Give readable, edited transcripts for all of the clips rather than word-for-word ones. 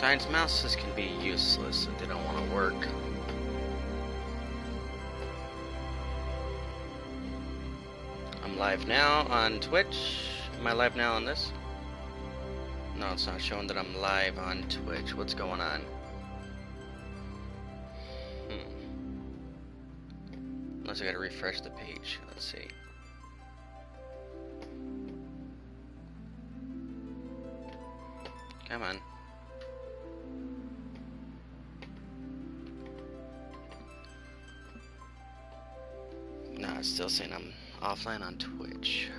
Sometimes mouses can be useless if they don't want to work. I'm live now on Twitch. Am I live now on this? No, it's not showing that I'm live on Twitch. What's going on? Unless I gotta refresh the page. Let's see. Come on. No, it's still saying I'm offline on Twitch.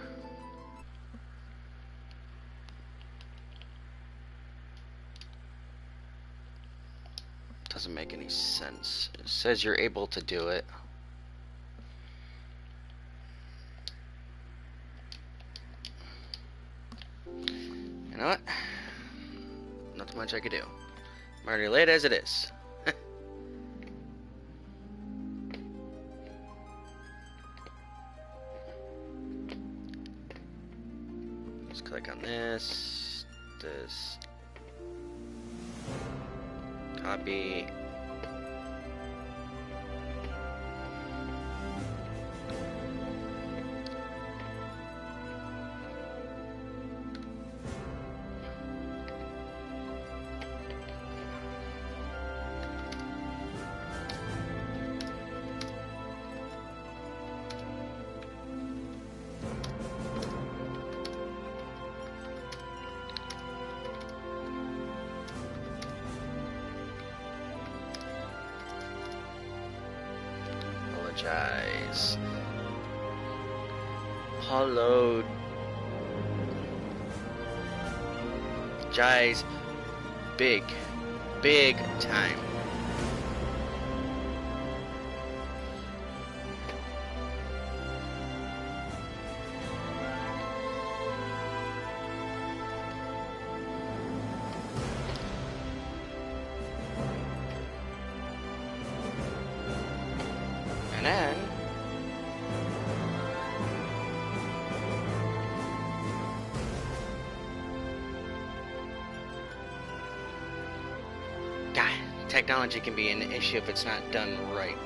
Doesn't make any sense. It says you're able to do it. You know what? Not too much I could do. I'm already late as it is. Just click on this, copy. Apologize. Apologize. Big time. And then God, technology can be an issue if it's not done right.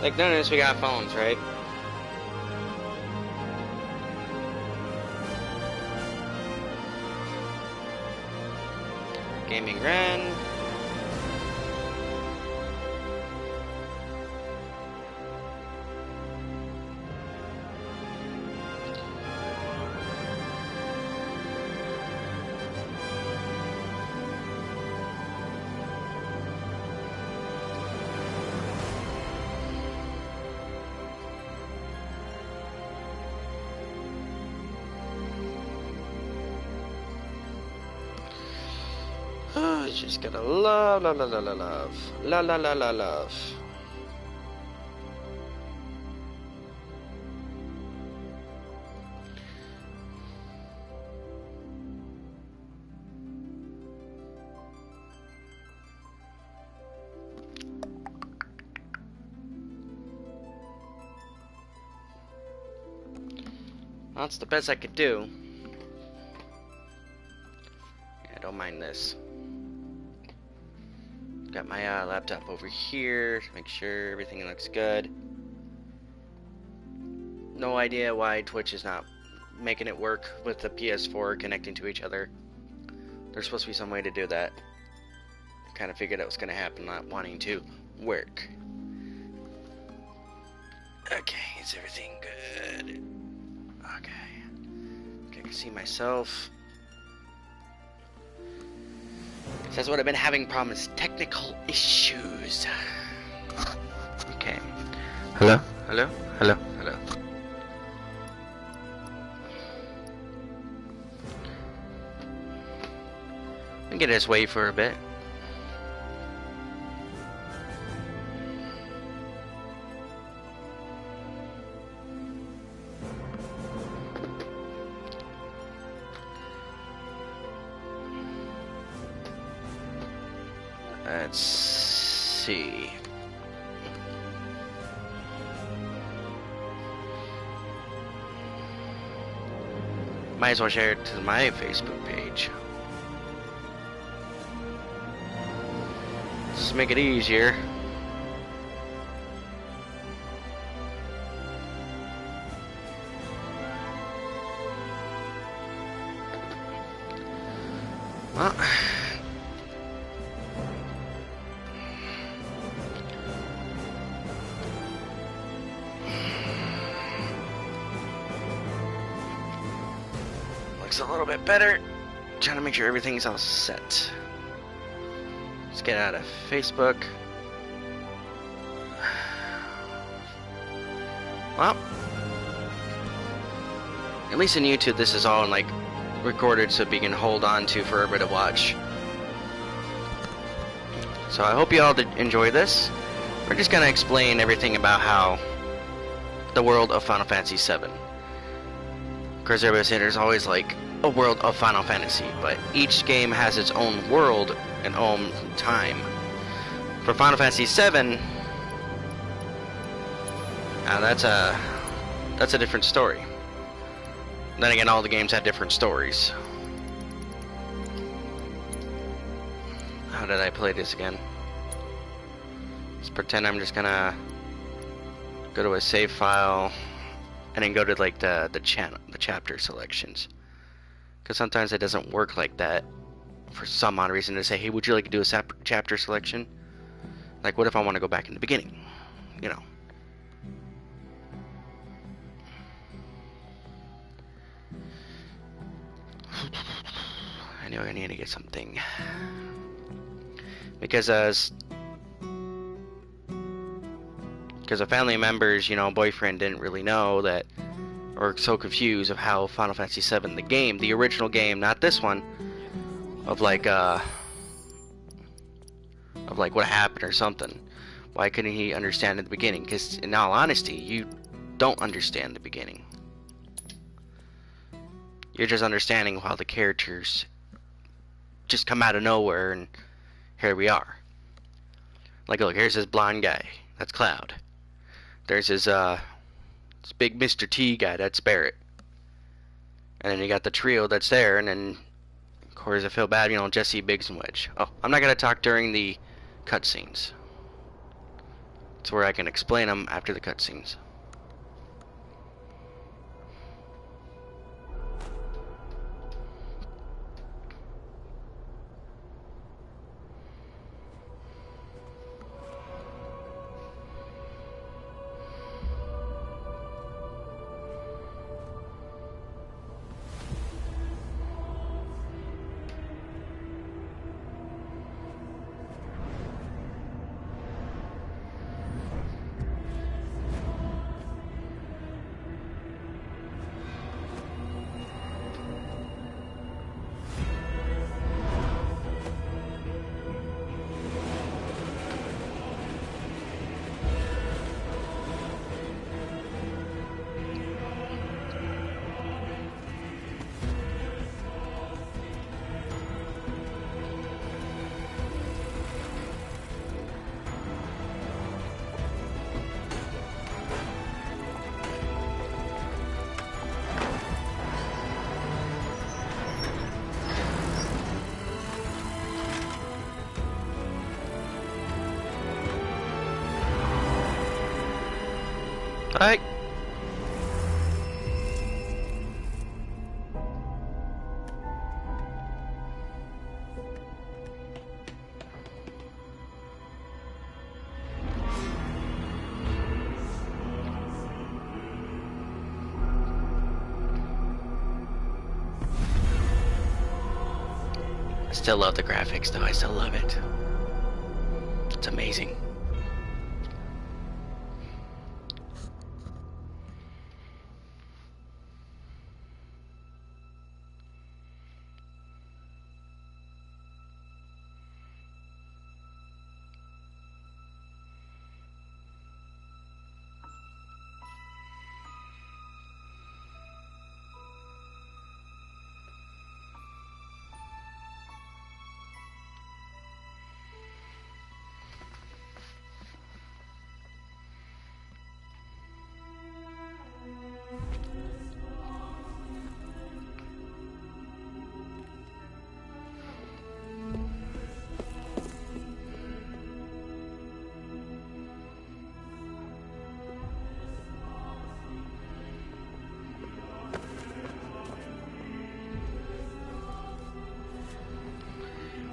Like none of us, we got phones, right? Gaming run. Just gotta love. That's the best I could do. Yeah, don't mind this. Got my laptop over here to make sure everything looks good. No idea why Twitch is not making it work with the PS4 connecting to each other. There's supposed to be some way to do that. Kind of figured that was going to happen, not wanting to work. Okay, is everything good? Okay, I can see myself. That's what I've been having problems. Technical issues. Okay. Hello? Hello? Hello? Hello? We can get this way for a bit. Let's see. Might as well share it to my Facebook page. Just make it easier. Well, looks a little bit better. Trying to make sure everything's all set. Let's get out of Facebook. Well, at least in YouTube, this is all like recorded so you can hold on to forever to watch. So I hope you all did enjoy this. We're just gonna explain everything about how the world of Final Fantasy VII. Of course, everybody saying there's always like a world of Final Fantasy, but each game has its own world and own time. For Final Fantasy VII, that's a different story. Then again, all the games had different stories. How did I play this again? Let's pretend I'm just gonna go to a save file and then go to like the chapter selections. Because sometimes it doesn't work like that for some odd reason. To say, hey, would you like to do a chapter selection? Like, what if I want to go back in the beginning? You know. I know I need to get something. Because a family member's, boyfriend didn't really know that, or so confused of how Final Fantasy VII, the game, the original game, not this one, of like what happened or something. Why couldn't he understand at the beginning? Because in all honesty, you don't understand the beginning. You're just understanding how the characters just come out of nowhere, and here we are. Like, look, here's this blonde guy. That's Cloud. There's this big Mr. T guy. That's Barrett. And then you got the trio that's there, and then, of course, I feel bad, Jesse, Biggs, and Wedge. Oh, I'm not gonna talk during the cutscenes. It's where I can explain them after the cutscenes. Alright. I still love the graphics, though. I still love it. It's amazing.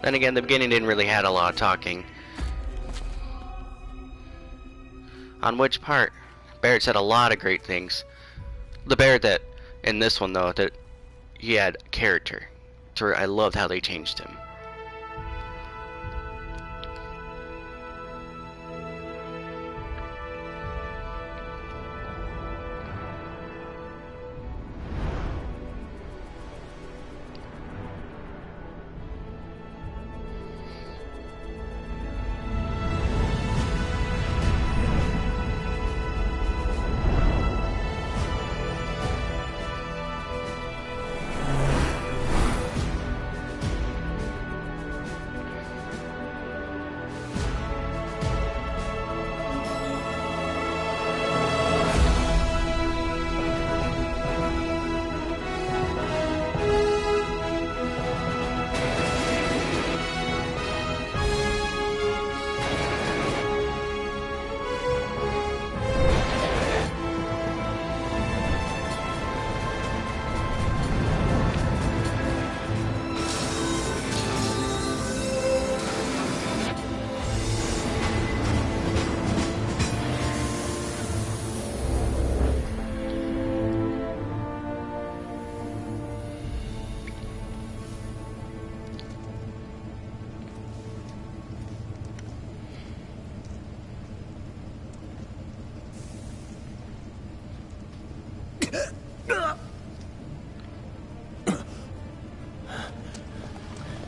Then again, the beginning didn't really had a lot of talking. On which part? Barrett said a lot of great things. The Barrett that, in this one though, that he had character. I loved how they changed him.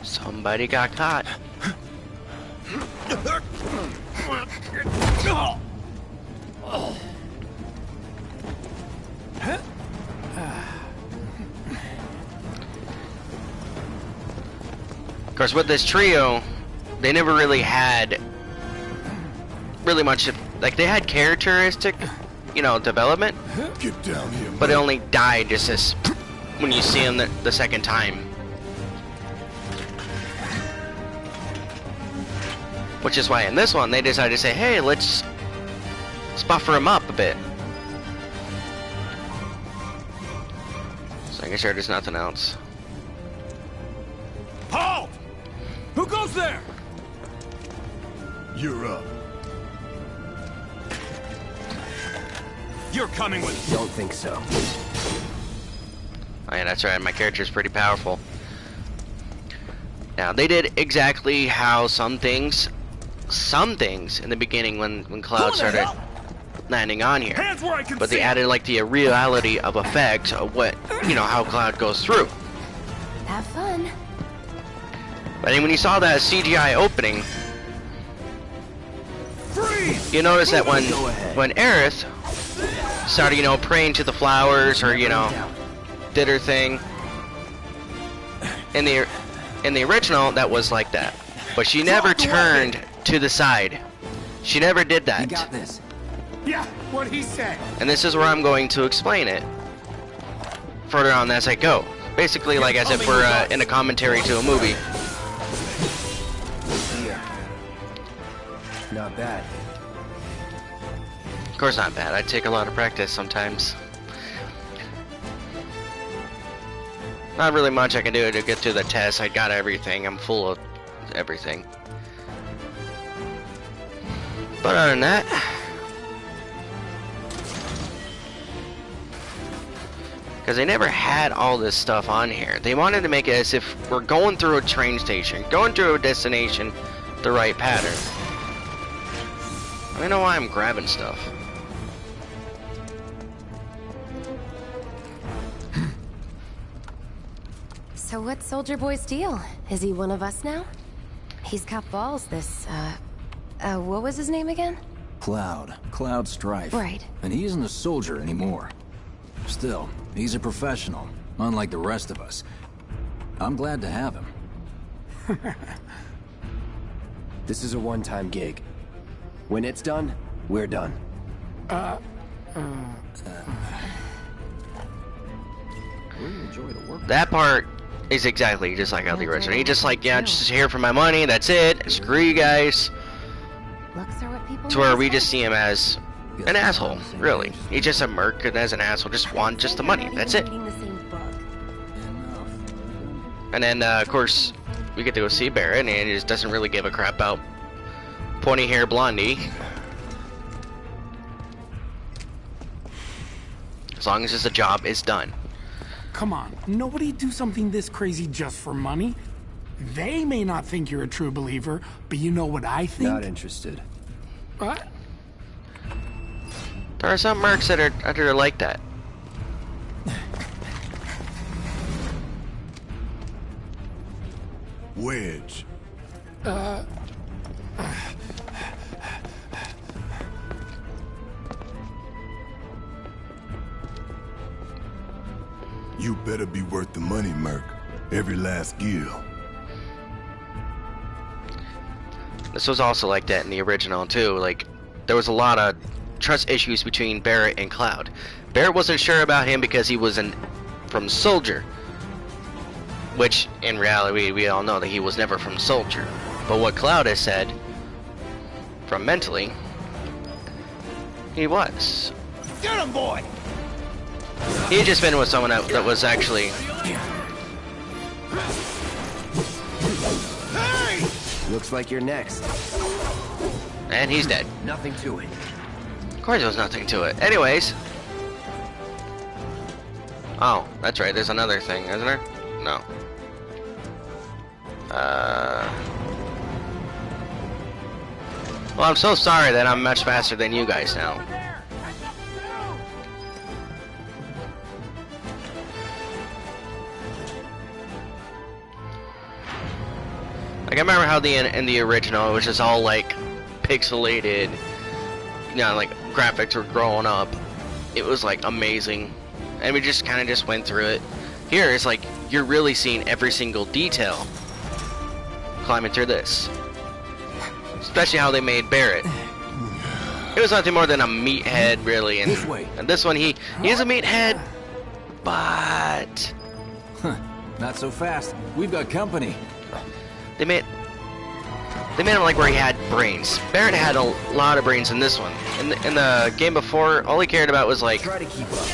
Somebody got caught. Of course, with this trio, they never really had much, like they had characteristic, development. Get down here, but it only died just as when you see him the second time. Which is why in this one they decided to say, hey, let's buffer him up a bit. So I guess there's nothing else. Halt! Who goes there? You're up. You're coming with. Don't think so. Oh yeah, that's right. My character's pretty powerful. Now they did exactly how some things in the beginning when Cloud started landing on here, but they added like the reality of effects of what how Cloud goes through. Have fun. But then when you saw that CGI opening, you notice that when Aerith started praying to the flowers or did her thing in the original, that was like that, but she never turned to the side. She never did that. You got this. Yeah, what he said. And this is where I'm going to explain it further on as I go. Basically, like as if we're in a commentary to a movie. Yeah. Not bad. Of course, not bad. I take a lot of practice sometimes. Not really much I can do to get through the test. I got everything. I'm full of everything. But other than that, because they never had all this stuff on here. They wanted to make it as if we're going through a train station, going through a destination, the right pattern. I don't know why I'm grabbing stuff. So what's Soldier Boy's deal? Is he one of us now? He's got balls, this, what was his name again? Cloud Strife. Right. And he isn't a soldier anymore. Still, he's a professional, unlike the rest of us. I'm glad to have him. This is a one-time gig. When it's done, we're done. That part is exactly just like how the original. He just like, yeah, just here for my money, that's it. Screw you guys. Looks are what people To where we just see him as an asshole, really. He's just a merc and as an asshole, just the money, that's it. And then, of course, we get to go see Barrett, and he just doesn't really give a crap about pointy hair Blondie. As long as the job is done. Come on, nobody do something this crazy just for money. They may not think you're a true believer, but you know what I think? Not interested. What? There are some mercs that are like that. Wedge. You better be worth the money, Merc. Every last gill. This was also like that in the original too. Like, there was a lot of trust issues between Barrett and Cloud. Barrett wasn't sure about him because he was from Soldier, which in reality we all know that he was never from Soldier. But what Cloud has said, from mentally, he was. Get him, boy! He had just been with someone that was actually. Hey! Looks like you're next. And he's dead. Nothing to it. Of course there was nothing to it. Anyways. Oh, that's right, there's another thing, isn't there? No. Well, I'm so sorry that I'm much faster than you guys now. Like, I remember how in the original, it was just all, like, pixelated, you know, like, graphics were growing up. It was, like, amazing. And we just kind of just went through it. Here, it's like, you're really seeing every single detail climbing through this. Especially how they made Barrett. It was nothing more than a meathead, really. And this one, he is a meathead, but... Not so fast. We've got company. They made him like where he had brains. Barrett had a lot of brains in this one. In the game before, all he cared about was like Try to keep up.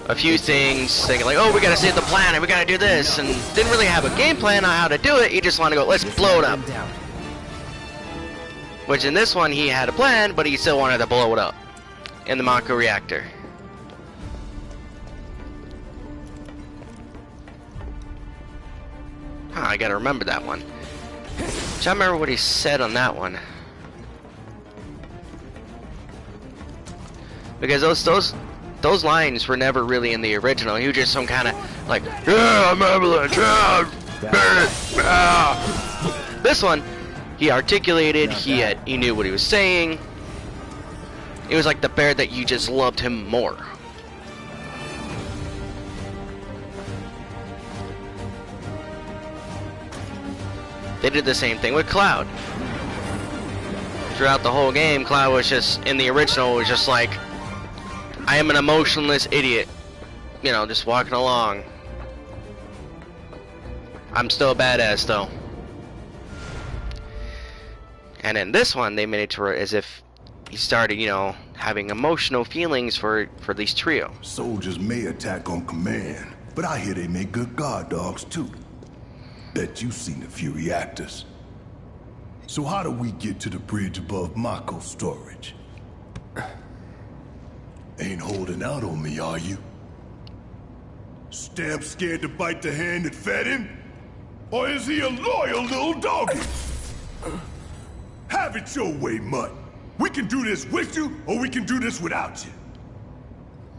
a few things, saying like, "Oh, we gotta save the planet, we gotta do this," and didn't really have a game plan on how to do it. He just wanted to go, "Let's blow it up." Which in this one, he had a plan, but he still wanted to blow it up in the Mako reactor. Huh, I gotta remember that one. I remember what he said on that one. Because those lines were never really in the original. He was just some kind of like, "Yeah, I'm Avalanche. Yeah, Barrett, ah." This one, he articulated. He knew what he was saying. It was like the Barrett that you just loved him more. They did the same thing with Cloud. Throughout the whole game, Cloud was just, in the original, was just like, I am an emotionless idiot. You know, just walking along. I'm still a badass, though. And in this one, they made it to as if he started, you know, having emotional feelings for these trio. Soldiers may attack on command, but I hear they make good guard dogs, too. Bet you've seen a few reactors. So how do we get to the bridge above Mako storage? Ain't holding out on me, are you? Stamp scared to bite the hand that fed him? Or is he a loyal little doggy? Have it your way, Mutt. We can do this with you, or we can do this without you.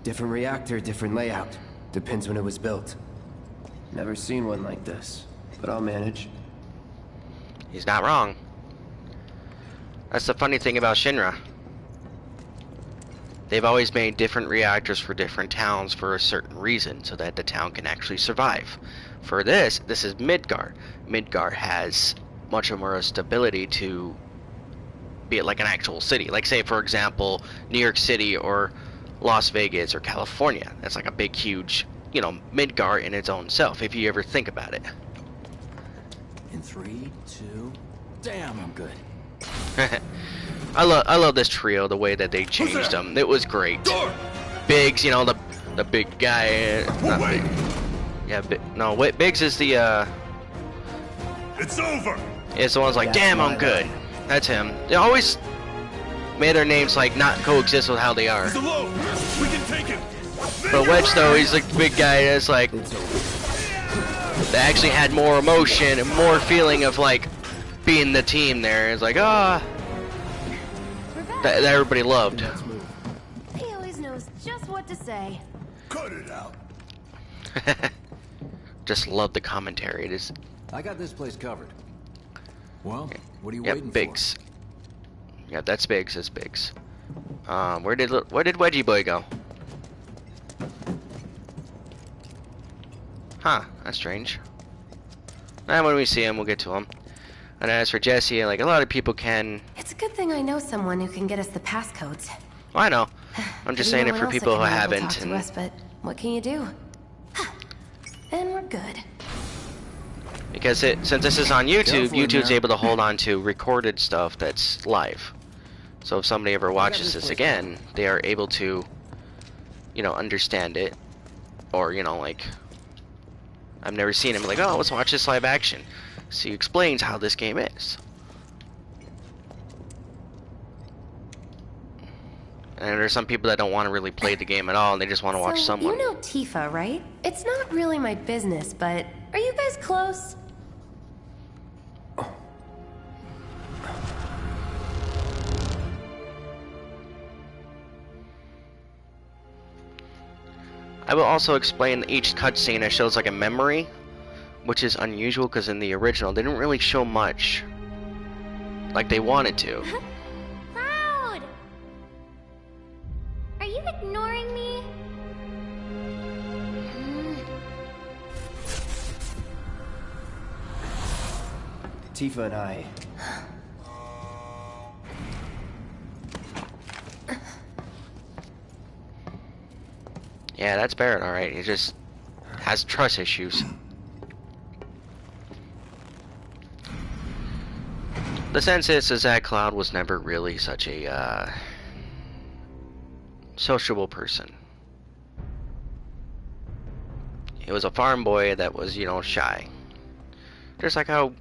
Different reactor, different layout. Depends when it was built. Never seen one like this, but I'll manage. He's not wrong. That's the funny thing about Shinra. They've always made different reactors for different towns for a certain reason, so that the town can actually survive. For this is Midgar. Midgar has much more stability to be it like an actual city. Like, say, for example, New York City or Las Vegas or California. That's like a big, huge, you know, Midgar in its own self, if you ever think about it. In 3, 2... Damn, I'm good. I love this trio, the way that they changed them. It was great. Biggs, you know, the big guy. Not Big. Yeah, no, wait, Biggs is the It's over. Is the one's like, That's damn, I'm my good. line. That's him. They always made their names like not coexist with how they are. He's alone. We can take him. But Wedge though, he's like the big guy that's like It's over. that actually had more emotion and more feeling of like being the team there. It's like that everybody loved. He always knows just what to say. Cut it out. Just love the commentary. It is I got this place covered. Well, what are you yeah, waiting Biggs. Yeah, that's Biggs. That's Biggs. Where did Wedgie Boy go? Huh, that's strange. And when we see him, we'll get to him. And as for Jesse, like a lot of people can. It's a good thing I know someone who can get us the passcodes. Well, I know. I'm just saying it for people who Talk haven't. to And us, but what can you do? And we're good. because since this is on YouTube, Careful in YouTube's there. able to hold on to recorded stuff that's live. So if somebody ever watches this again, they are able to, understand it, or like, I've never seen him. Like, oh, let's watch this live action. So he explains how this game is. And there's some people that don't want to really play the game at all, and they just want to watch So, someone. you know Tifa, right? It's not really my business, but are you guys close? I will also explain that each cutscene it shows like a memory, which is unusual because in the original they didn't really show much like they wanted to. Cloud! Are you ignoring me? Tifa and I. Yeah, that's Barrett, alright. He just has trust issues. The sense is that Cloud was never really such a sociable person. He was a farm boy that was, shy. Just like how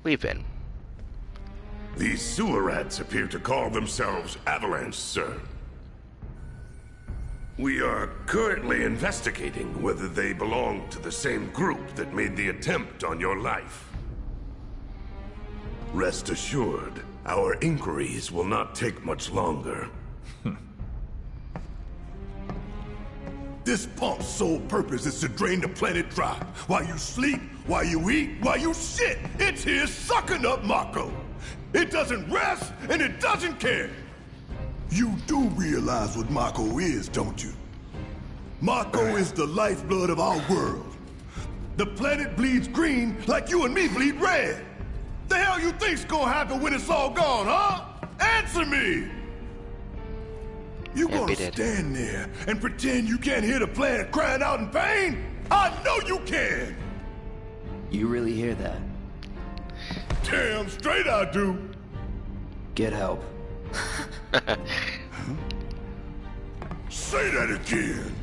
we've been. These sewer rats appear to call themselves Avalanche, sir. We are currently investigating whether they belong to the same group that made the attempt on your life. Rest assured, our inquiries will not take much longer. This pump's sole purpose is to drain the planet dry. While you sleep, while you eat, while you shit, it's here sucking up Mako. It doesn't rest, and it doesn't care. You do realize what Mako is, don't you? Mako is the lifeblood of our world. The planet bleeds green like you and me bleed red. The hell you think's gonna happen when it's all gone, huh? Answer me! You Yep, gonna he did. stand there and pretend you can't hear the planet crying out in pain? I know you can! You really hear that? Damn straight I do! Get help. Say that again!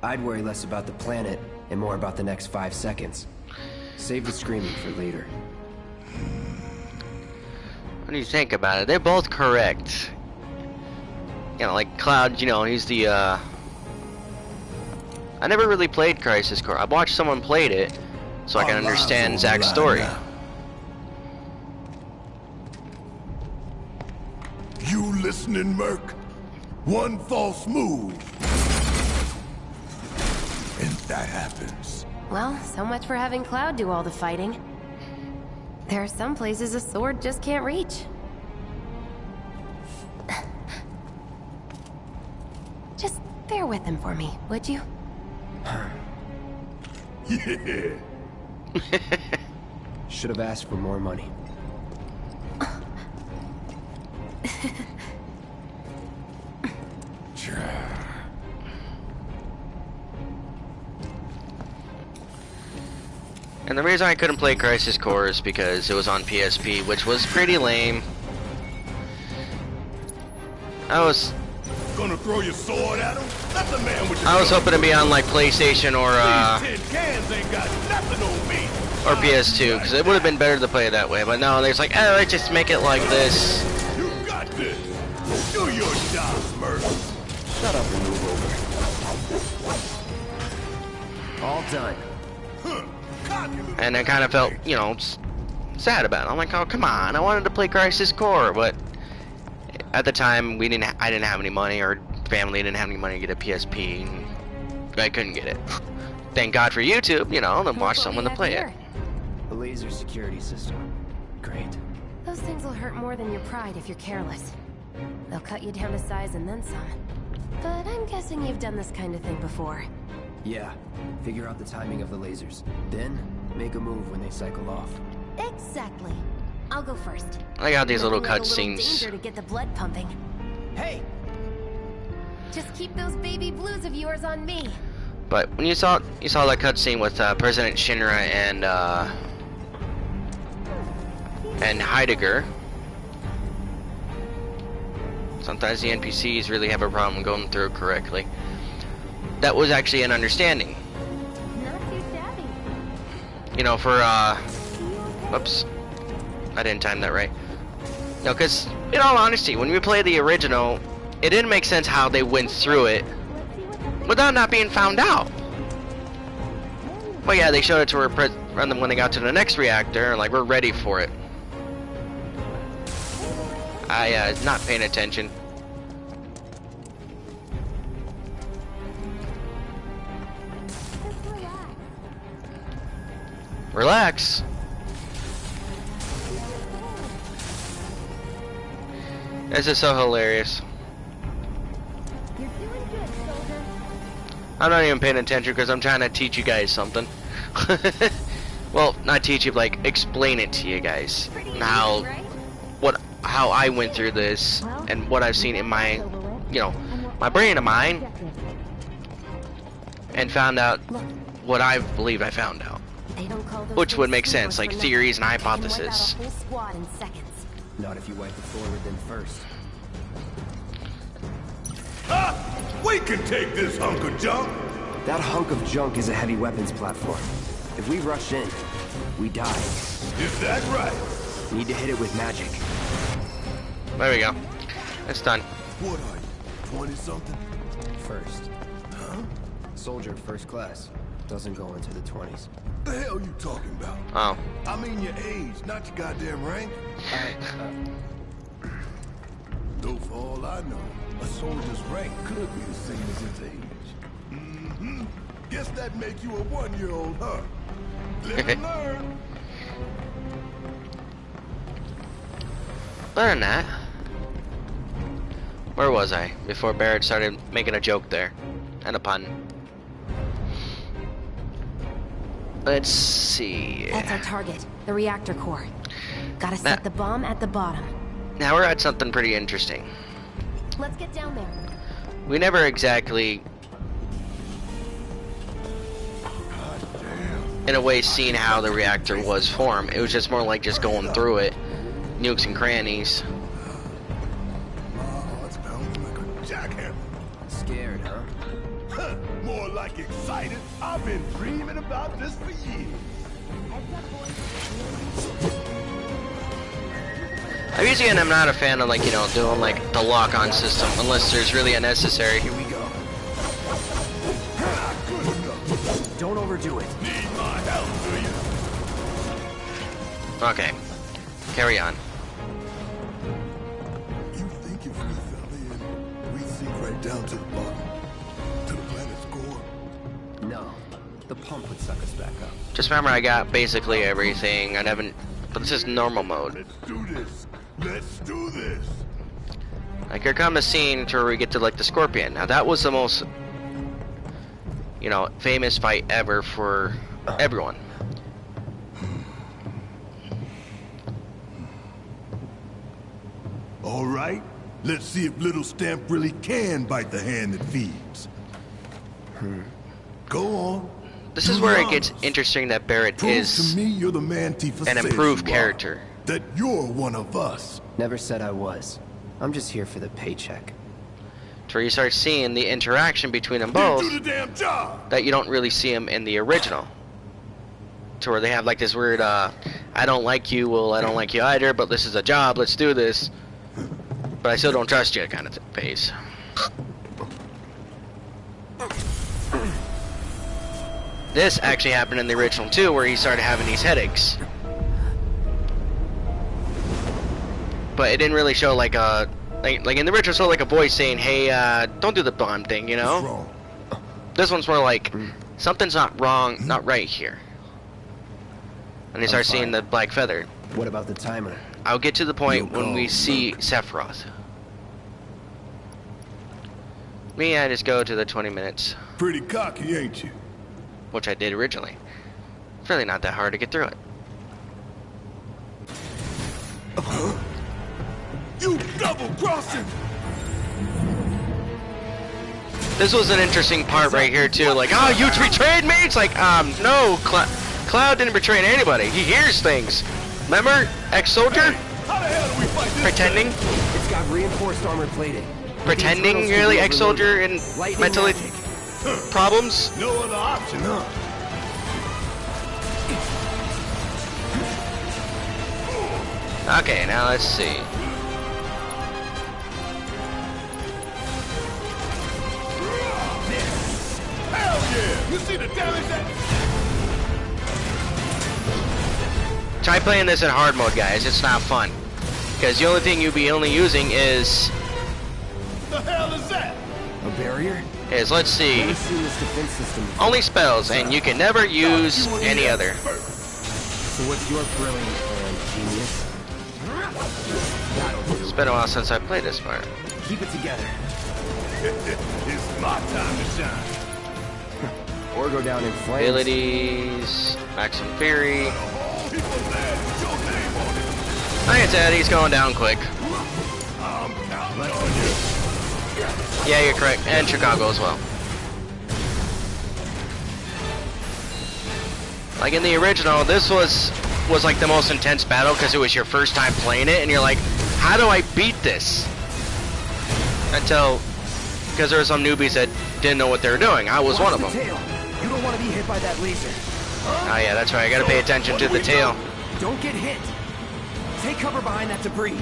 I'd worry less about the planet and more about the next 5 seconds. Save the screaming for later. When you think about it, they're both correct. Like Cloud, he's the, I never really played Crisis Core. I watched someone played it, so I can understand Zack's story. You listening, Merc? One false move. And that happens. Well, so much for having Cloud do all the fighting. There are some places a sword just can't reach. Just bear with him for me, would you? Yeah. Should have asked for more money. And the reason I couldn't play Crisis Core is because it was on PSP, which was pretty lame. Gonna throw your sword at him? That's the man with the I was hoping to be on like PlayStation or These tin cans ain't got nothing on me. or PS2, because it would have been better to play it that way. But no, they're just like, oh, let's just make it like this. You got this. Do your job, Smurf. Shut up and move over. All done. And I kind of felt, you know, sad about it. I'm like, oh, come on, I wanted to play Crisis Core, but at the time I didn't have any money, or family didn't have any money to get a PSP, and I couldn't get it. Thank God for YouTube, you know, and watch someone to play it. A laser security system. Great. Those things will hurt more than your pride if you're careless. They'll cut you down to size and then some. But I'm guessing you've done this kind of thing before. Yeah. Figure out the timing of the lasers. Then, make a move when they cycle off. Exactly. I'll go first. I got these little Nothing like a cutscenes. danger to get the blood pumping. Hey! Just keep those baby blues of yours on me. But when you saw that cutscene with President Shinra and Heidegger, sometimes the NPCs really have a problem going through it correctly. That was actually an understanding. Not too shabby. You know, for whoops, I didn't time that right. No, because in all honesty, when we played the original, it didn't make sense how they went through it without not being found out. But yeah, they showed it to her when they got to the next reactor, and like, we're ready for it. I not paying attention. Relax. This is so hilarious. You're doing good, soldier. I'm not even paying attention because I'm trying to teach you guys something. Well, not teach you, like explain it to you guys. How, how I went through this and what I've seen in my, you know, my brain of mine, and found out what I believed I found out. Which would make sense, like theories and hypotheses. Not if you wipe it forward then first. We can take this hunk of junk. That hunk of junk is a heavy weapons platform. If we rush in, we die. Is that right? Need to hit it with magic. There we go. It's done. What are you, 20-something? First. Huh? Soldier first class. Doesn't go into the 20s. The hell you talking about? Oh. I mean your age, not your goddamn rank. Though for all I know, a soldier's rank could be the same as his age. Mm-hmm. Guess that make you a 1-year-old, huh? Live and learn. Other than that, where was I before Barrett started making a joke there and a pun? Let's see. That's our target, the reactor core. Gotta set the bomb at the bottom. Now we're at something pretty interesting. Let's get down there. We never exactly, in a way, seen how the reactor was formed. It was just more like just going through it, nukes and crannies. Oh, it's bouncing like a jackhammer. Scared, huh? More like excited. I've been dreaming about this for years. I usually am not a fan of, like, you know, doing like the lock-on system unless there's really unnecessary. Here we go. Don't overdo it. Need my help, do you? Okay, carry on. You think if we fell in, we'd sink right down to the bottom? To the planet's core? No. The pump would suck us back up. Just remember, I got basically everything. I haven't, but this is normal mode. Let's do this. Let's do this. Like, here comes a scene to where we get to, like, the Scorpion. Now, that was the most, you know, famous fight ever for everyone. All right. Let's see if Little Stamp really can bite the hand that feeds. Go on. This is where it gets interesting that Barrett Prove is to me you're the man Tifa an says improved you are. character. That you're one of us. Never said I was. I'm just here for the paycheck. That's where you start seeing the interaction between them Didn't both do the damn job. that you don't really see them in the original. To where they have like this weird, I don't like you, well I don't like you either, but this is a job, let's do this. But I still don't trust you kind of phase. This actually happened in the original too, where he started having these headaches. But it didn't really show like a, like in the original, show like a voice saying, "Hey, don't do the bomb thing," you know. What's wrong? This one's more like, something's not wrong, not right here. And they start seeing the black feather. What about the timer? I'll get to the point You when go. we see Sephiroth. Me, I just go to the 20 minutes, Pretty cocky, ain't you? which I did originally. It's really not that hard to get through it. You double-crossing! This was an interesting part right here too. Like, oh, you betrayed me? It's like, no, Cloud didn't betray anybody. He hears things. Remember, ex-soldier? How the hell do we fight this Pretending? It's got reinforced armor plating. Pretending, Internals can really, be ex-soldier overloaded. and Lightning mentally magic. problems? thing? No other option, huh? Okay, now let's see. Hell yeah! You see the damage that... Try playing this in hard mode, guys. It's not fun. Because the only thing you'll be only using is, The hell is that? A barrier? let's see, Never seen this defense system before. only spells, and you can never use any other. So what's your brilliant plan, genius? It's been a while since I played this part. Keep it together. It's my time to shine. Or go down in flames. Abilities, Maximum Fury. People mad with your name on it. Like I said, he's going down quick. I'm counting on you. Yeah, you're correct. And Chicago as well. Like in the original, this was like the most intense battle because it was your first time playing it, and you're like, how do I beat this? Until, because there were some newbies that didn't know what they were doing. I was one of them. Tail. You don't want to be hit by that laser. Oh yeah, that's right. I gotta pay attention to the tail. Don't get hit. Take cover behind that debris.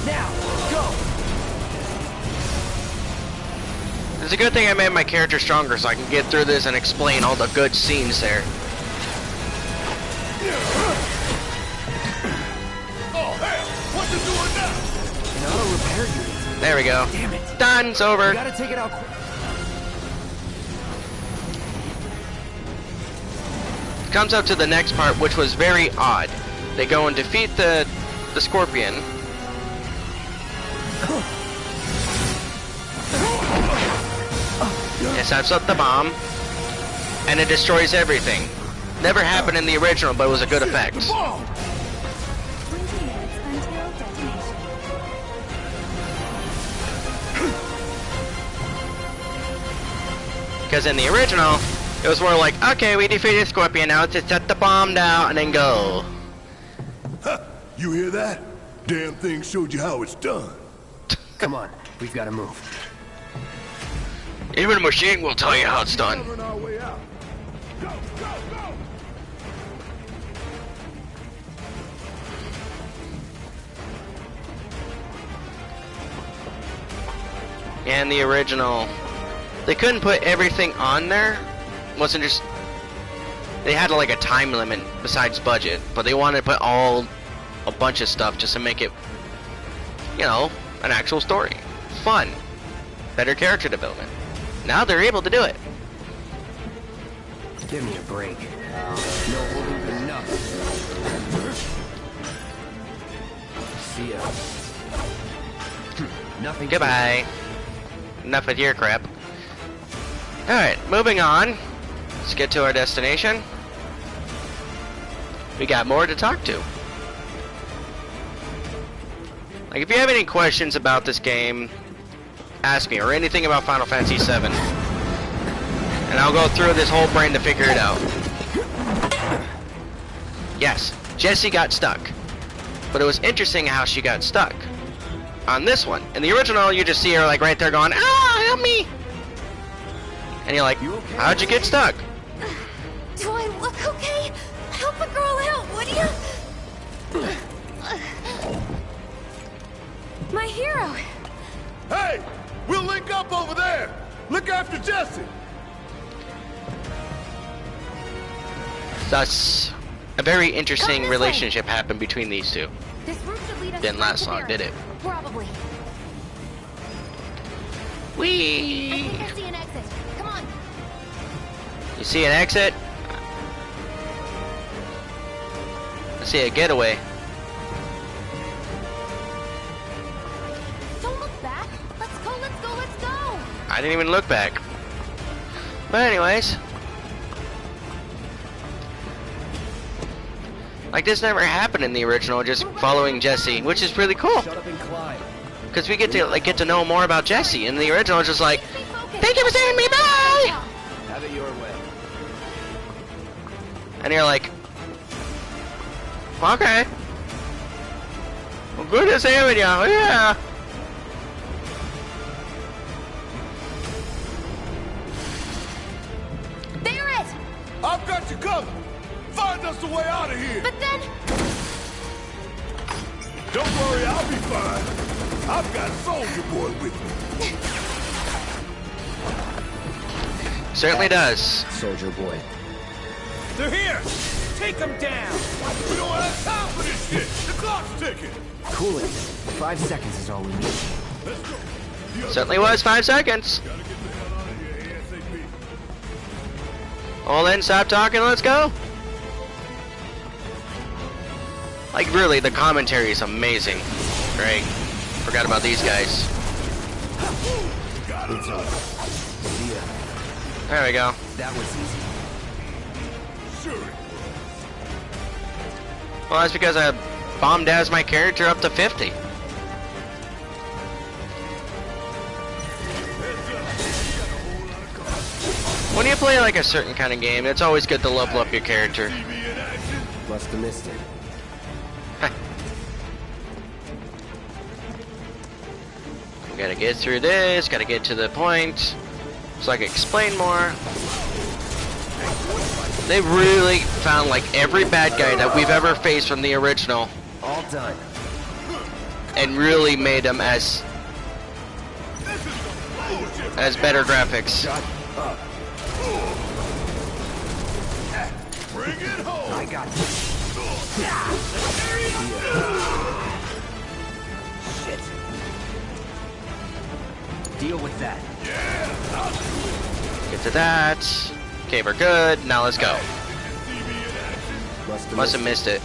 Now, go! It's a good thing I made my character stronger so I can get through this and explain all the good scenes there. Oh, hell! What you doing now? An auto repair unit. There we go. Damn it. Done. It's over. You gotta take it out quick. Comes up to the next part, which was very odd. They go and defeat the Scorpion. It sets up the bomb, and it destroys everything. Never happened in the original, but it was a good effect. minutes until detonation. Because in the original, it was more like, okay, we defeated Scorpion, now let's just set the bomb down and then go. Huh, you hear that? Damn thing showed you how it's done. Come on, we've got to move. Even a machine will tell you how it's done. Covering our way out. Go, go, go! And the original, they couldn't put everything on there. Wasn't just, they had like a time limit besides budget, but they wanted to put a bunch of stuff just to make it, you know, an actual story. Fun. Better character development. Now they're able to do it. Give me a break. No holding for nothing. See ya. Nothing. Goodbye. Enough with your crap. Alright, moving on. Let's get to our destination. We got more to talk to. Like, if you have any questions about this game, ask me, or anything about Final Fantasy VII. And I'll go through this whole brain to figure it out. Yes, Jesse got stuck. But it was interesting how she got stuck on this one. In the original, you just see her like right there going, ah, help me! And you're like, how'd you get stuck? Do I look okay? Help a girl out, would you? My hero. Hey! We'll link up over there! Look after Jesse! Thus, a very interesting Come this relationship happened between these two. This route should lead us Didn't straight last to long, Barrett. did it? Probably. I Whee! think I see an exit. Come on. You see an exit? I see a getaway. Don't look back. Let's go, let's go, let's go. I didn't even look back. But anyways. Like this never happened in the original, just following Jesse, which is really cool. Shut up and climb. Because we get to know more about Jesse. In the original, it's just like, thank you for saving me, bye! Have it your way. And you're like, okay. Well, good to saving you, yeah. Barrett! I've got you covered! Find us a way out of here! But then... Don't worry, I'll be fine. I've got Soldier Boy with me. Certainly does. Soldier Boy. They're here! Take them down! We don't have time for this shit! The clock's ticking! Cooling. 5 seconds is all we need. Let's go! The other Certainly was 5 seconds. gotta get the hell out of here ASAP. Well then, stop talking, let's go. Like really, the commentary is amazing. Right? Forgot about these guys. It's over. See ya. There we go. That was easy. Sure. Well, that's because I bombed as my character up to 50. When you play like a certain kind of game, it's always good to level up your character. Must have missed it. We gotta get through this, gotta get to the point, so I can explain more. They really found like every bad guy that we've ever faced from the original All done. and really made them as better graphics. Shut up. Bring it home! I got this. Shit. Deal with that. Get to that. Okay, we're good. Now let's go. Must have missed it.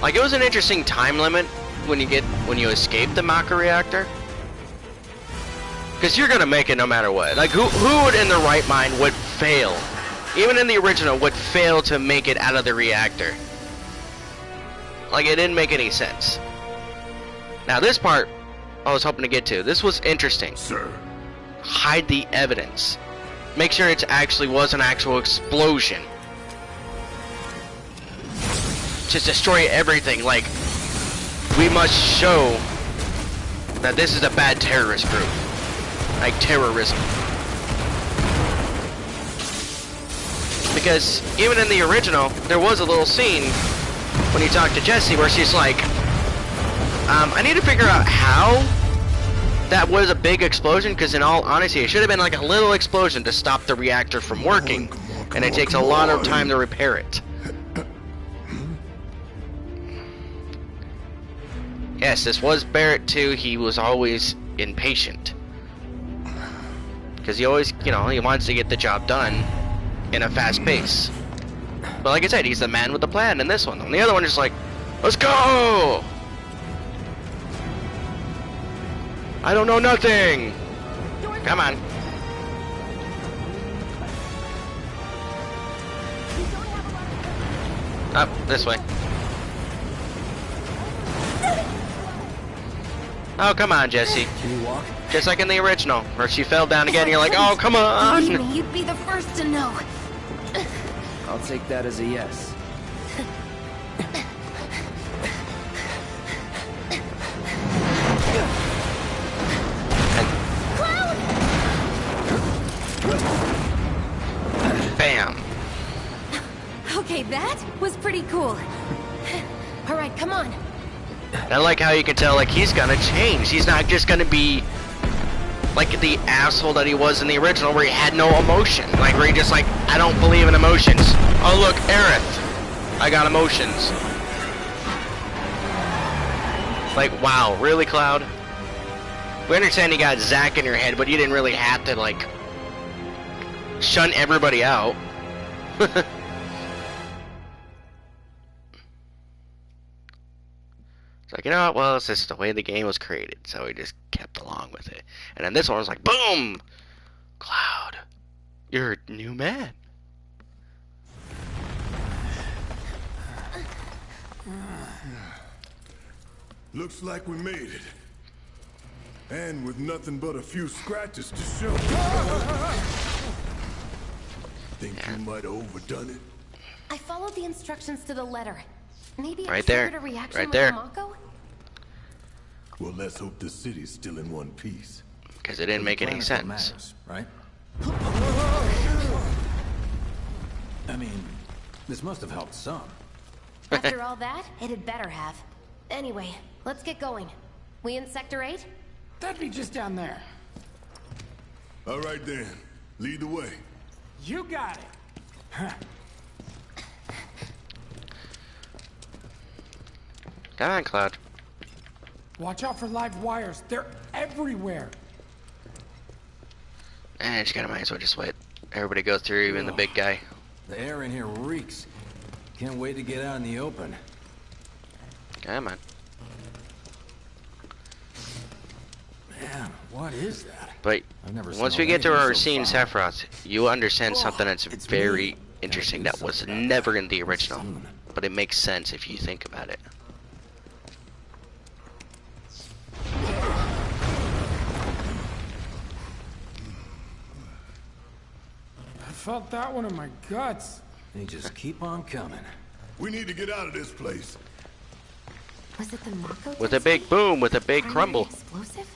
Like, it was an interesting time limit when you escape the Maka reactor. Because you're gonna make it no matter what. Like, who would in their right mind would fail? Even in the original, would fail to make it out of the reactor. Like, it didn't make any sense. Now, this part, I was hoping to get to. This was interesting. Sir. Hide the evidence. Make sure it actually was an actual explosion. Just destroy everything. Like, we must show that this is a bad terrorist group. Like terrorism. Because even in the original, there was a little scene when you talk to Jessie where she's like, I need to figure out how that was a big explosion, because in all honesty, it should have been like a little explosion to stop the reactor from working, and it takes a lot of time to repair it. Yes, this was Barrett too. He was always impatient. Because he always, he wants to get the job done in a fast pace. But like I said, he's the man with the plan in this one. And the other one is like, let's go! I don't know nothing! Come on. Up, this way. Oh, come on, Jesse. Can you walk? Just like in the original, where she fell down again, you're like, oh, come on! Believe me, you'd be the first to know. I'll take that as a yes. Bam! Okay, that was pretty cool. Alright, come on. I like how you can tell, like, he's gonna change. He's not just gonna be like the asshole that he was in the original, where he had no emotion. Like, where he just like, I don't believe in emotions. Oh look, Aerith, I got emotions. Like, wow, really, Cloud? We understand you got Zack in your head, but you didn't really have to, like, shun everybody out. It's like, you know what, well, it's just the way the game was created, so we just kept along with it. And then this one was like, boom! Cloud, you're a new man. Looks like we made it. And with nothing but a few scratches to show. Think you might have overdone it? I followed the instructions to the letter. Maybe Right it there. triggered a reaction Right with there. Mako? Well, let's hope the city's still in one piece. Because it didn't make any Planet sense. matters, right? I mean, this must have helped some. After all that, it had better have. Anyway, let's get going. We in Sector 8? That'd be just down there. All right then, lead the way. You got it. Huh. Come on, Cloud. Watch out for live wires. They're everywhere. And you gotta might as well just wait. Everybody go through, even the big guy. The air in here reeks. Can't wait to get out in the open. Come on. Man, what is that? But I've never once smelled we get to anything our so scene, foul. Sephiroth, you understand something that's it's very me. interesting Gotta that do was something about never that. in the original. Soon. But it makes sense if you think about it. I felt that one in my guts. They just keep on coming. We need to get out of this place. Was it the Mako? With a big boom, with a big Primary crumble. explosive?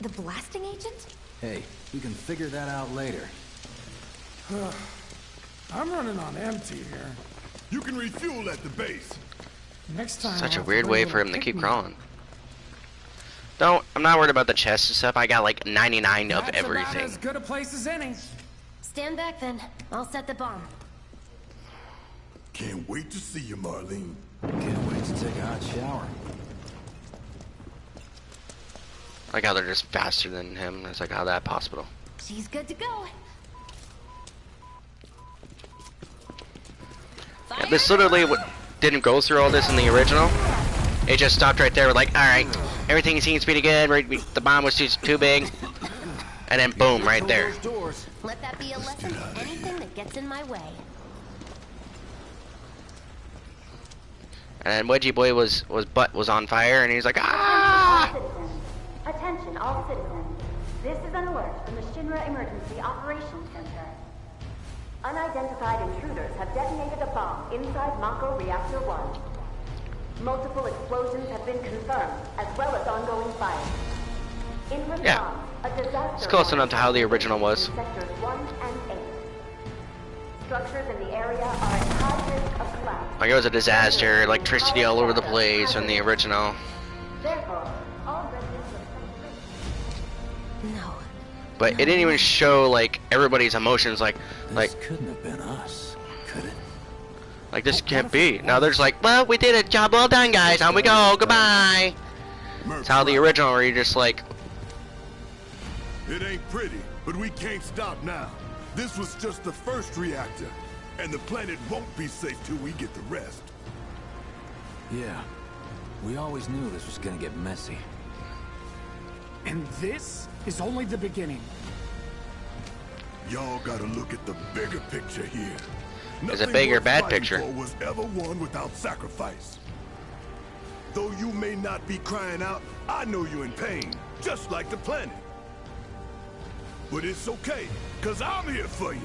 The blasting agent? Hey, we can figure that out later. I'm running on empty here. You can refuel at the base. Next time. Such I'll a have to weird bring way a for him little to keep pick-me-up. crawling. I'm not worried about the chest and stuff. I got like 99 of That's about everything. as good a place as any. Stand back then. I'll set the bomb. Can't wait to see you, Marlene. Can't wait to take a hot shower. Like how they're just faster than him. It's like, how that possible? She's good to go. Yeah, this literally didn't go through all this in the original. It just stopped right there. We're like, all right, everything seems pretty good. The bomb was too big, and then boom, right there. Those doors. Let that be a lesson to anything that gets in my way. And then Wedgie Boy was on fire, and he's like, ah! Attention all citizens. This is an alert from the Shinra Emergency Operations Center. Unidentified intruders have detonated a bomb inside Mako Reactor 1. Multiple explosions have been confirmed, as well as ongoing fire. In response, Yeah. a disaster It's close enough to how the original was. in Sectors 1 and 8. Structures in the area are at high risk of collapse. Like it was a disaster, electricity all over the place in the original. Therefore, all residents of No. But it didn't even show like everybody's emotions. Like This couldn't have been us, could it? this can't be. Now there's like, well, we did it. Job well done, guys. On we go. Goodbye. It's how the original, where you're just like, It ain't pretty, but we can't stop now. This was just the first reactor, and the planet won't be safe till we get the rest. Yeah. We always knew this was gonna get messy. And this is only the beginning. Y'all gotta look at the bigger picture here. There's a Nothing bigger worth bad fighting picture. for was ever won without sacrifice. Though you may not be crying out, I know you're in pain, just like the planet. But it's okay, cause I'm here for you,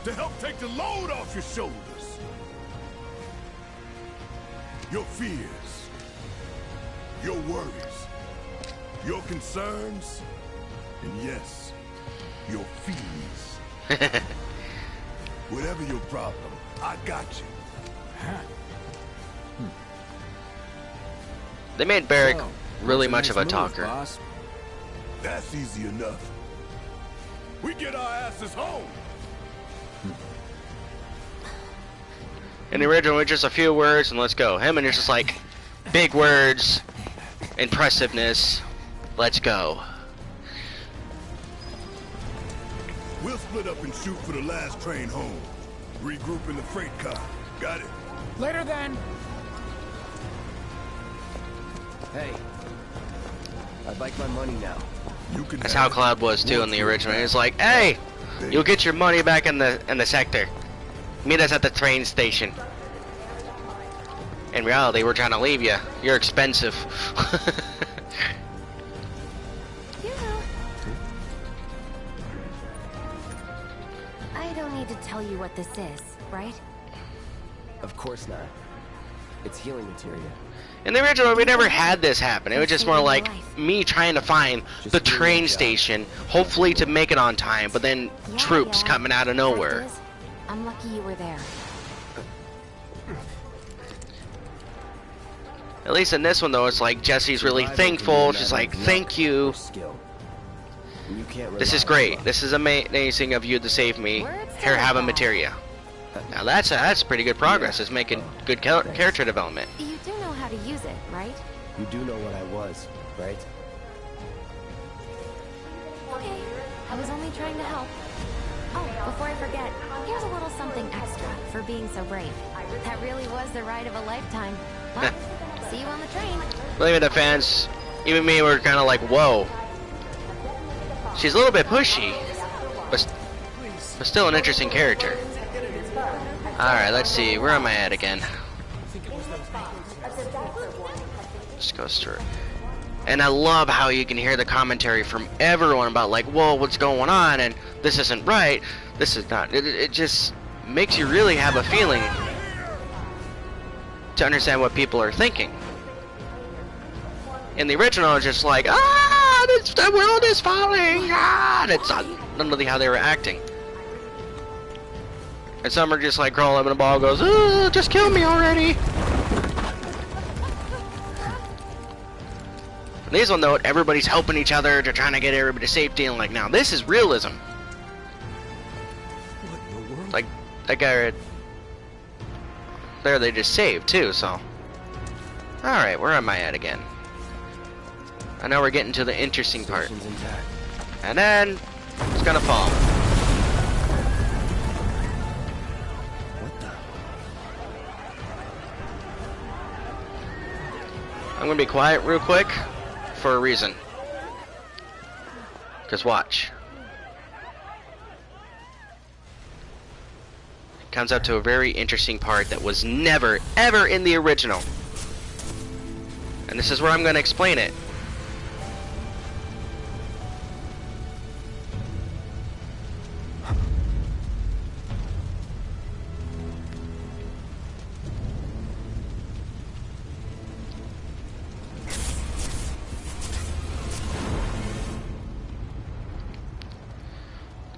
to help take the load off your shoulders. Your fears, your worries, your concerns, and yes, your feelings. Whatever your problem, I got you. They made Barrick So, really what's much your of a next move, talker. boss? That's easy enough. We get our asses home. In the original, it's just a few words and let's go. Him and it's just like big words, impressiveness, let's go. We'll split up and shoot for the last train home. Regroup in the freight car. Got it? Later then. Hey. I'd like my money now. You can That's have how it. Cloud was too in the We'll original. split It's like, hey, back. you'll get your money back in the sector. Meet us at the train station. In reality, we're trying to leave you. You're expensive. Yoo-hoo. I don't need to tell you what this is, right? Of course not. It's healing materia. In the original, we never had this happen. It was just more like me trying to find the train station, hopefully to make it on time, but then troops coming out of nowhere. Fact is, I'm lucky you were there. At least in this one, though, it's like Jesse's really thankful. She's like, thank you. Skill. You can't This is rely on great. luck. This is amazing of you to save me. Here, have a materia. Now that's pretty good progress. It's making good character development. You do know how to use it, right? You do know what I was, right? Okay. I was only trying to help. Oh, before I forget, here's a little something extra for being so brave. That really was the ride of a lifetime. Well, see you on the train. Believe me, the fans, even me, were kind of like, whoa. She's a little bit pushy, but still an interesting character. Alright, let's see. Where am I at again? Just goes through. And I love how you can hear the commentary from everyone about like, whoa, what's going on? And this isn't right. This is not. It just makes you really have a feeling to understand what people are thinking. In the original, it's just like, the world is falling. And it's not really how they were acting. And some are just like crawling up in a ball, goes, just kill me already. And these one though, everybody's helping each other. They're trying to get everybody to safety, and like, now this is realism. Like that guy right there, they just saved too. So, all right, where am I at again? I know we're getting to the interesting part, Station's intact. and then it's gonna fall. What the? I'm gonna be quiet real quick for a reason. Just watch. It comes up to a very interesting part that was never, ever in the original. And this is where I'm gonna explain it.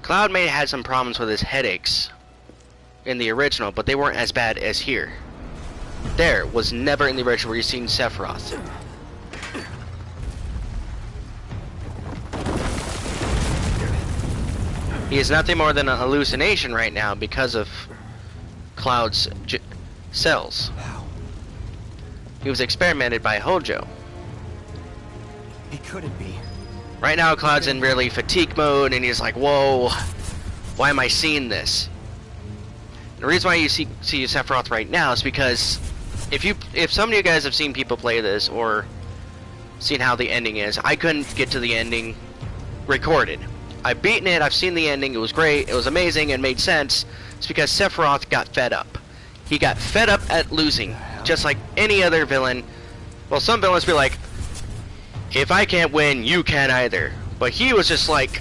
Cloud may have had some problems with his headaches in the original, but they weren't as bad as here. There was never in the original where you've seen Sephiroth. He is nothing more than a hallucination right now because of Cloud's cells. He was experimented by Hojo. He couldn't be. Right now, Cloud's in really fatigue mode, and he's like, whoa, why am I seeing this? The reason why you see Sephiroth right now is because if some of you guys have seen people play this or seen how the ending is, I couldn't get to the ending recorded. I've beaten it, I've seen the ending, it was great, it was amazing, and made sense. It's because Sephiroth got fed up. He got fed up at losing, just like any other villain. Well, some villains be like, if I can't win, you can't either. But he was just like,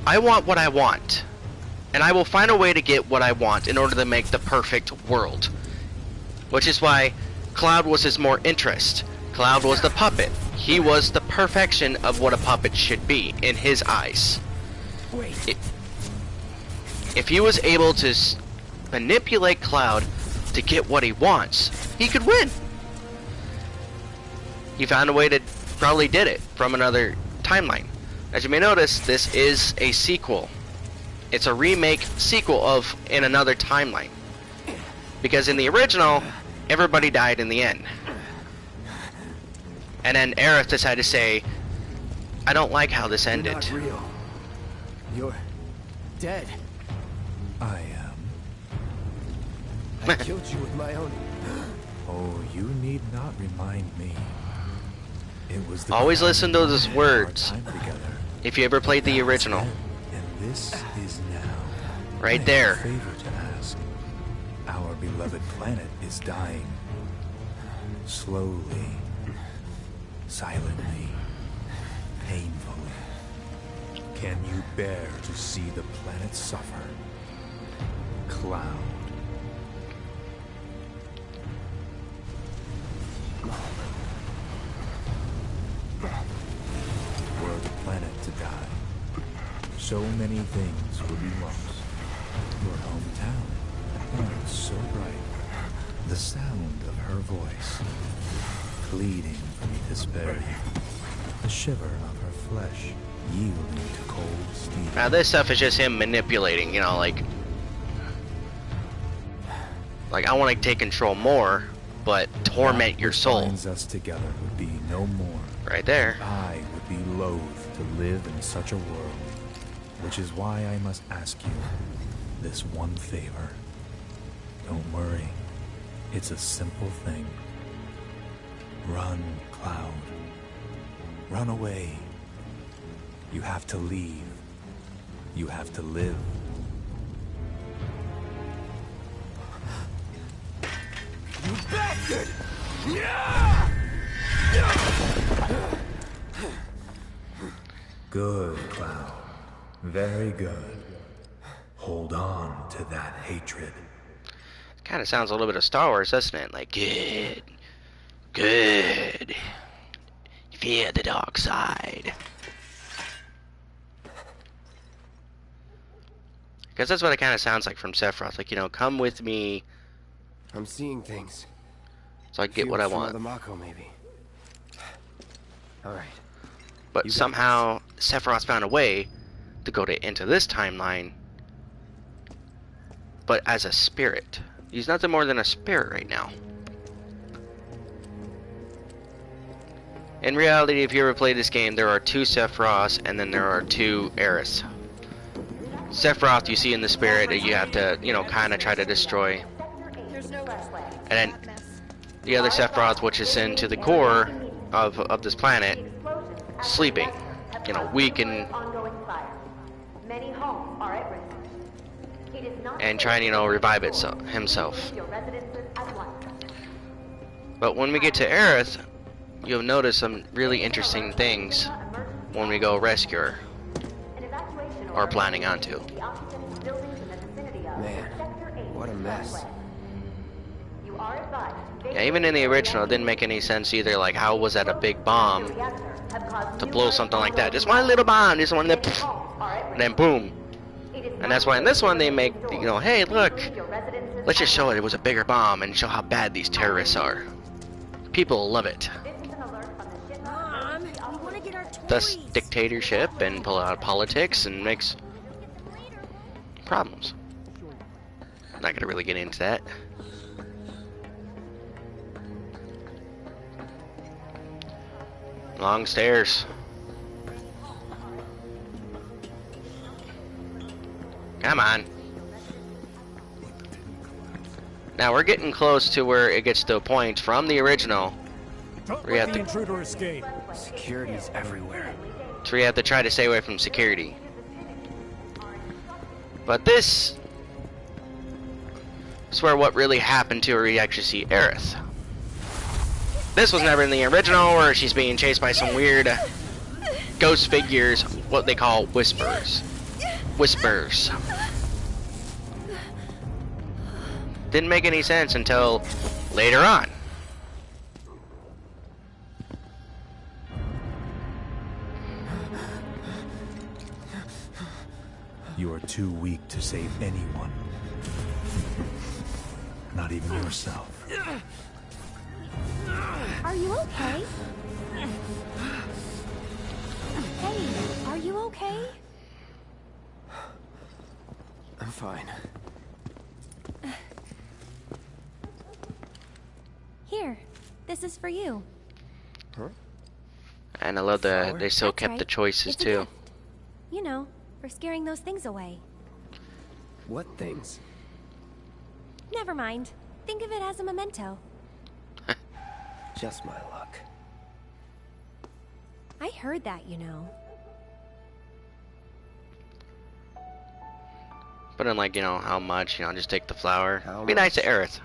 I want what I want. And I will find a way to get what I want in order to make the perfect world. Which is why Cloud was his more interest. Cloud was the puppet. He was the perfection of what a puppet should be in his eyes. If he was able to manipulate Cloud to get what he wants, he could win. He found a way to probably did it from another timeline. As you may notice, this is a sequel. It's a remake sequel of in another timeline. Because in the original, everybody died in the end. And then Aerith decided to say, I don't like how this ended. You're not real. You're dead. I am. I killed you with my own... Oh, you need not remind me. It was the Always listen to those our words. time together. If you ever played the original. And this is now. Right I there. have a favor to ask. Our beloved planet is dying. Slowly. Silently. Painfully. Can you bear to see the planet suffer? Cloud. Were the planet to die, so many things would be lost. Your hometown, once so bright, the sound of her voice, pleading for me to spare you, the shiver of her flesh yielding to cold steel. Now this stuff is just him manipulating, you know, like I want to take control more, but torment your soul. Binds us together would be no more. Right there. I would be loath to live in such a world, which is why I must ask you this one favor. Don't worry, it's a simple thing. Run, Cloud. Run away. You have to leave. You have to live. You bastard! Good, Cloud. Very good. Hold on to that hatred. Kind of sounds a little bit of Star Wars, doesn't it? Like, good. Good. Fear the dark side. Because that's what it kind of sounds like from Sephiroth. Like, you know, come with me I'm seeing things. so I can get what I want. The Mako, maybe. All right. But somehow Sephiroth found a way to go into this timeline, but as a spirit. He's nothing more than a spirit right now. In reality, if you ever play this game, there are two Sephiroths and then there are two Aeriths. Sephiroth you see in the spirit that you have to, you know, kind of try to destroy. And then the other Sephiroth, which is into the core of this planet, sleeping, you know, weak and trying to, you know, revive himself. But when we get to Aerith, you'll notice some really interesting things when we go rescue her, or planning on to. Man, what a mess. Yeah, even in the original, it didn't make any sense either. Like, how was that a big bomb to blow something like that? Just one little bomb, just one little, and then boom. And that's why in this one they make, you know, hey, look, let's just show it was a bigger bomb and show how bad these terrorists are. People love it. Thus dictatorship and pull out politics and makes problems. I'm not gonna really get into that. Long stairs. Come on. Now we're getting close to where it gets to a point from the original where you have to, intruder escape. Security's everywhere. so you have to try to stay away from security. But this is where what really happened to her, you actually see Aerith. This was never in the original, where she's being chased by some weird ghost figures, what they call whispers. Whispers. Didn't make any sense until later on. You are too weak to save anyone. Not even yourself. Are you okay? Hey, are you okay? I'm fine. Here, this is for you. Huh? And I love that they still That's kept right. the choices It's a too. gift. You know, for scaring those things away. What things? Never mind. Think of it as a memento. Just my luck. I heard that, you know. But I'm like, you know, how much? You know, just take the flower. How Be nice to much? Aerith.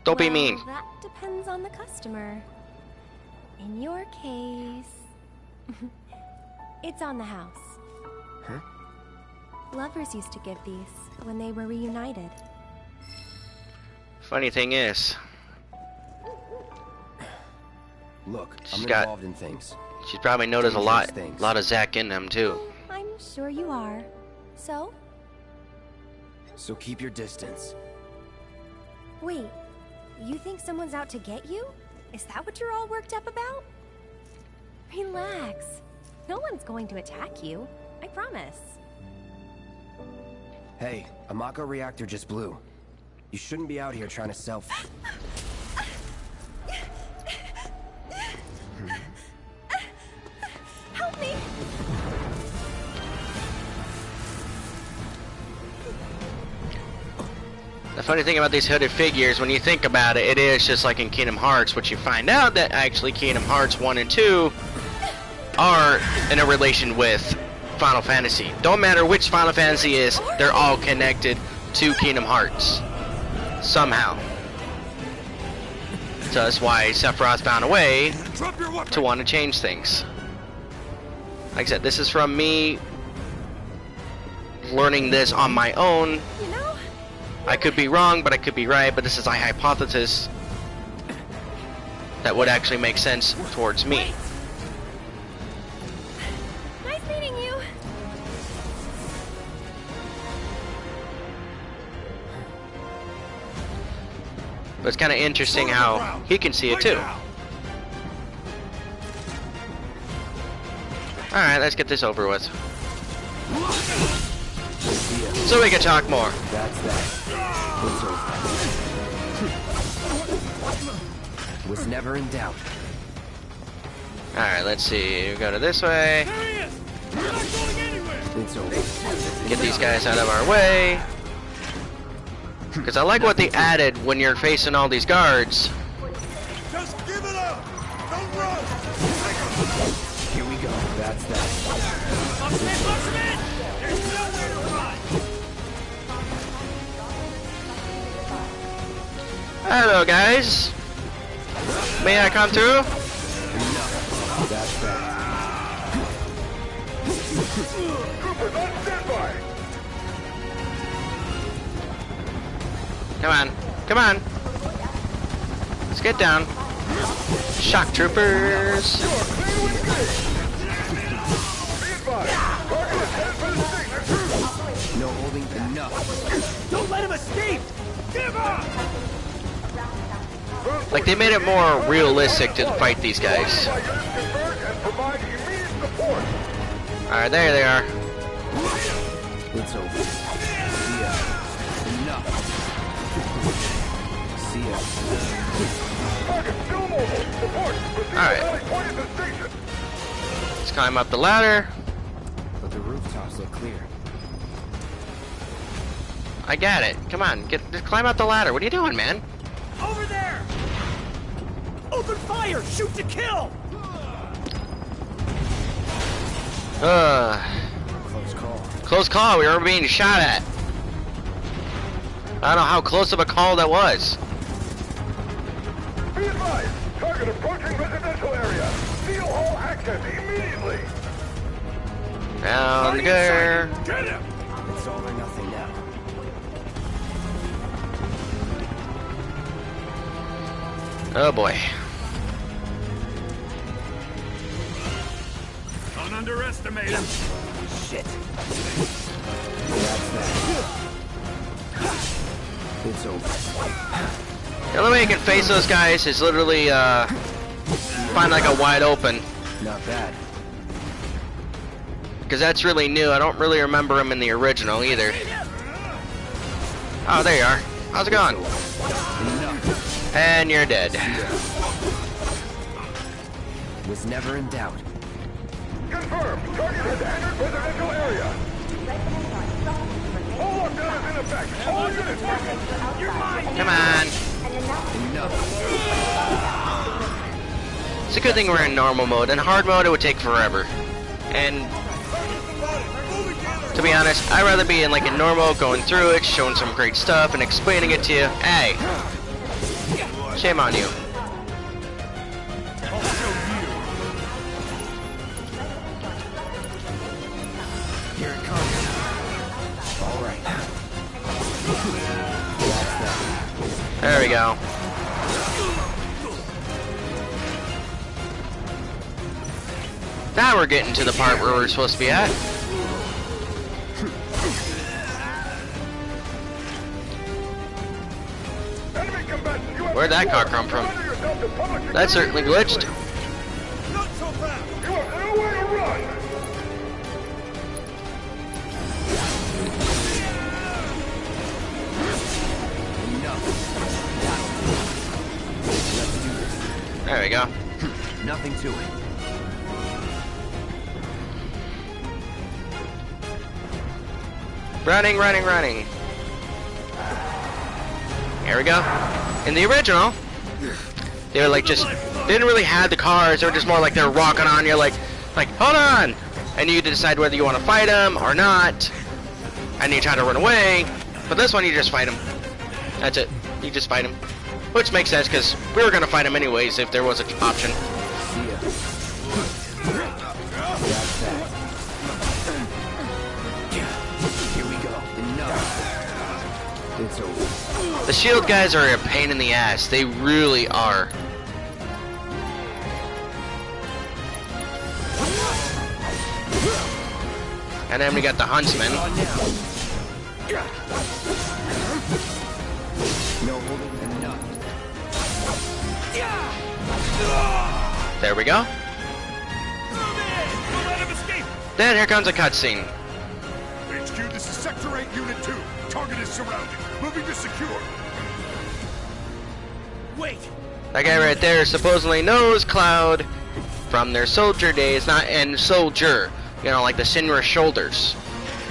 Don't be mean. Well, that depends on the customer. In your case, it's on the house. Huh? Lovers used to give these when they were reunited. Funny thing is, Look, She's I'm got- involved in things. she's probably noticed a Dangerous lot, things. lot of Zack in them too. I'm sure you are. So? So keep your distance. Wait, you think someone's out to get you? Is that what you're all worked up about? Relax. No one's going to attack you. I promise. Hey, a Mako reactor just blew. You shouldn't be out here trying to self. Help me! The funny thing about these hooded figures, when you think about it, it is just like in Kingdom Hearts, which you find out that actually Kingdom Hearts 1 and 2 are in a relation with Final Fantasy. Don't matter which Final Fantasy is, they're all connected to Kingdom Hearts. Somehow. So that's why Sephiroth found a way to want to change things. Like I said, this is from me learning this on my own. You know, I could be wrong, but I could be right, but this is a hypothesis that would actually make sense towards me. nice meeting you. But it's kind of interesting how he can see it too. Alright, let's get this over with. So we can talk more. That's that. Was never in doubt. Alright, let's see. We go to this way. It's over. Get these guys out of our way. Because I like what they added when you're facing all these guards. Just give it up! Don't run! Here we go. That's that. Hello, guys. May I come through? That's that. Come on. Come on. Let's get down. Shock troopers. No holding enough. Don't let him escape! Give up! Like, they made it more realistic to fight these guys. Alright, there they are. It's over. See ya. Enough. See ya. Alright. Let's climb up the ladder. But the rooftops look clear. I got it. Come on, just climb up the ladder. What are you doing, man? Over there! Open fire! Shoot to kill! Close call. Close call. We were being shot at. I don't know how close of a call that was. Be advised, target Target approaching residential area. Seal all access immediately. Down there. Get him! It's all or nothing now. Oh boy. Don't underestimate him. Shit. That's that. It's over. The only way you can face those guys is literally find like a wide open. Not bad. Because that's really new. I don't really remember him in the original either. Oh, there you are. How's it going? And you're dead. Was never in doubt. Confirmed. Target has entered residential area. All lockdown is in effect. All units proceed. You're mine! Come on. It's a good thing we're in normal mode. In hard mode, it would take forever. And to be honest, I'd rather be in like a normal, going through it, showing some great stuff, and explaining it to you. Hey, shame on you. Here it comes. All right. There we go. Now we're getting to the part where we're supposed to be at. Where'd that car come from? That certainly glitched. Not so fast! You have nowhere to run. There we go. Nothing to it. Running, running, running. Here we go. In the original, they were like just, they didn't really have the cars. They were just more like they were walking on you, like hold on, and you decide whether you want to fight them or not, and you try to run away. But this one, you just fight them. That's it. You just fight them, which makes sense because we were gonna fight them anyways if there was an option. Here we go. Enough. It's over. The shield guys are a pain in the ass. They really are. And then we got the huntsman. No holding enough. There we go. Don't let him escape! Then here comes a cutscene. HQ, this is Sector 8, Unit 2. Target is surrounded. Moving to secure. Wait! That guy right there supposedly knows Cloud from their soldier days, not and soldier. You know, like the Sinra shoulders.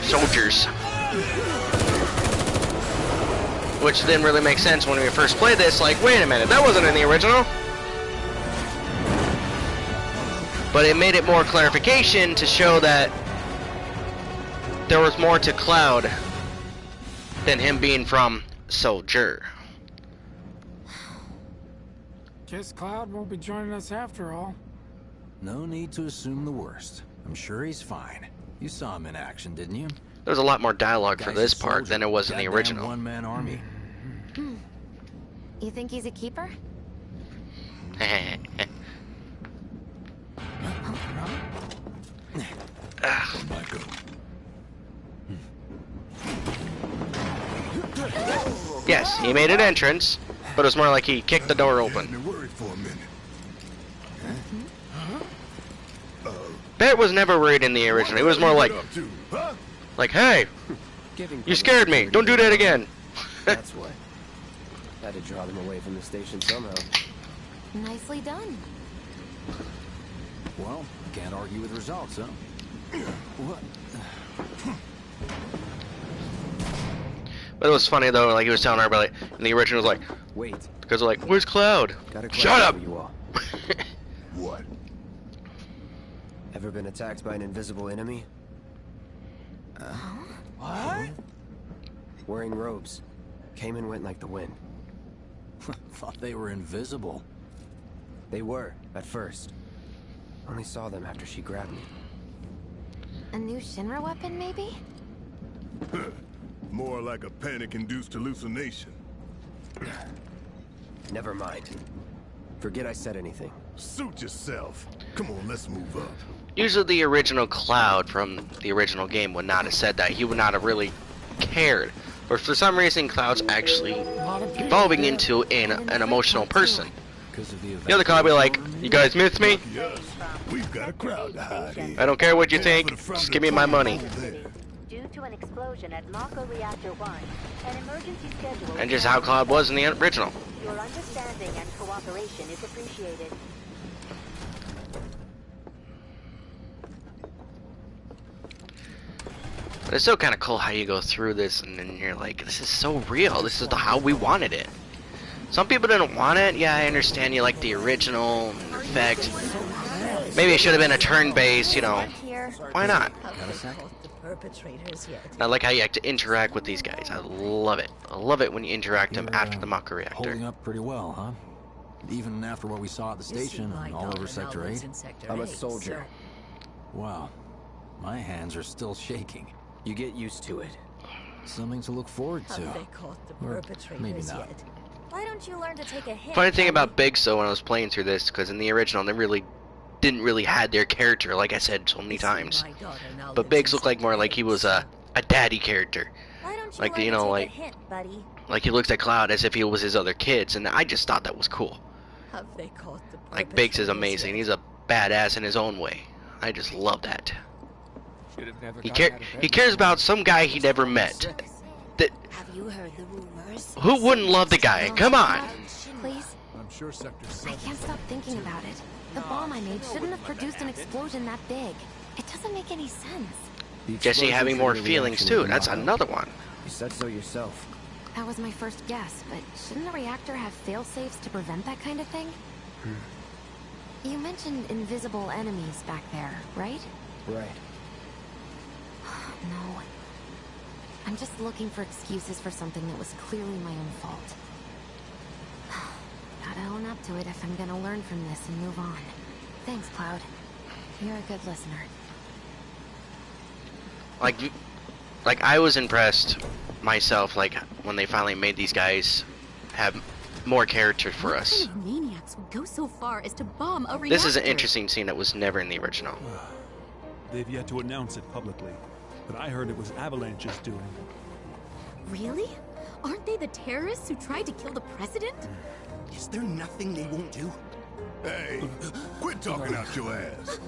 Soldiers. Which didn't really make sense when we first played this. Like, wait a minute, that wasn't in the original. But it made it more clarification to show that there was more to Cloud than him being from Soldier. Guess Cloud won't be joining us after all. No need to assume the worst. I'm sure he's fine. You saw him in action, didn't you? There's a lot more dialogue for Guy's this a part soldier. than it was in the Goddamn original. one-man army. You think he's a keeper? Michael. Yes, he made an entrance, but it was more like he kicked the door Had open. me worried for a minute. Barrett was never worried in the original. He was more like, What you up to, huh? hey, you scared me. Don't do that again. That's what. Had to draw them away from the station somehow. Nicely done. Well, can't argue with results, huh? What? But it was funny though, like he was telling everybody, and the original was like, Wait. because they're like, where's Cloud? Got a Shut up! question for you all. What? Ever been attacked by an invisible enemy? What? Wearing robes. Came and went like the wind. Thought they were invisible. They were, at first. Only saw them after she grabbed me. A new Shinra weapon, maybe? More like a panic-induced hallucination. Never mind. Forget I said anything. Suit yourself. Come on, let's move up. Usually the original Cloud from the original game would not have said that. He would not have really cared. But for some reason, Cloud's actually evolving into an emotional person. The other Cloud would be like, you guys miss me? Yes, we've got a crowd to hide here. I don't care what you think, just give me my money. Due to an explosion at Mako Reactor 1, an emergency schedule... And just how Cloud was in the original. Your understanding and cooperation is appreciated. But it's still kind of cool how you go through this and then you're like, this is so real. This is how we wanted it. Some people didn't want it. Yeah, I understand you like the original effect. Maybe it should have been a turn-based, you know. Why not? I like how you have to interact with these guys. I love it. I love it when you interact them after the Mako reactor. Holding up pretty well, huh? Even after what we saw at the station and all over Sector 8? I'm a soldier. Wow. My hands are still shaking. You get used to it. Something to look forward to. Or maybe not. Why don't you learn to take a hit? Funny thing about Biggs, though, when I was playing through this, because in the original, they didn't really had their character, like I said so many times. But Biggs looked like more like he was a daddy character. Like, you know, like he looks at Cloud as if he was his other kids, and I just thought that was cool. Like, Biggs is amazing. He's a badass in his own way. I just love that. He cares about some guy he never met. Have you heard the rumors? Who wouldn't love the guy? Come on. Please? I'm sure Sector I can't stop thinking about it. The bomb I made shouldn't have produced an explosion that big. It doesn't make any sense. Jesse having more feelings too. That's another one. You said so yourself. That was my first guess, but shouldn't a reactor have fail-safes to prevent that kind of thing? You mentioned invisible enemies back there, right? Right. No. I'm just looking for excuses for something that was clearly my own fault. Gotta own up to it if I'm gonna learn from this and move on. Thanks, Cloud. You're a good listener. Like I was impressed myself, like when they finally made these guys have more character for us. What kind of maniacs would go so far as to bomb a reactor? This is an interesting scene that was never in the original. They've yet to announce it publicly, but I heard it was Avalanche's doing. Really? Aren't they the terrorists who tried to kill the president? Is there nothing they won't do? Hey, quit talking out your ass.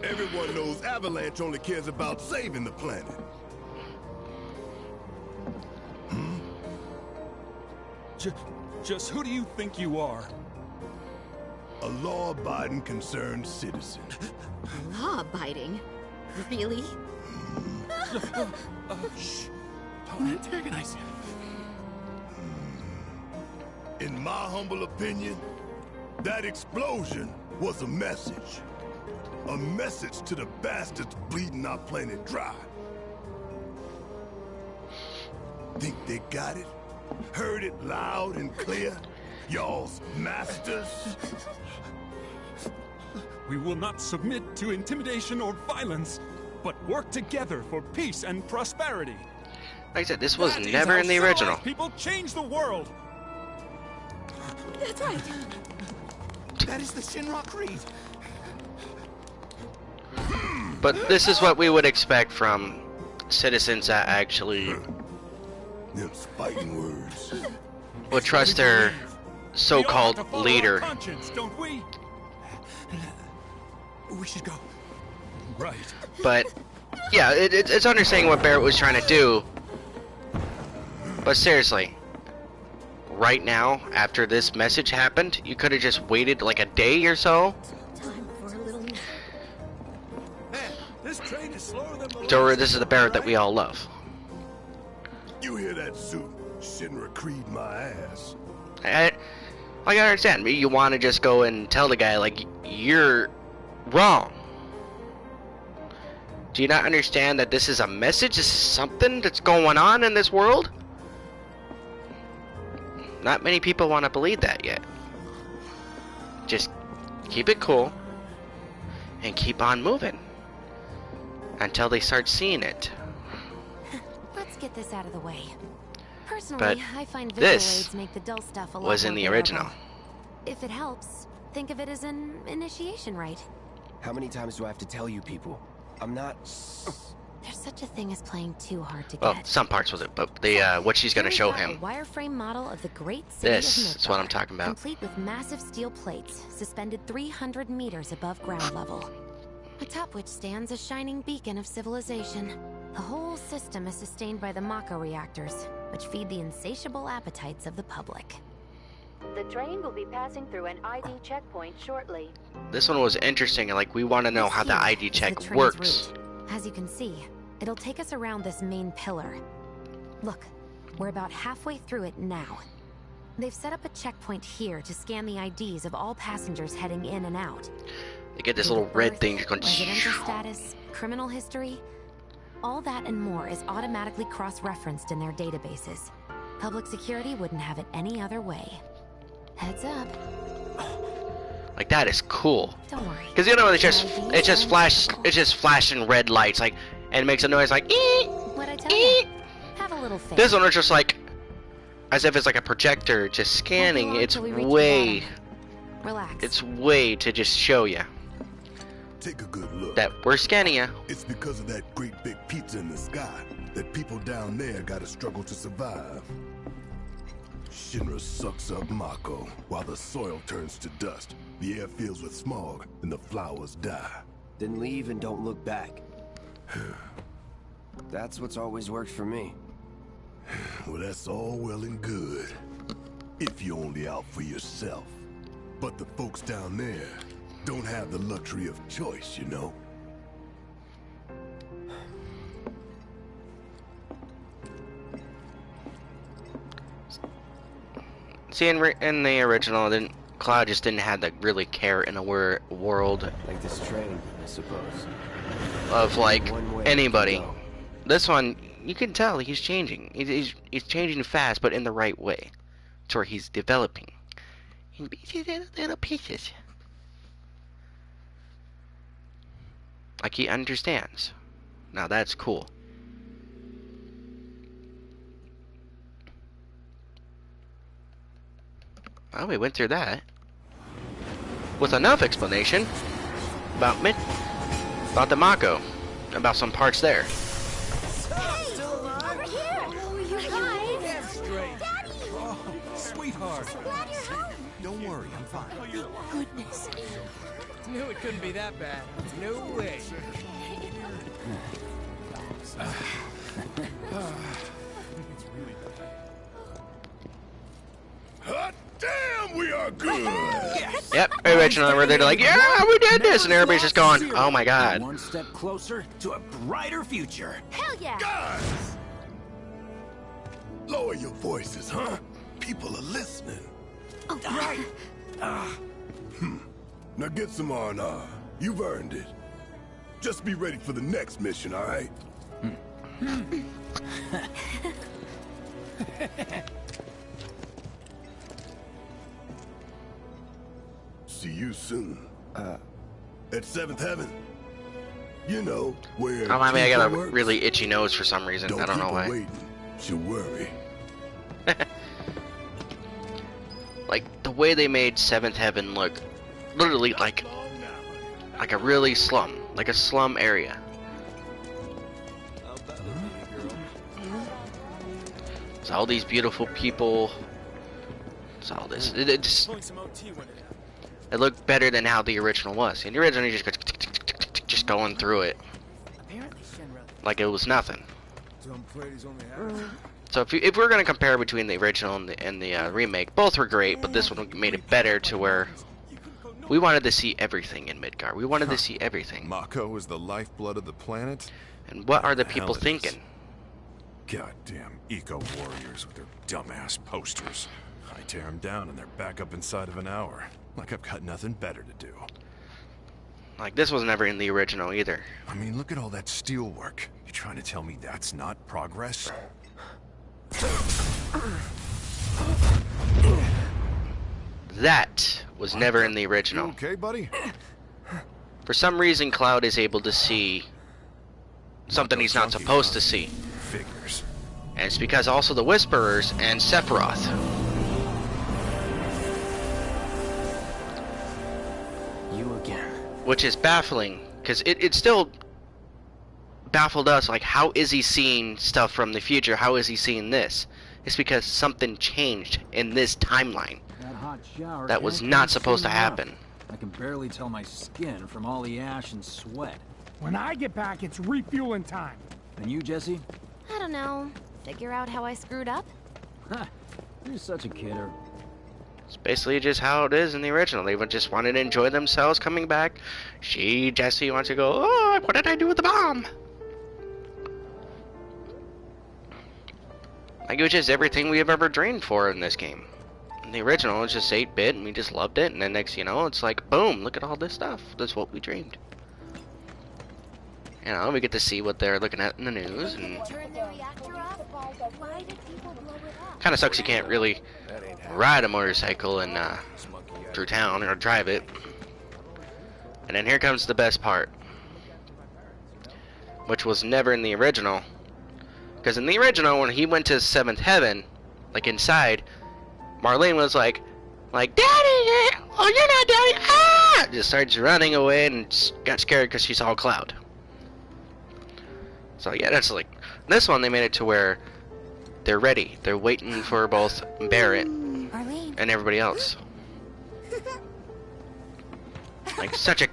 Everyone knows Avalanche only cares about saving the planet. Just who do you think you are? A law-abiding, concerned citizen. Law-abiding? Really? Shh. Don't antagonize him. In my humble opinion, that explosion was a message. A message to the bastards bleeding our planet dry. Think they got it? Heard it loud and clear? Y'all's masters? We will not submit to intimidation or violence, but work together for peace and prosperity. Like I said, this was That is never how in the original. civilized people change the world. That's right. That is the Shinra Creed. But this is what we would expect from citizens that actually Them fighting words. would trust their so-called We all have to follow leader. our conscience, don't we? We should go. Right. But yeah, it's understanding what Barrett was trying to do. But seriously, right now, after this message happened, you could have just waited like a day or so. Time for a little... Man, this train is slower than the So this is the Barrett that we all love. You hear that suit? Shinra Creed my ass. I understand. You want to just go and tell the guy, like, you're wrong. Do you not understand that this is a message? This is something that's going on in this world? Not many people want to believe that yet. just keep it cool and keep on moving until they start seeing it. Let's get this out of the way. Personally, But I find visual this aids make the dull stuff a lot was in more the bearable. original. If it helps, think of it as an initiation rite. How many times do I have to tell you people? I'm not... There's such a thing as playing too hard to Well, get. some parts with it, but the what she's gonna Here show we've got him. a wireframe model of the great city This of is what I'm Midgar, talking about. complete with massive steel plates suspended 300 meters above ground level, atop which stands a shining beacon of civilization. The whole system is sustained by the Mako reactors, which feed the insatiable appetites of the public. The train will be passing through an ID checkpoint shortly. This one was interesting, and like we want to know how the Here ID is the check train's works. route. As you can see, it'll take us around this main pillar. Look, we're about halfway through it now. They've set up a checkpoint here to scan the IDs of all passengers heading in and out. They get this Date little of red birth, thing just going. residential status, criminal history, all that and more is automatically cross-referenced in their databases. Public security wouldn't have it any other way. Heads up. Like that is cool. Don't worry. Because you know it's just flashing red lights like, and it makes a noise like. What'd I tell you? Have a little faith. This one is just like, as if it's like a projector just scanning. Won't be long It's till we reach the way, bottom. Relax. it's way to just show you Take a good look. that we're scanning you. It's because of that great big pizza in the sky that people down there gotta struggle to survive. Shinra sucks up Mako while the soil turns to dust, the air fills with smog, and the flowers die. Then leave and don't look back. That's what's always worked for me. Well, that's all well and good, if you're only out for yourself. But the folks down there don't have the luxury of choice, you know? See, in the original, Cloud just didn't have to really care in a world Like this train, I suppose. of like One way anybody. to go. This one, you can tell he's changing. He's changing fast, but in the right way. To where he's developing. In little pieces. Like he understands. Now that's cool. Well, we went through that. With enough explanation about the Mako. About some parts there. Over here! Oh, you guys! Straight. Daddy! Oh, sweetheart. So glad you're home! Don't worry, I'm fine. Goodness. Knew it couldn't be that bad. No way. Hot damn, we are good! Yep, originally where they're like, yeah, we did this, and everybody's just going, oh my god. One step closer to a brighter future. Hell yeah! Guys! Lower your voices, huh? People are listening. Oh, right. Now get some R&R. You've earned it. Just be ready for the next mission, all right? See you soon. At 7th Heaven. You know, where Oh, I mean, I got a Tifa works. really itchy nose for some reason. I don't keep know her why. waiting. She'll worry. Like, the way they made 7th Heaven look literally like a really slum. Like a slum area. It's all these beautiful people. It's all this. It looked better than how the original was. In the original, you just go just going through it like it was nothing. So if we're gonna compare between the original and the remake, both were great, but this one made it better to where we wanted to see everything in Midgar. We wanted to see everything. Mako is the lifeblood of the planet? And what are the Hell people it is. thinking? Goddamn eco-warriors with their dumbass posters. I tear them down and they're back up inside of an hour. Like I've got nothing better to do. Like, this was never in the original either. I mean, look at all that steel work. You trying to tell me that's not progress? That was never in the original. You okay, buddy? For some reason, Cloud is able to see something he's not supposed to see. Figures. And it's because also the Whisperers and Sephiroth. You again. Which is baffling, because it still baffled us, like, how is he seeing stuff from the future? How is he seeing this? It's because something changed in this timeline. That hot shower that was not supposed to happen. I can barely tell my skin from all the ash and sweat. When I get back, it's refueling time. And you, Jesse? I don't know. Figure out how I screwed up? Ha! You're such a kidder. It's basically just how it is in the original. They would just wanted to enjoy themselves coming back. Jesse wants to go, oh, what did I do with the bomb? Like, it was just everything we have ever dreamed for in this game. In the original, it was just 8-bit, and we just loved it. And then next, you know, it's like, boom, look at all this stuff. That's what we dreamed. You know, we get to see what they're looking at in the news, and kind of sucks you can't really ride a motorcycle and through town or drive it. And then here comes the best part, which was never in the original. Because in the original, when he went to 7th heaven, like inside, Marlene was like, Daddy, oh, you're not Daddy, ah! Just starts running away and got scared because she saw Cloud. So yeah, that's like, this one they made it to where they're ready. They're waiting for both Barrett and everybody else. Like, such a,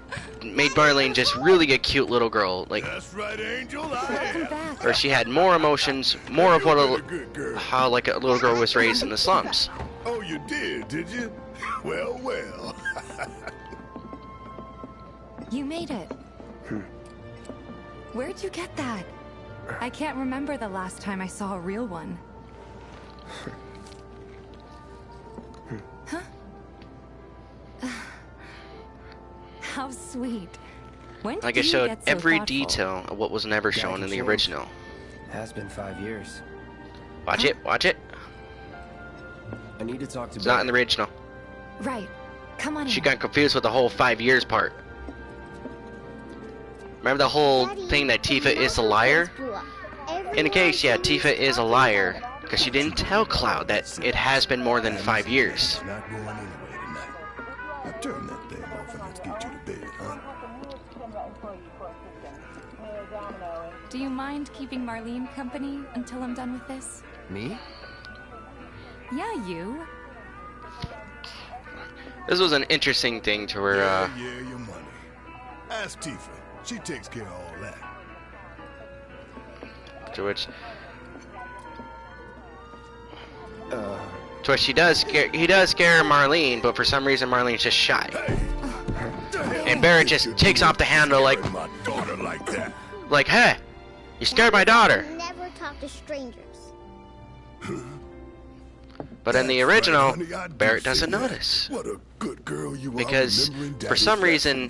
made Marlene just really a cute little girl. Like, that's right, Angel. I or she had more emotions, more of what how like a little girl was raised in the slums. Oh, you did you? Well, well. You made it. Where'd you get that? I can't remember the last time I saw a real one. Huh? How sweet. When did Like, it you showed get so every thoughtful? detail of what was never shown in the original. Has been 5 years. Watch it, watch it. I need to talk to It's not in the original. Right. Come on She in. got confused with the whole 5 years part. Remember the whole thing that Tifa is a liar? In the case, yeah, Tifa is a liar because she didn't tell Cloud that it has been more than 5 years. Not going anywhere tonight. Now turn that thing off and let's get you to bed, huh? Do you mind keeping Marlene company until I'm done with this? Me? Yeah, you. This was an interesting thing to where, Yeah, your money. Ask Tifa. She takes care of all that. to which she does scare, he does scare Marlene, but for some reason Marlene's just shy. And Barrett just takes off the handle like, hey, you scared my daughter. Never talk to strangers. But in the original, Barrett doesn't notice. What a good girl you are. Because for some reason,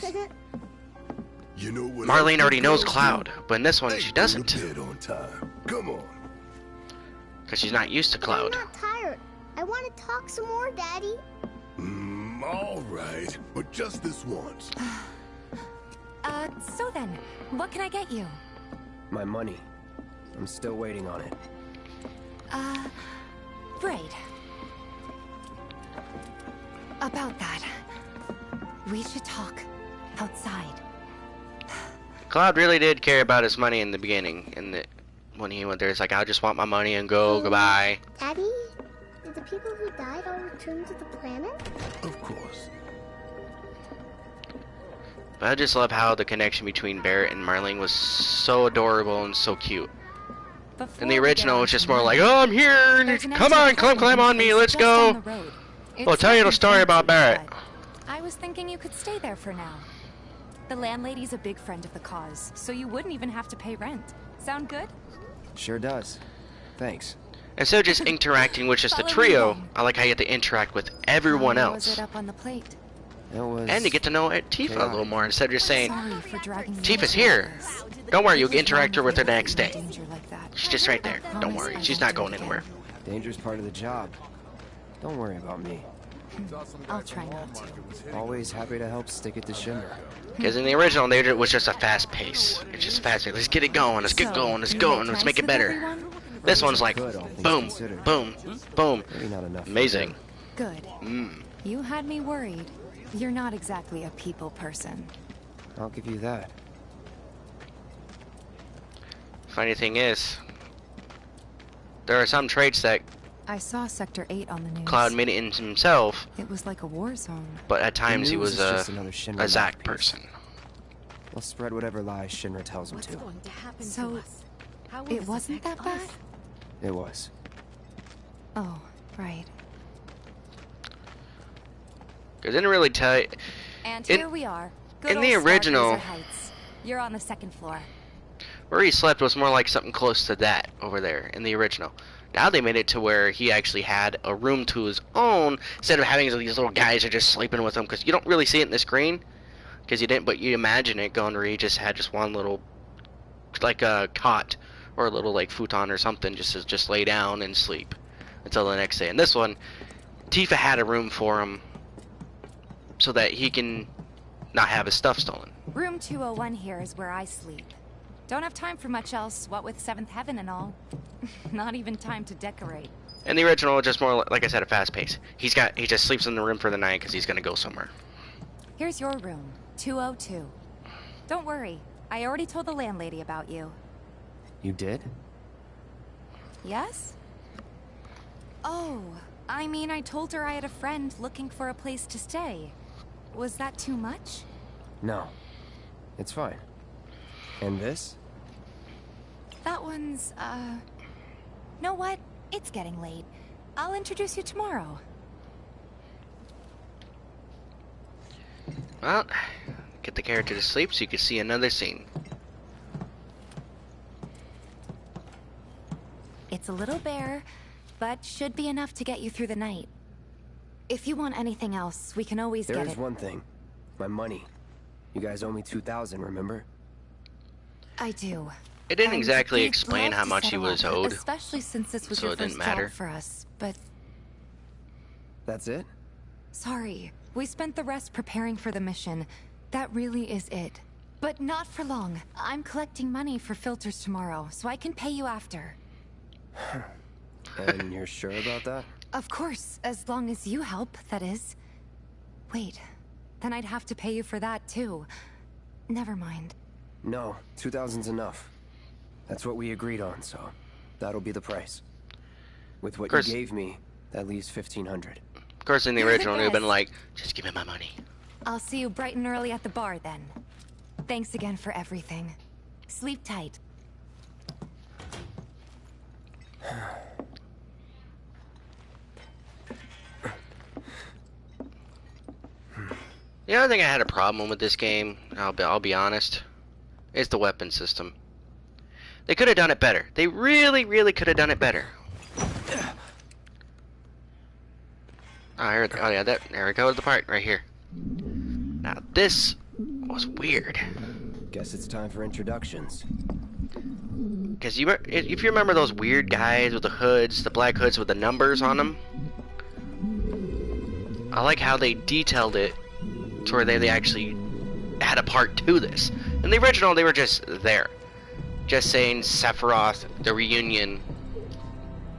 Marlene already knows Cloud, but in this one she doesn't. Come on. Because she's not used to Cloud. I'm not tired. I want to talk some more, Daddy. All right, but just this once. So then, what can I get you? My money. I'm still waiting on it. Right. About that, we should talk outside. Cloud really did care about his money in the beginning, and when he went there, it's like, I just want my money and go, goodbye. Daddy, did the people who died all return to the planet? Of course. But I just love how the connection between Barrett and Marlene was so adorable and so cute. In the original, it was just more like, oh, I'm here, and come on, climb on me, let's go. I'll tell you the story about Barrett. I was thinking you could stay there for now. The landlady's a big friend of the cause, so you wouldn't even have to pay rent. Sound good? Sure does. Thanks. Instead of just interacting with just the trio, I like how you get to interact with everyone How was else. it up on the plate? It was And to get to know Tifa a little more, instead of just saying, Sorry for dragging you Tifa's into here. this. Don't worry, you'll interact with her the next day. Danger like that. She's just right there. Don't worry, she's not going anywhere. Danger's part of the job. Don't worry about me. I'll try not to. Always happy to help stick it to Shinra. Because in the original, it was just a fast pace. It's just fast pace. Let's get it going. Let's get going. Let's go. Let's make it better. This one's like boom, boom, boom. Amazing. Good. You had me worried. You're not exactly a people person. I'll give you that. Funny thing is, there are some traits that I saw Sector 8 on the news. Cloud made it into himself. It was like a war zone. But at times he was a Zack person. We'll spread whatever lies Shinra tells him to. So, it wasn't that bad? It was. Oh, right. Because didn't really tell you. And here we are. Good in old the original, Heights. You're on the second floor. Where he slept was more like something close to that over there in the original. Now they made it to where he actually had a room to his own instead of having these little guys are just sleeping with him, because you don't really see it in the screen because you didn't, but you imagine it going where he just had just one little like a cot or a little like futon or something just to just lay down and sleep until the next day. And this one, Tifa had a room for him so that he can not have his stuff stolen. Room 201 here is where I sleep. Don't have time for much else, what with Seventh Heaven and all. Not even time to decorate. In the original, just more like I said, a fast pace. He just sleeps in the room for the night because he's gonna go somewhere. Here's your room, 202. Don't worry, I already told the landlady about you. You did? Yes? Oh, I mean, I told her I had a friend looking for a place to stay. Was that too much? No, it's fine. And this? That one's, know what? It's getting late. I'll introduce you tomorrow. Well, get the character to sleep so you can see another scene. It's a little bare, but should be enough to get you through the night. If you want anything else, we can always get it. There's one thing. My money. You guys owe me 2,000, remember? I do. It didn't exactly explain how much he was owed, especially since this was so your it didn't first matter job for us. But that's it? Sorry, we spent the rest preparing for the mission. That really is it. But not for long. I'm collecting money for filters tomorrow, so I can pay you after. And you're sure about that? Of course, as long as you help, that is. Wait, then I'd have to pay you for that too. Never mind. No, 2,000's enough. That's what we agreed on, so that'll be the price. With what you gave me, that leaves 1,500. Of course, in the original, it would have been like, just give me my money. I'll see you bright and early at the bar then. Thanks again for everything. Sleep tight. The other thing I had a problem with this game, I'll be honest, is the weapon system. They could have done it better. They really, really could have done it better. Oh yeah, there we go, the part right here. Now this was weird. Guess it's time for introductions. Because if you remember those weird guys with the hoods, the black hoods with the numbers on them, I like how they detailed it to where they actually had a part to this. In the original, they were just there, just saying Sephiroth, the reunion.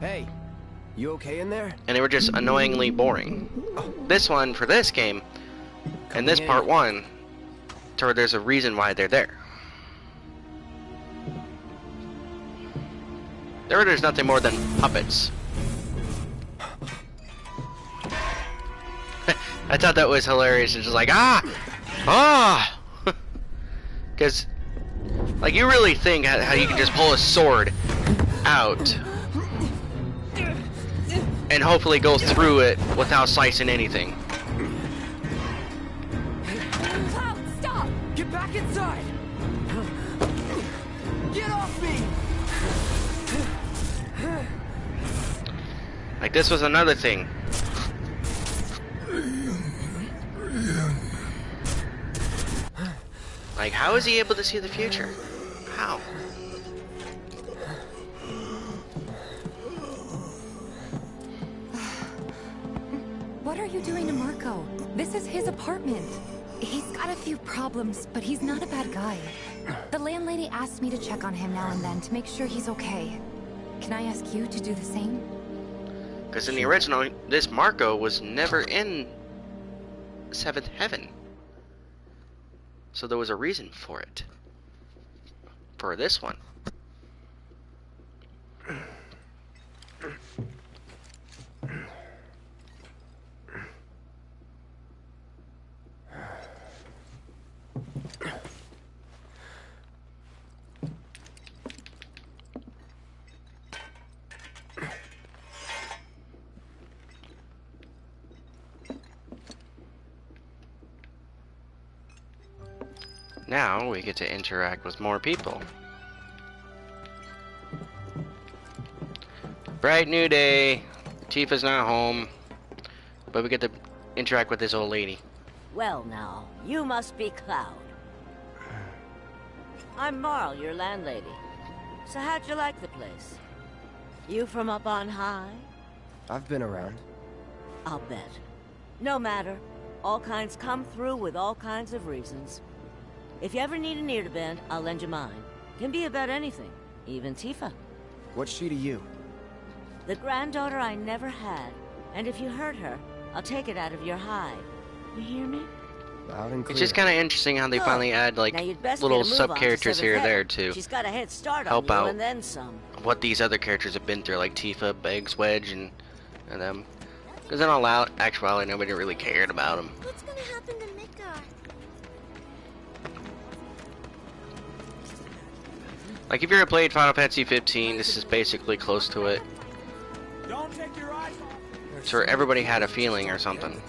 Hey, you okay in there? And they were just annoyingly boring. This one, for this game, and this part one, to where there's a reason why they're there. There's nothing more than puppets. I thought that was hilarious. It's just like, because, like, you really think how you can just pull a sword out and hopefully go through it without slicing anything. Cloud, stop! Get back inside! Get off me! Like, this was another thing. Like, how is he able to see the future? How? What are you doing to Marco? This is his apartment. He's got a few problems, but he's not a bad guy. The landlady asked me to check on him now and then to make sure he's okay. Can I ask you to do the same? Because in the original, this Marco was never in Seventh Heaven. So there was a reason for it. For this one. Now we get to interact with more people. Bright new day. Tifa's not home, but we get to interact with this old lady. Well now, you must be Cloud. I'm Marl, your landlady. So how'd you like the place? You from up on high? I've been around. I'll bet. No matter. All kinds come through with all kinds of reasons. If you ever need an ear to bend, I'll lend you mine. Can be about anything, even Tifa. What's she to you? The granddaughter I never had. And if you hurt her, I'll take it out of your hide. You hear me? Loud and clear. It's just kind of interesting how they finally add like little sub-characters here or there to She's got a head start help on you out and then some. what these other characters have been through, like Tifa, Biggs, Wedge, and them. Because in all actuality, nobody really cared about them. What's gonna happen to Mika? Like if you ever played Final Fantasy 15, this is basically close to it. Don't take your eyes off. It's where everybody had a feeling or something.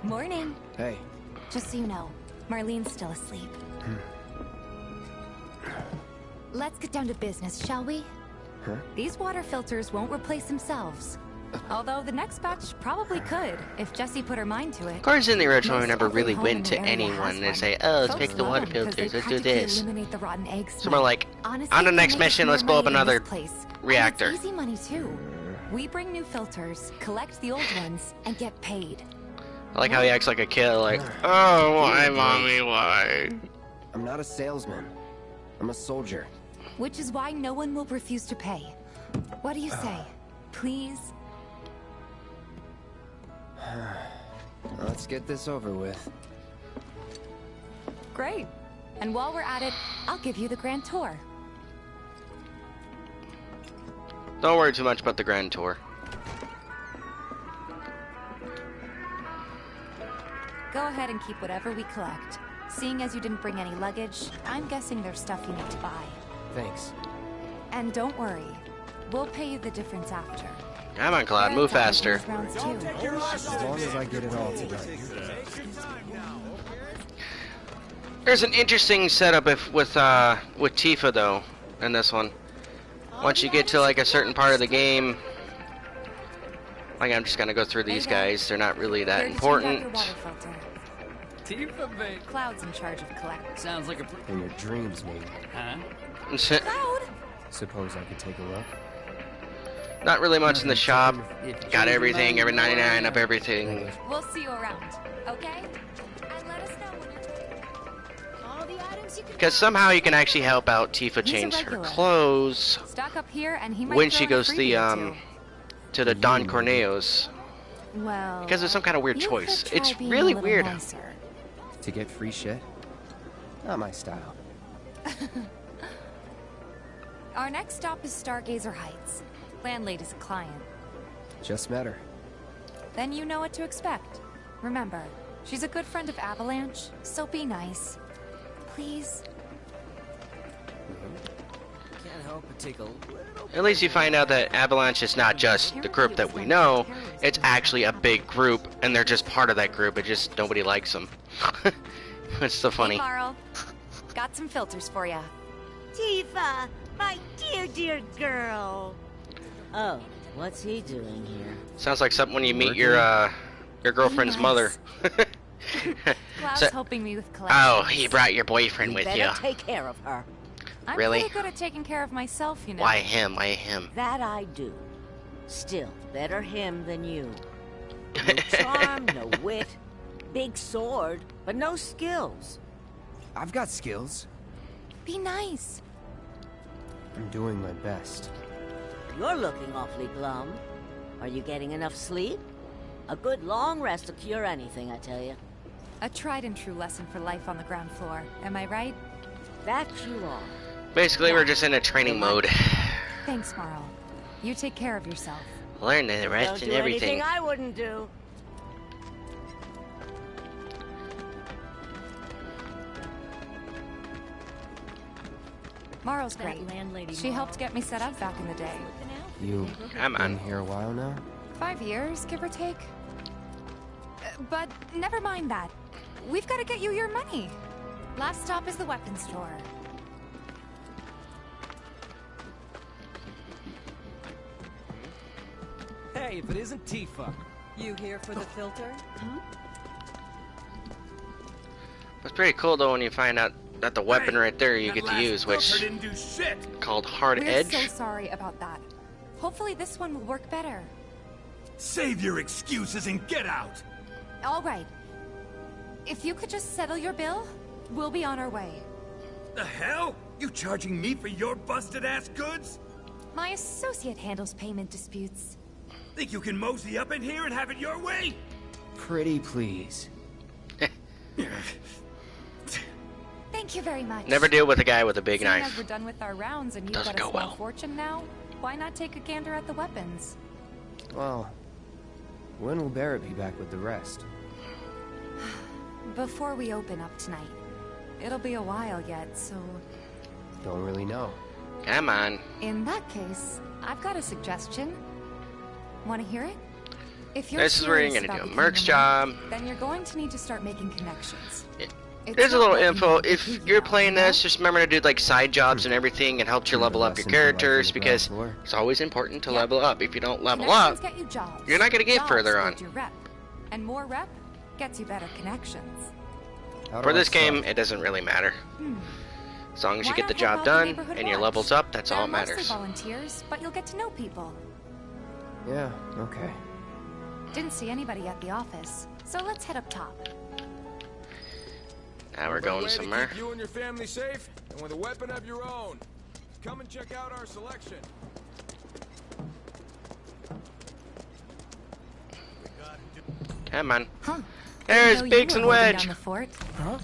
Morning. Hey. Just so you know, Marlene's still asleep. Let's get down to business, shall we? Huh? These water filters won't replace themselves. Although the next batch probably could, if Jessie put her mind to it. Of course, in the original, we Most never every really home went in to the area anyone has and one. say, oh, let's Folks fix the love water them 'cause filters, they let's do practically this. eliminate the rotten egg So smell. we're like, Honestly, on the they next make mission, more let's blow up money in another this place. reactor. And it's easy money too. We bring new filters, collect the old ones, and get paid. I like how he acts like a kid, like, oh, why, mommy, why? I'm not a salesman. I'm a soldier. Which is why no one will refuse to pay. What do you say? Please? Let's get this over with. Great. And while we're at it, I'll give you the grand tour. Don't worry too much about the grand tour. Go ahead and keep whatever we collect. Seeing as you didn't bring any luggage, I'm guessing there's stuff you need to buy. Thanks. And don't worry, we'll pay you the difference after. Come on, Cloud, move faster. As long as I get it all together. There's an interesting setup with Tifa though in this one. Once you get to like a certain part of the game, like I'm just gonna go through these guys. They're not really that important. Tifa, babe. Cloud's in charge of collect. Sounds like a. In your dreams, maybe. Huh? Cloud. Suppose I could take a look. Not really much in the shop. Got everything, every 99 of everything. We'll see you around, okay? And let us know when you're all the items you can. Because somehow you can actually help out Tifa change her clothes Stock up here, and he might when throw she in a goes to the Don Corneos. Well, Because of some kind of weird you choice. could try It's being really a little weird. nicer. To get free shit? Not my style. Our next stop is Stargazer Heights. Landlady's a client. Just met her. Then you know what to expect. Remember, she's a good friend of Avalanche, so be nice. Please? Can't help but take a little. At least you find out that Avalanche is not just the group that we know, it's actually a big group, and they're just part of that group, it just nobody likes them. It's so funny. Hey, Carl. Got some filters for ya. Tifa, my dear, dear girl. Oh, what's he doing here? Sounds like something when you meet your girlfriend's mother. Cloud's So- helping me with collections. Oh, he brought your boyfriend with you. Better take care of her. I'm Really? pretty good at taking care of myself, you know. Why him? Why him? That I do. Still, better him than you. No charm, no wit. Big sword, but no skills. I've got skills. Be nice. I'm doing my best. You're looking awfully glum. Are you getting enough sleep? A good long rest will cure anything, I tell you. A tried and true lesson for life on the ground floor. Am I right? That you are. Basically, we're just in a training mode. Thanks, Marl. You take care of yourself. Learn the rest Don't and do everything. anything I wouldn't do. Marl's great. She helped get me set up back in the day. You been here a while now? 5 years, give or take. But never mind that. We've got to get you your money. Last stop is the weapons store. Hey, if it isn't Tifa. You here for the filter? Huh? It's pretty cool though when you find out that the weapon right there you get to use, which didn't do shit. called Hard We're Edge. so sorry about that. Hopefully this one will work better. Save your excuses and get out! All right. If you could just settle your bill, we'll be on our way. The hell? You charging me for your busted-ass goods? My associate handles payment disputes. Think you can mosey up in here and have it your way? Pretty please. Thank you very much. Never deal with a guy with a big Seeing as knife. we're done with our rounds and you've Doesn't got a go small well. fortune now, why not take a gander at the weapons? Well, when will Barrett be back with the rest? Before we open up tonight. It'll be a while yet, so... Don't really know. Come on. In that case, I've got a suggestion. Want to hear it? If you're This is where you're serious gonna do a about mercs becoming job. monk, then you're going to need to start making connections. It's There's a not little what you info. need If to you're now, playing you know? this, just remember to do like side jobs and everything. It helps you level up your lesson for life on characters the ground because floor. it's always important to Yeah. level up. If you don't level Connections up, get you jobs. you're not gonna get Jobs further on. build your rep. And more rep gets you better connections. How do For I this game, start? it doesn't really matter. As long as you Why get the not help job out done neighborhood and your watch? levels up, that's all that They're mostly matters. volunteers, but you'll get to know people. Yeah, okay. Didn't see anybody at the office, so let's head up top. Now we're going somewhere. Keep you and your family safe, and with a weapon of your own. Come and check out our selection. Come on. Huh. There's Didn't know you Biggs were and holding Wedge. down the fort. Huh?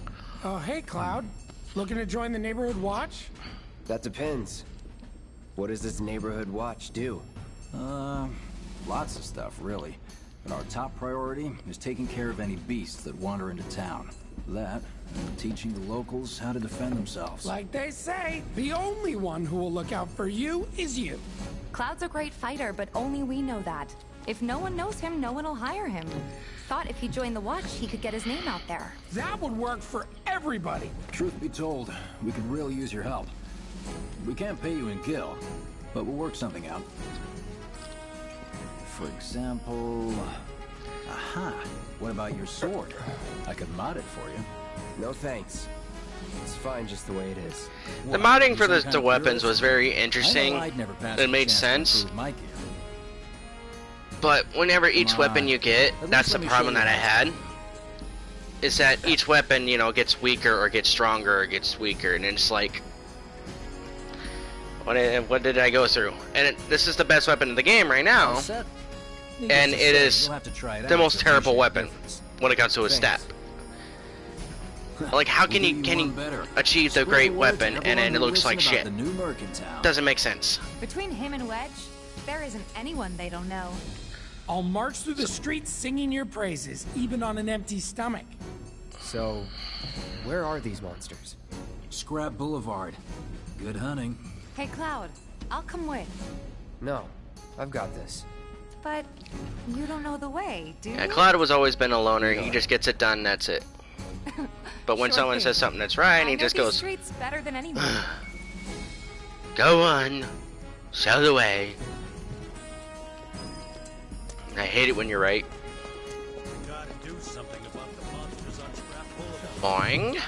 Oh, hey, Cloud. Looking to join the neighborhood watch? That depends. What does this neighborhood watch do? Lots of stuff, really. But our top priority is taking care of any beasts that wander into town. That, and teaching the locals how to defend themselves. Like they say, the only one who will look out for you is you. Cloud's a great fighter, but only we know that. If no one knows him, no one will hire him. Thought if he joined the watch, he could get his name out there. That would work for everybody. Truth be told, we could really use your help. We can't pay you in gil, but we'll work something out. For example... Aha! What about your sword? I could mod it for you. No thanks. It's fine just the way it is. The modding for the weapons was very interesting. It made sense. But whenever each weapon you get, that's the problem that I had. Is that each weapon, you know, gets weaker or gets stronger or gets weaker, and it's like, what did I go through? And this is the best weapon in the game right now, and it is the most terrible weapon when it comes to a stat. Like, how can you achieve the great weapon and then it looks like shit? Doesn't make sense. Between him and Wedge, there isn't anyone they don't know. I'll march through the streets singing your praises, even on an empty stomach. So, where are these monsters? Scrap Boulevard. Good hunting. Hey, Cloud, I'll come with. No, I've got this. But you don't know the way, do you? Yeah, Cloud has always been a loner. He just gets it done, that's it. But when Sure someone thing. says something that's right, I he know just these goes, streets better than anyone. go on, show the way. I hate it when you're right. Gotta do something about the monsters on Scrap Boulevard. Boing.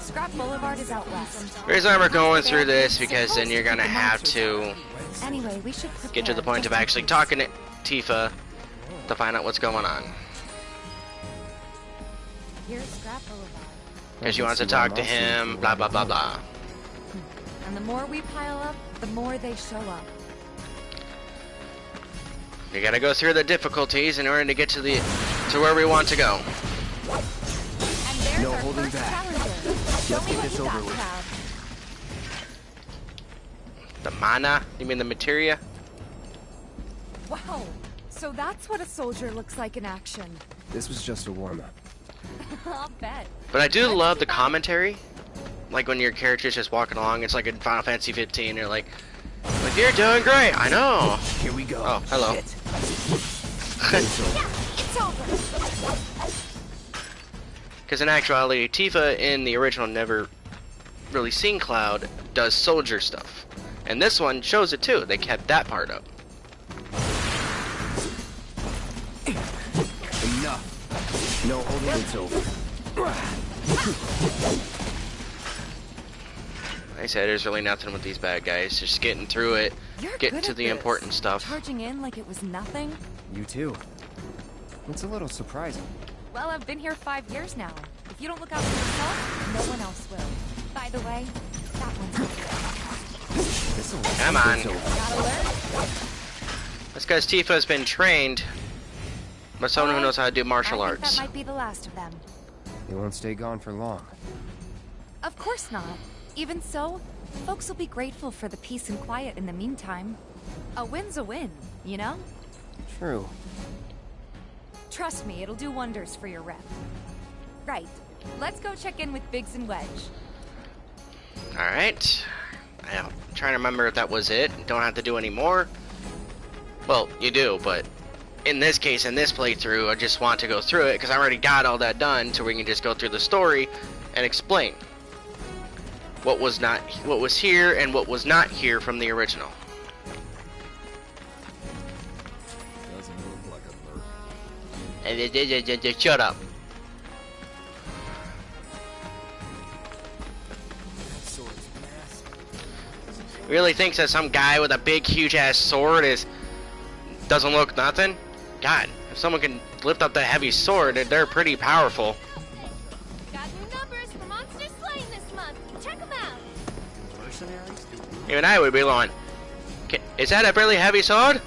Scrap Boulevard is out west. The reason why we're going through this because then you're gonna have to Anyway, we should get to the point of actually talking to Tifa to find out what's going on. Here's Scrap Boulevard. Because she wants to talk to him, blah blah blah blah. And the more we pile up, the more they show up. You gotta go through the difficulties in order to get to where we want to go. And there's No our holding first back. challenger. Let's Show me get what this you over got, with. Cloud. The mana? You mean the materia? Wow. So that's what a soldier looks like in action. This was just a warm-up. I'll bet. But I do love the commentary. Like when your character's just walking along, it's like in Final Fantasy 15, you're like you're doing great, I know. Here we go. Oh, hello. It's over. Because in actuality, Tifa in the original never really seen Cloud does soldier stuff. And this one shows it too. They kept that part up. Enough. No holding it's over. Like I said, there's really nothing with these bad guys. Just getting through it, You're getting good to at the this. important stuff. Charging in like it was nothing. You too. It's a little surprising. Well, I've been here 5 years now. If you don't look out for yourself, no one else will. By the way, that one's Come on. gotta learn. That's because Tifa's been trained by someone who knows how to do martial I think arts. that might be the last of them. They won't stay gone for long. Of course not. Even so, folks will be grateful for the peace and quiet in the meantime. A win's a win, you know? True. Trust me, it'll do wonders for your rep. Right. Let's go check in with Biggs and Wedge. Alright. I'm trying to remember if that was it. Don't have to do any more. Well, you do, but in this case, in this playthrough, I just want to go through it because I already got all that done, so we can just go through the story and explain what was here and what was not here from the original. Doesn't look like a bird. And shut up. Really thinks that some guy with a big, huge ass sword doesn't look nothing? God, if someone can lift up that heavy sword, they're pretty powerful. Got new numbers for monster slaying this month. Check them out. Mercenaries? Even I would be going, is that a really heavy sword?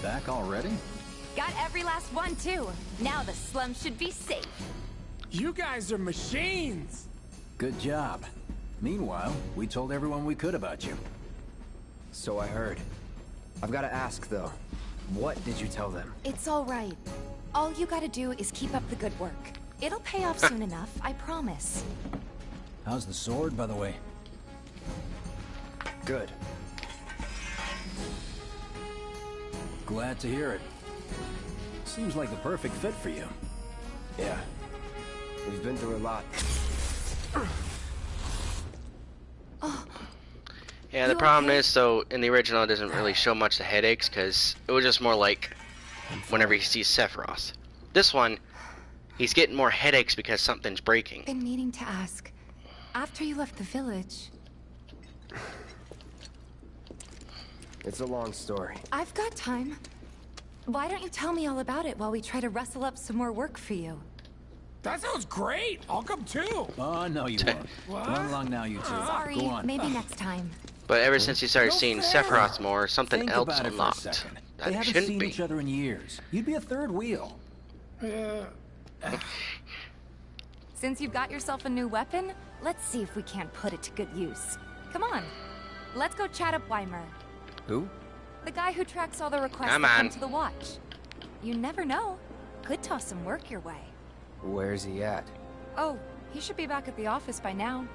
Back already? Got every last one, too. Now the slum should be safe. You guys are machines. Good job. Meanwhile, we told everyone we could about you. So I heard. I've got to ask, though. What did you tell them? It's all right. All you gotta do is keep up the good work. It'll pay off soon enough, I promise. How's the sword, by the way? Good. Glad to hear it. Seems like the perfect fit for you. Yeah. We've been through a lot. Yeah, the problem is, though, in the original, it doesn't really show much the headaches, because it was just more like whenever he sees Sephiroth. This one, he's getting more headaches because something's breaking. Been meaning to ask. After you left the village... It's a long story. I've got time. Why don't you tell me all about it while we try to rustle up some more work for you? That sounds great. I'll come too. Oh, no, you won't. What? Run along now, you two. Sorry, Go on. maybe next time. But ever since he started seeing Sephiroth more, something Think else about it for a unlocked. second. That They haven't shouldn't seen be. each other in years. You'd be a third wheel. Since you've got yourself a new weapon, let's see if we can't put it to good use. Come on. Let's go chat up Weimer. Who? The guy who tracks all the requests Come that on. come to the watch. You never know. Could toss some work your way. Where's he at? Oh, he should be back at the office by now.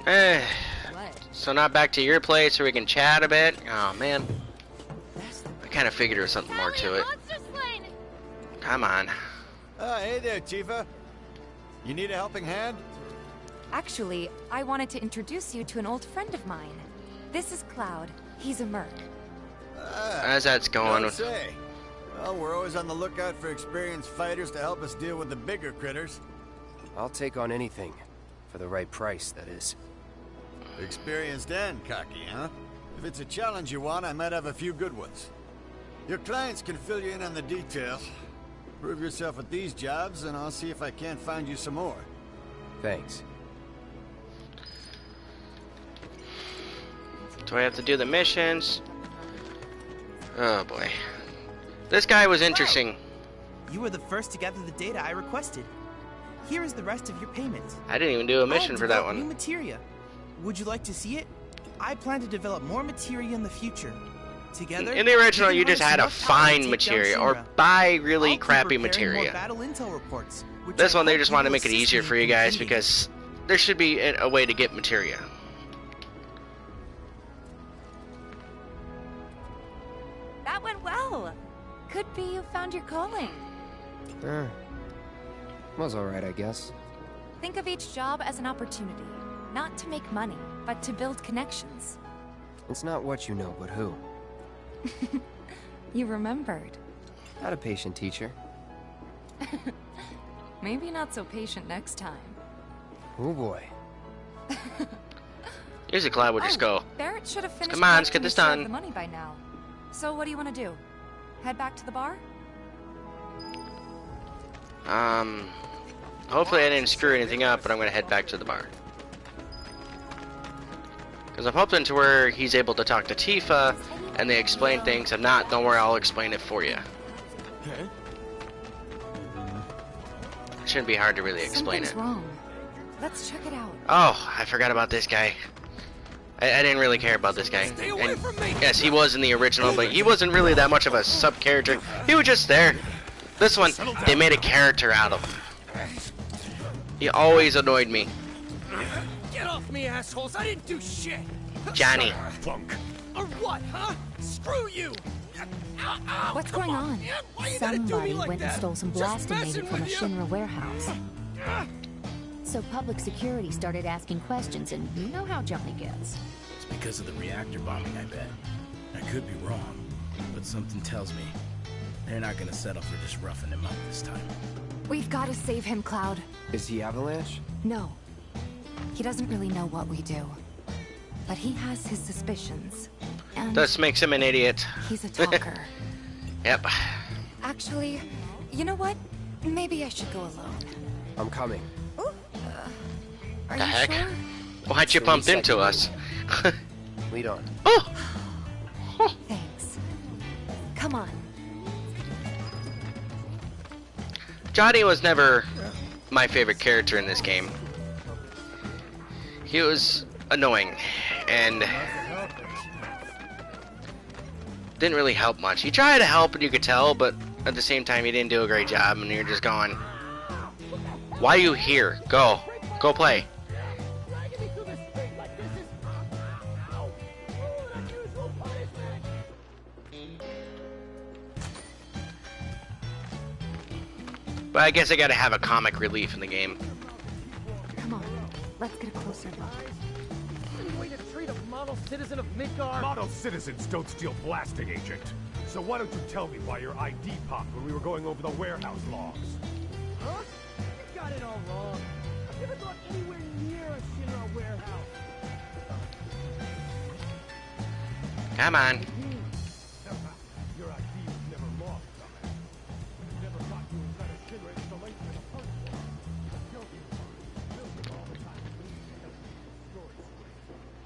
Eh, What? so not back to your place so we can chat a bit? Oh, man. I kind of figured there was something more to it. Monster slaying. Come on. Hey there, Tifa. You need a helping hand? Actually, I wanted to introduce you to an old friend of mine. This is Cloud. He's a merc. As that's going. Don't say. Well, we're always on the lookout for experienced fighters to help us deal with the bigger critters. I'll take on anything. For the right price, that is. Experienced and cocky, huh? If it's a challenge you want, I might have a few good ones. Your clients can fill you in on the details. Prove yourself at these jobs, and I'll see if I can't find you some more. Thanks. Do I have to do the missions? Oh boy. This guy was interesting. You were the first to gather the data I requested. Here is the rest of your payment. I didn't even do a mission for that one. New materia. Would you like to see it? I plan to develop more materia in the future. Together, in the original, you just had to find materia or buy really crappy materia. This one, they just want to make it easier for you guys because there should be a way to get materia. That went well. Could be you found your calling. Was alright, I guess. Think of each job as an opportunity. Not to make money, but to build connections. It's not what you know, but who. You remembered. Not a patient teacher. Maybe not so patient next time. Oh boy. Usually Cloud would just go. Barrett should have finished. Come on, let's get this done. The money by now. So what do you want to do? Head back to the bar? Hopefully I didn't screw anything up, but I'm gonna head back to the bar. Because I'm hoping to where he's able to talk to Tifa and they explain things. If not, don't worry, I'll explain it for you. It shouldn't be hard to really explain it. Wrong. Let's check it out. Oh, I forgot about this guy. I didn't really care about this guy. And yes, he was in the original, but he wasn't really that much of a sub-character. He was just there. This one, they made a character out of him. He always annoyed me. Get off me, assholes! I didn't do shit! Johnny. Punk. Or what, huh? Screw you! What's going on? Somebody went and stole some blasting data from a Shinra warehouse. So public security started asking questions, and you know how Johnny gets. It's because of the reactor bombing, I bet. I could be wrong, but something tells me they're not gonna settle for just roughing him up this time. We've got to save him, Cloud. Is he Avalanche? No. He doesn't really know what we do. But he has his suspicions. And this makes him an idiot. He's a talker. Yep. Actually, you know what? Maybe I should go alone. I'm coming. Are the you heck? sure? Why'd you bump into us? Lead on. Oh! Thanks. Come on. Johnny was never my favorite character in this game. He was annoying and didn't really help much. He tried to help and you could tell, but at the same time he didn't do a great job and you're just going, why are you here? Go. Go play. But I guess I gotta have a comic relief in the game. Come on, let's get a closer look. Way to treat a model citizen of Midgard. Model citizens don't steal blasting, Agent. So why don't you tell me why your ID popped when we were going over the warehouse logs? Huh? You got it all wrong. I've never gone anywhere near a Shinra warehouse. Come on. Your ID was never lost, dumbass. We never got you inside a Shinra installation in the first place. The guilty ones all the time.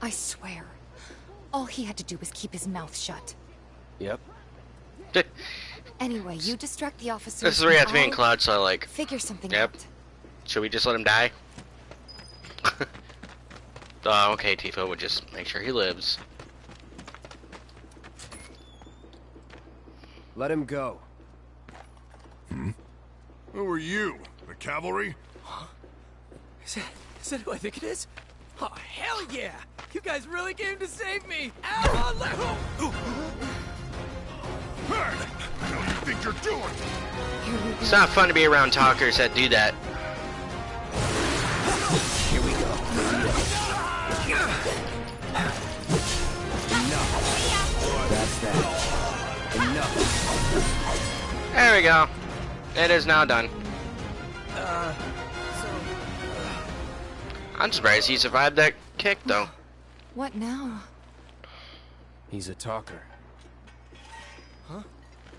I swear, all he had to do was keep his mouth shut. Yep. Anyway, you distract the officers. This is where you have to be in Cloud, so I like. Figure something out. Should we just let him die? Oh, okay, Tifa would just make sure he lives. Let him go. Who are you? The cavalry? Huh? Is that who I think it is? Oh, hell yeah! You guys really came to save me! Ow! Let go! Hey! What do you think you're doing? It's not fun to be around talkers that do that. Here we go. Enough. That's that. Enough. There we go. It is now done. So I'm surprised he survived that kick, though. What now? He's a talker. Huh?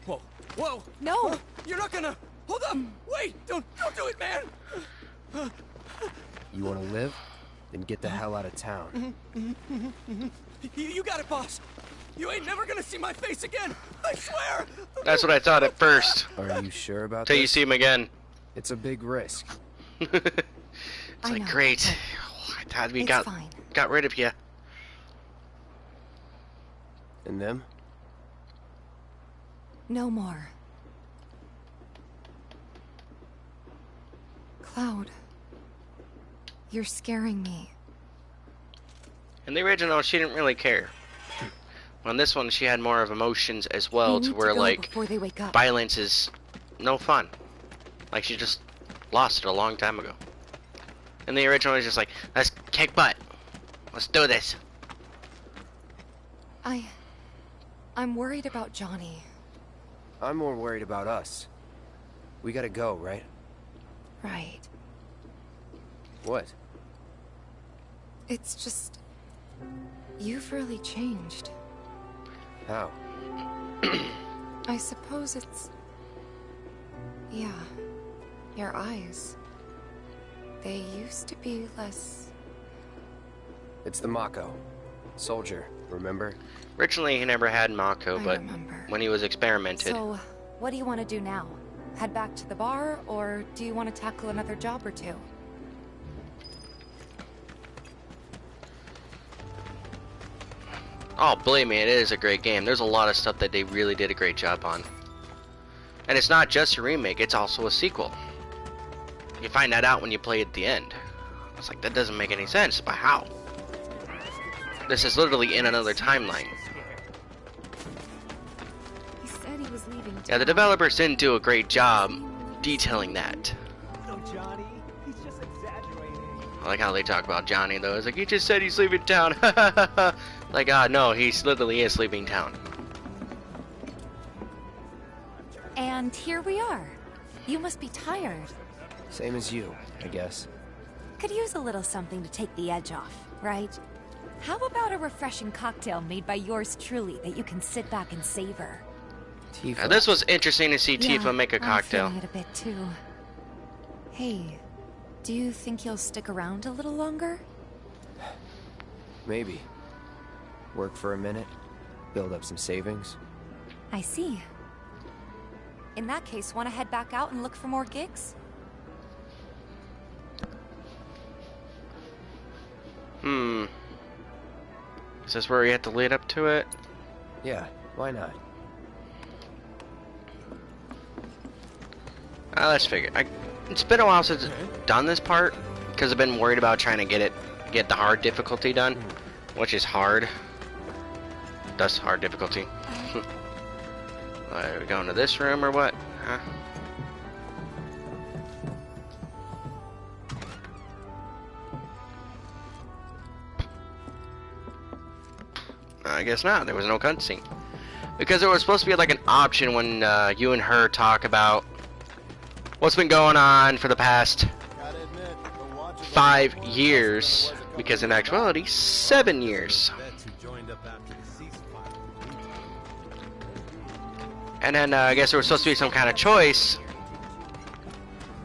Whoa. Whoa! No! You're not gonna... Hold up! Wait! Don't do it, man! You want to live? Then get the hell out of town. You got it, boss. You ain't never gonna see my face again. I swear. That's what I thought at first. Are you sure about Till this? you see him again. It's a big risk. It's like, great. Oh, I thought we got rid of you. And them? No more. Cloud. You're scaring me. In the original, she didn't really care. On this one, she had more of emotions as well, to where, like, violence is no fun. Like, she just lost it a long time ago. In the original, it was just like, let's kick butt. Let's do this. I'm worried about Johnny. I'm more worried about us. We gotta go, right? Right. What? It's just... You've really changed. How? I suppose it's... Yeah. Your eyes. They used to be less... It's the Mako. Soldier, remember? Originally, he never had Mako, but when he was experimented... So, what do you want to do now? Head back to the bar, or do you want to tackle another job or two? Oh, believe me, it is a great game. There's a lot of stuff that they really did a great job on. And it's not just a remake, it's also a sequel. You find that out when you play at the end. It's like, that doesn't make any sense, but how? This is literally in another timeline. He said he was leaving town. Yeah, the developers didn't do a great job detailing that. No, Johnny. He's just exaggerating. I like how they talk about Johnny, though. It's like, he just said he's leaving town. Like, no, he literally is leaving town. And here we are. You must be tired. Same as you, I guess. Could use a little something to take the edge off, right? How about a refreshing cocktail made by yours truly that you can sit back and savor? Now, this was interesting to see Tifa make a cocktail. I'm feeling it a bit too. Hey, do you think you'll stick around a little longer? Maybe. Work for a minute, build up some savings. I see. In that case, want to head back out and look for more gigs? Is this where you have to lead up to it? Yeah, why not? Let's figure. It's been a while since I've done this part, because I've been worried about trying to get the hard difficulty done, which is hard. That's hard difficulty. Are we going to this room or what? Huh? I guess not. There was no cutscene. Because there was supposed to be like an option when you and her talk about what's been going on for the past 5 years. Because in actuality, 7 years. And then I guess there was supposed to be some kind of choice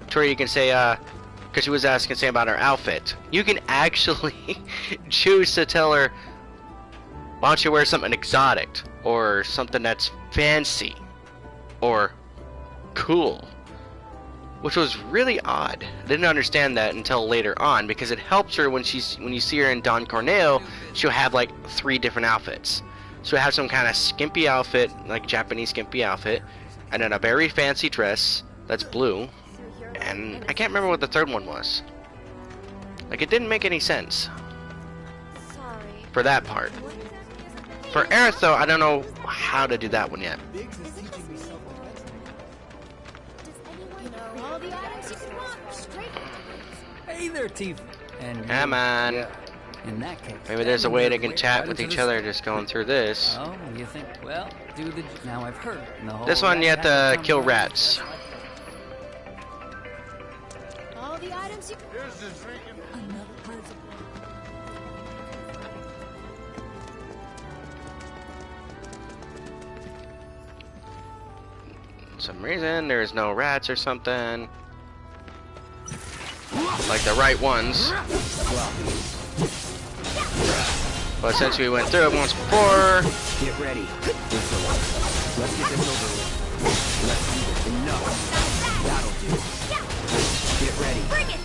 to where you can say, because she was asking say about her outfit. You can actually choose to tell her, why don't you wear something exotic, or something that's fancy, or cool, which was really odd. I didn't understand that until later on, because it helps her when you see her in Don Corneo, she'll have like 3 different outfits. So have some kind of skimpy outfit, like Japanese skimpy outfit, and then a very fancy dress that's blue, and I can't remember what the third one was. Like, it didn't make any sense for that part. For Aerith, though, I don't know how to do that one yet. Hey there, Tifa. And come on. Yeah. In that case, maybe there's a way they can chat with each other just going through this. Oh, you think? Well, do the. Now I've heard. This one you have to kill rats. all the items you... Here's the drinking. Another principle. Some reason there's no rats or something. Like the right ones. But since we went through it once before... Get ready. Let's get this over with. Let's do this. Enough. That'll do. Get ready. Bring it!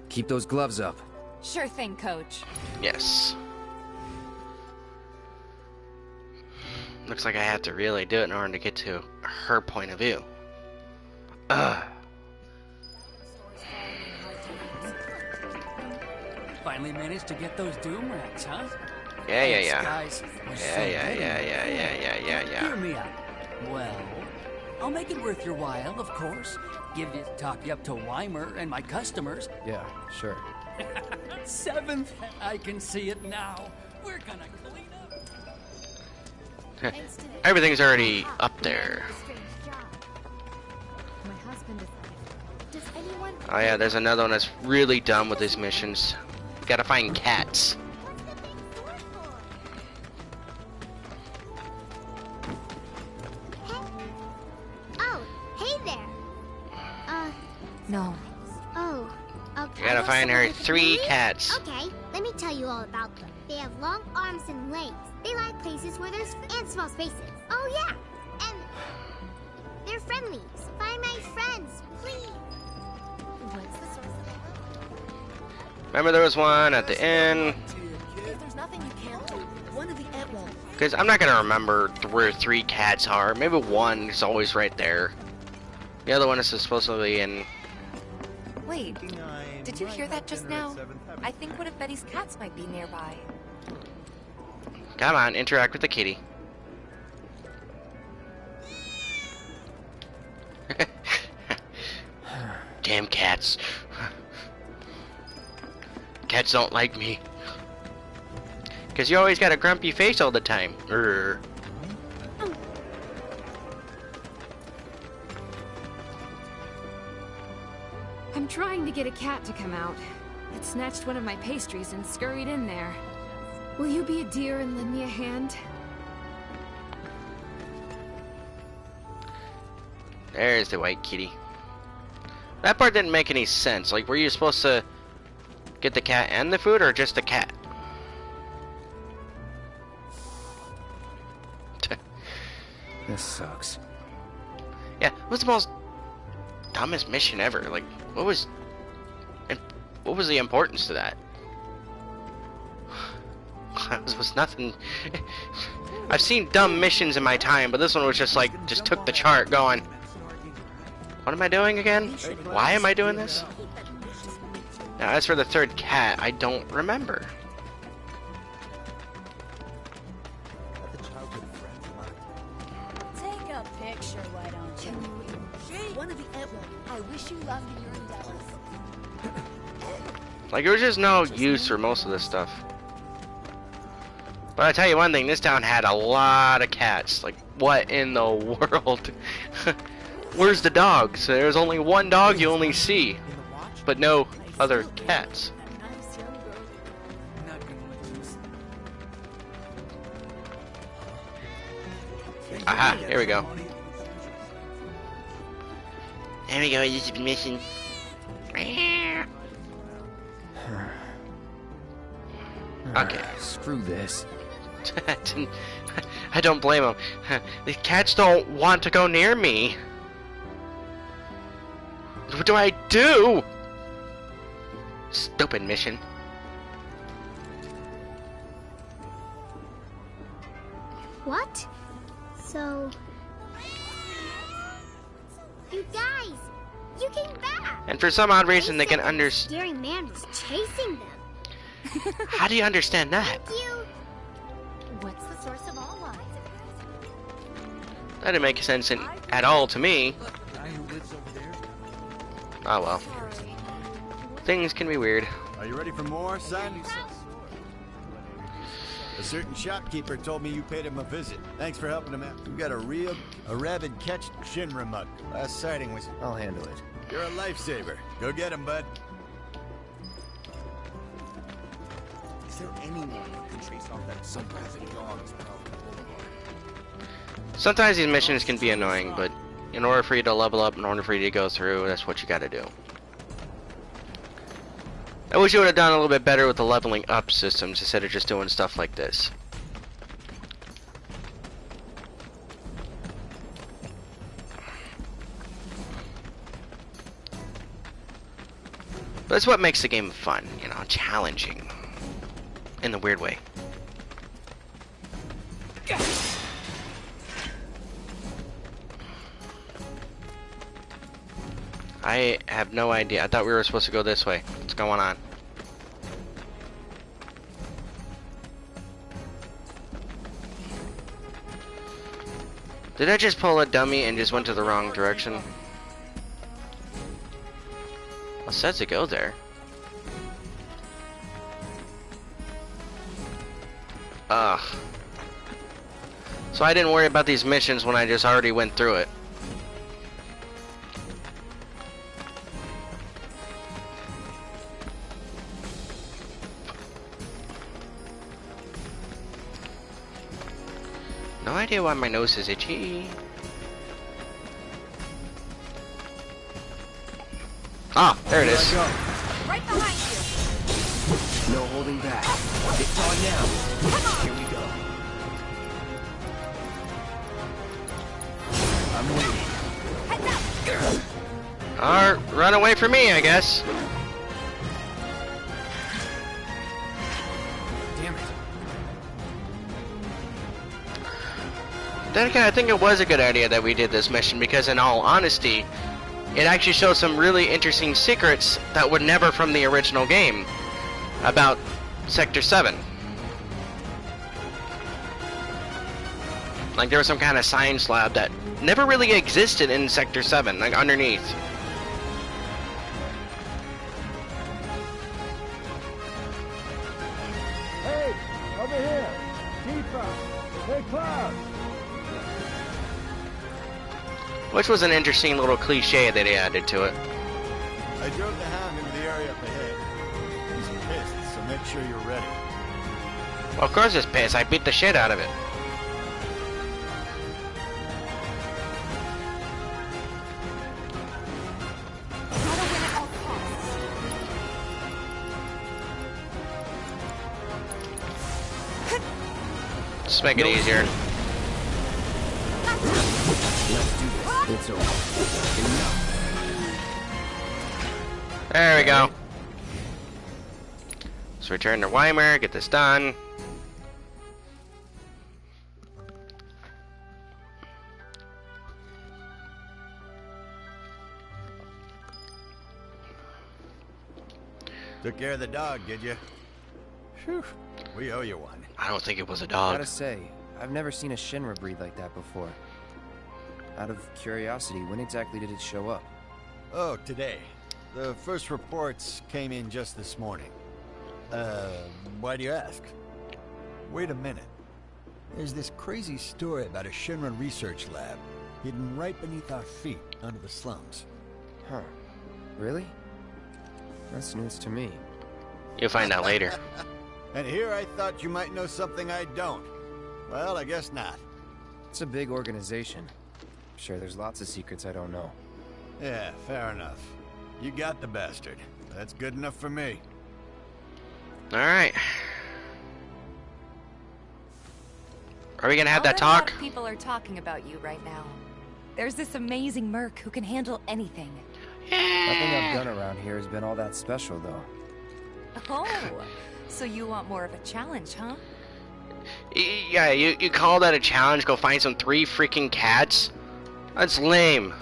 Keep those gloves up. Sure thing, Coach. Yes. Looks like I have to really do it in order to get to her point of view. Ugh. Finally managed to get those Doom rats, huh? Yeah. Guys, Yeah. Hear me out. Well, I'll make it worth your while, of course. Talk you up to Weimer and my customers. Yeah, sure. 7th, I can see it now. We're gonna clean up. Everything's already up there. My husband is... Does anyone... Oh yeah, there's another one that's really dumb with these missions. Gotta find cats. Oh, hey there. No. Oh. Okay. You gotta find her 3 cats. Okay, let me tell you all about them. They have long arms and legs. They like places where there's and small spaces. Oh yeah, and they're friendly. Find my friends, please. What's the source of it? Remember there was one at the inn? If there's nothing you can't do, one of the ant won't. Because I'm not gonna remember where 3 cats are. Maybe one is always right there. The other one is supposed to be in... Wait, did you hear that just now? I think one of Betty's cats might be nearby. Come on, interact with the kitty. Damn cats. Cats don't like me. Because you always got a grumpy face all the time. Urgh. I'm trying to get a cat to come out. It snatched one of my pastries and scurried in there. Will you be a dear and lend me a hand? There's the white kitty. That part didn't make any sense. Like, were you supposed to get the cat and the food, or just the cat? This sucks. Yeah, it was the most dumbest mission ever. Like, what was the importance to that? This was nothing. I've seen dumb missions in my time, but this one was just like, just took the chart going, what am I doing again? Why am I doing this? Now, as for the 3rd cat, I don't remember. Take a picture, why don't you? One of the ant won't. I wish you luck in your endeavors. Like, there was just no use for most of this stuff. But I tell you one thing, this town had a lot of cats. Like, what in the world? Where's the dogs? There's only one dog you only see, but no other cats. Aha, here we go. There we go, this is mission. Okay. Screw this. I don't blame them. The cats don't want to go near me. What do I do? Stupid mission. What? So... You guys! You came back! And for some odd reason they can understand... Scary man was chasing them. How do you understand that? Thank you! What's the source of all lies? That didn't make sense at all to me. Oh well. Things can be weird. Are you ready for more, son? A certain shopkeeper told me you paid him a visit. Thanks for helping him out. We got a rabid catch Shinra mug. Last sighting was... I'll handle it. You're a lifesaver. Go get him, bud. Is there anyone who can chase off that some-graphic dogs around the boulevard? Sometimes these missions can be annoying, but in order for you to level up, in order for you to go through, that's what you gotta do. I wish you would have done a little bit better with the leveling up systems instead of just doing stuff like this. But that's what makes the game fun, you know, challenging. In a weird way. I have no idea. I thought we were supposed to go this way. What's going on? Did I just pull a dummy and just went to the wrong direction? I said to go there. Ugh. So I didn't worry about these missions when I just already went through it. No idea why my nose is itchy. Ah, there it is. Right behind you. No holding back. It's on now. Come on. Here we go. I'm waiting. Heads up. Alright, run away from me, I guess. Damn it. Then again, I think it was a good idea that we did this mission because, in all honesty, it actually shows some really interesting secrets that were never from the original game about Sector 7. Like there was some kind of science lab that never really existed in Sector 7, like underneath. Hey, over here. Tifa. Hey, Cloud. Which was an interesting little cliche that he added to it. I drove the Hound into the area up ahead. He's pissed, so make sure you're ready. Well, of course it's pissed. I beat the shit out of it. Just make it easier. Let's do this. It's over. Enough. There we go. Let's return to Weimar, get this done. Took care of the dog, did you? Phew. We owe you one. I don't think it was a dog. Gotta say, I've never seen a Shinra breed like that before. Out of curiosity, when exactly did it show up? Oh, today. The first reports came in just this morning. Why do you ask? Wait a minute. There's this crazy story about a Shinra research lab hidden right beneath our feet under the slums. Huh. Really? That's news to me. You'll find out later. And here I thought you might know something I don't. Well, I guess not. It's a big organization. I'm sure there's lots of secrets I don't know. Yeah, fair enough. You got the bastard. That's good enough for me. Alright. Are we gonna have that A lot talk? of people are talking about you right now. There's this amazing merc who can handle anything. Nothing I've done around here has been all that special, though. Oh, so you want more of a challenge, huh? Yeah, you call that a challenge? Go find some 3 freaking cats? That's lame.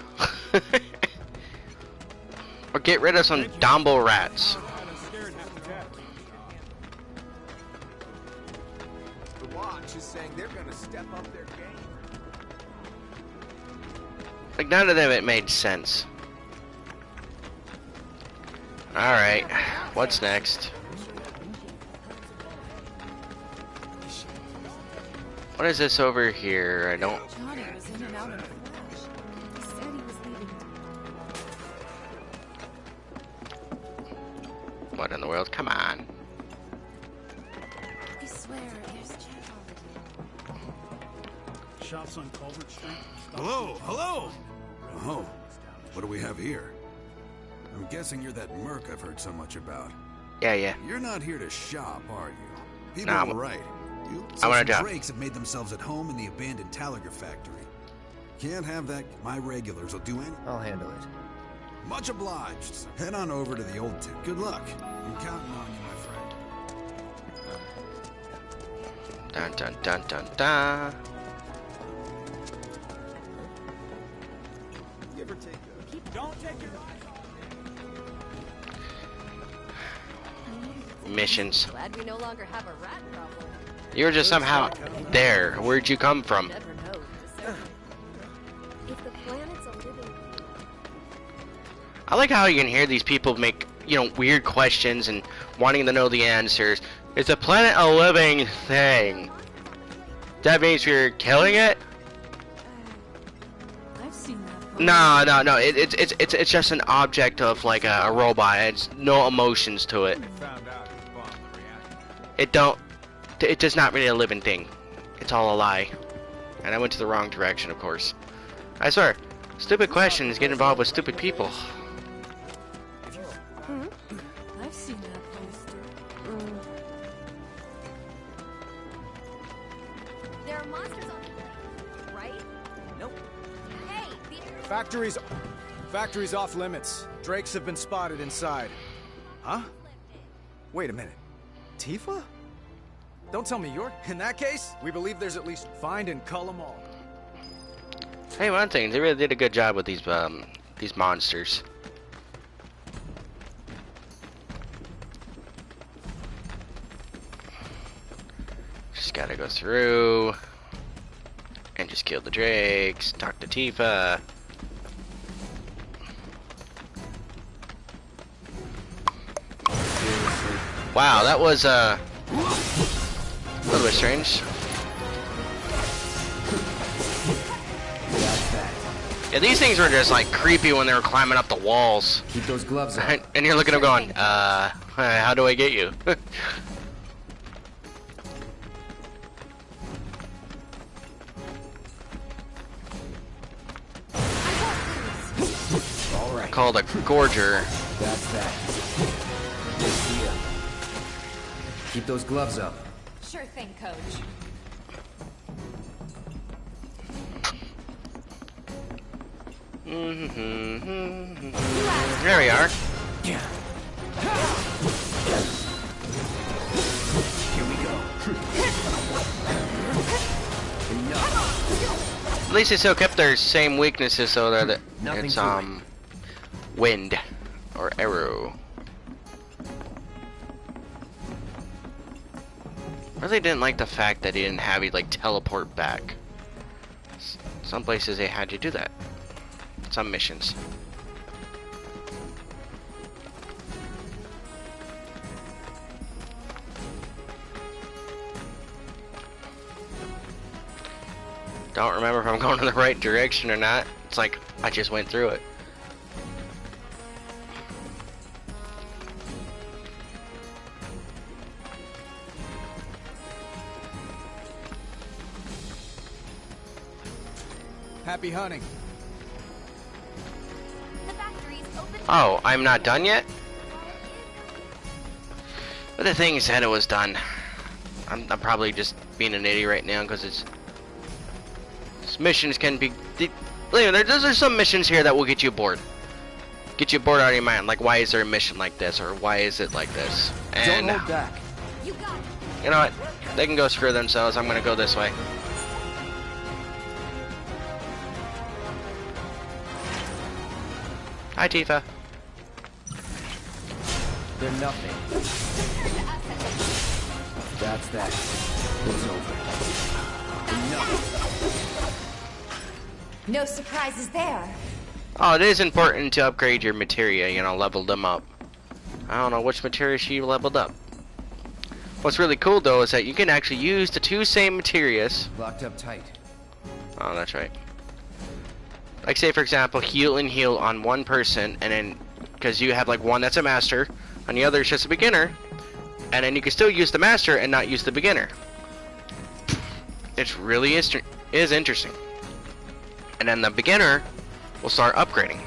Or get rid of some Dumbo rats. The Watch is saying they're gonna step up their game. Like, none of them it made sense. Alright, what's next? What is this over here? I don't... Johnny was in and out of the flash. He said he was leaving. What in the world? Come on. I swear, there's Jeff Shops on Culvert Street. Hello, hello! Oh, what do we have here? I'm guessing you're that merc I've heard so much about. Yeah. You're not here to shop, are you? People No, are right. You I want a job. Drakes have made themselves at home in the abandoned Talaga factory. Can't have that. My regulars will do any. I'll handle it. Much obliged. Head on over to the old tip. Good luck. I'm counting on you, my friend. Dun dun dun dun dun. You ever take Don't take your Missions. Glad we no longer have a rat problem. You were just somehow there. Where'd you come from? Never know. If the planet's a living. I like how you can hear these people make, you know, weird questions and wanting to know the answers. Is the planet a living thing? That means we're killing it? I've seen that. No. It's just an object of like a robot. It's no emotions to it. It does not really a living thing. It's all a lie. And I went to the wrong direction, of course. I swear, stupid questions get involved with stupid people. I've seen that poster. There are monsters on the right? Nope. Hey, Factory's off limits. Drakes have been spotted inside. Huh? Wait a minute. Tifa? Don't tell me you're... In that case, we believe there's at least... Find and cull them all. Hey, one thing, they really did a good job with these monsters. Just gotta go through and just kill the drakes, talk to Tifa. Wow, that was a little bit strange. Yeah, these things were just like creepy when they were climbing up the walls. Keep those gloves on. And you're looking at them going, how do I get you? All right. Called a gorger. That's that. Here. Keep those gloves up. Sure thing, Coach. There we are. Yeah. Here we go. Enough. At least they still kept their same weaknesses, so that Nothing it's to wind or arrow. I really didn't like the fact that he didn't have you like teleport back. Some places they had you do that. Some missions. Don't remember if I'm going in the right direction or not. It's like I just went through it. Happy hunting. The factory's open. Oh, I'm not done yet? But the thing said it was done. I'm probably just being an idiot right now because these missions can be... There's some missions here that will get you bored. Get you bored out of your mind. Like, why is there a mission like this? Or why is it like this? And Don't hold back. You got it. you know what? They can go screw themselves. I'm going to go this way. Hi, Tifa. They're nothing. That's that. It's over. Enough. No surprises there. Oh, it is important to upgrade your materia, you know, level them up. I don't know which materia she leveled up. What's really cool, though, is that you can actually use the two same materias. Locked up tight. Oh, that's right. Like, say, for example, heal and heal on one person, and then, because you have, like, one that's a master, On the other, it's just a beginner. And then you can still use the master and not use the beginner. It's really is interesting. And then the beginner will start upgrading.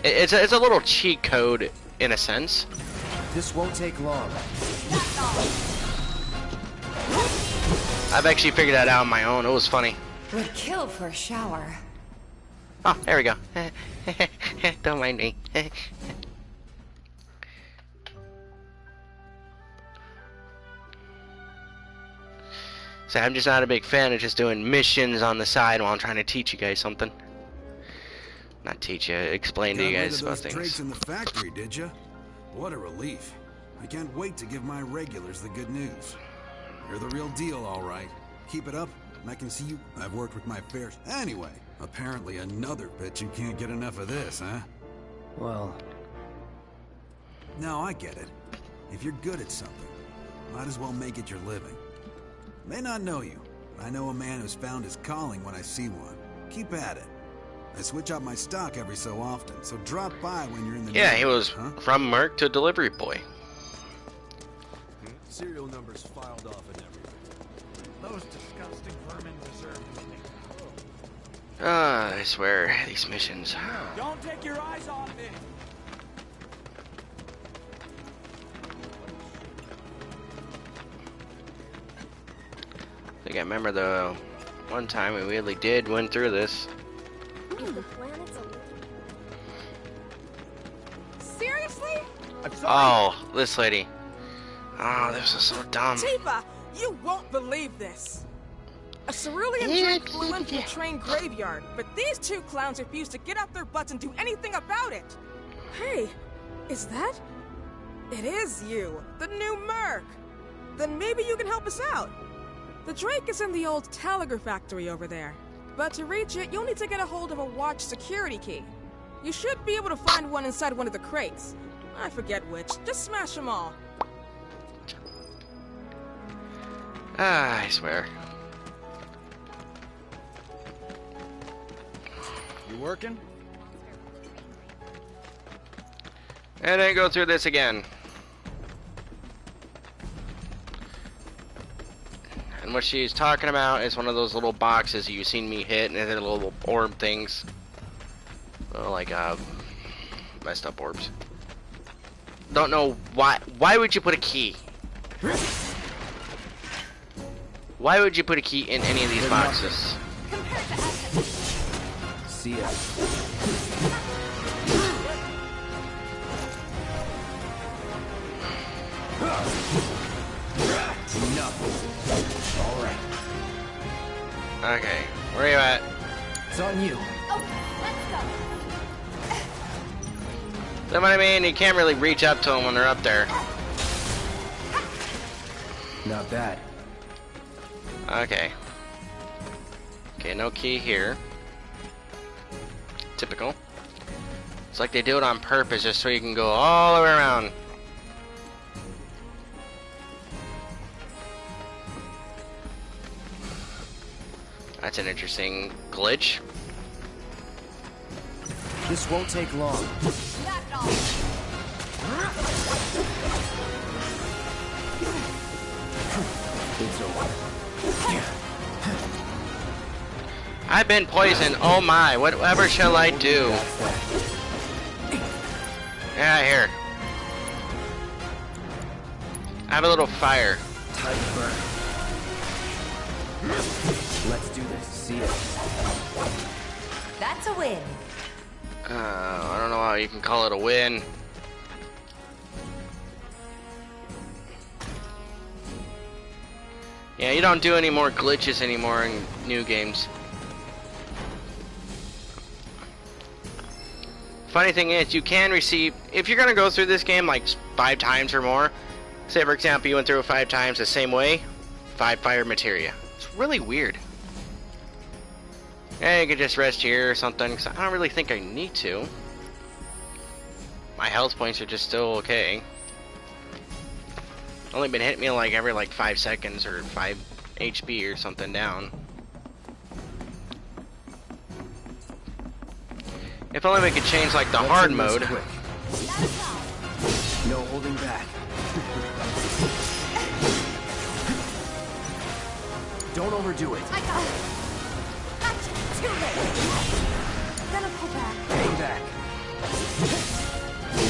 It's a little cheat code in a sense. This won't take long. I've actually figured that out on my own. It was funny. Would kill for a shower. Oh, there we go. Don't mind me. So I'm just not a big fan of just doing missions on the side while I'm trying to teach you guys something. Not teach you, explain to you guys about things. Drakes in the factory, did you? What a relief. I can't wait to give my regulars the good news. You're the real deal, all right. Keep it up, and I can see you. I've worked with my fair. Anyway, apparently another bitch who can't get enough of this, huh? Well... No, I get it. If you're good at something, might as well make it your living. May not know you, but I know a man who's found his calling when I see one. Keep at it. I switch out my stock every so often, so drop by when you're in the Yeah, he was from merc to delivery boy. Serial numbers filed off and everything. Those disgusting vermin deserve to be. I swear, these missions. Don't take your eyes off it. I think I remember the one time we really did went through this. Seriously? Oh, this lady. Oh, this is so dumb. Tifa, you won't believe this. A cerulean Drake flew into the train graveyard, but these two clowns refused to get out their butts and do anything about it. Hey, is that? It is you, the new Merc. Then maybe you can help us out. The Drake is in the old Telegraph factory over there. But to reach it, you'll need to get a hold of a watch security key. You should be able to find one inside one of the crates. I forget which. Just smash them all. Ah, I swear. You working? And then go through this again. And what she's talking about is one of those little boxes you've seen me hit, and they're little orb things. Well, like, messed up orbs. Don't know why. Why would you put a key? Why would you put a key in any of these boxes? See ya. Enough. All right. Okay, where are you at? It's on you. That's what I mean. You can't really reach up to them when they're up there. Not bad. Okay. Okay, no key here. Typical. It's like they do it on purpose just so you can go all the way around. That's an interesting glitch. This won't take long. It's over. I've been poisoned. Oh my, whatever shall I do? Yeah, here. I have a little fire. Time to burn. Let's do this. See ya. That's a win. I don't know how you can call it a win. Yeah, you don't do any more glitches anymore in new games. Funny thing is, you can receive, if you're gonna go through this game like 5 times or more, say for example you went through it 5 times the same way, 5 fire materia. It's really weird. Yeah, you could just rest here or something, because I don't really think I need to. My health points are just still okay. Only been hitting me like every 5 seconds or 5 HP or something down. If only we could change like the hard mode. Quick. No holding back. Don't overdo it. I got it. Gotcha. Too late. Gonna pull back. Hang back.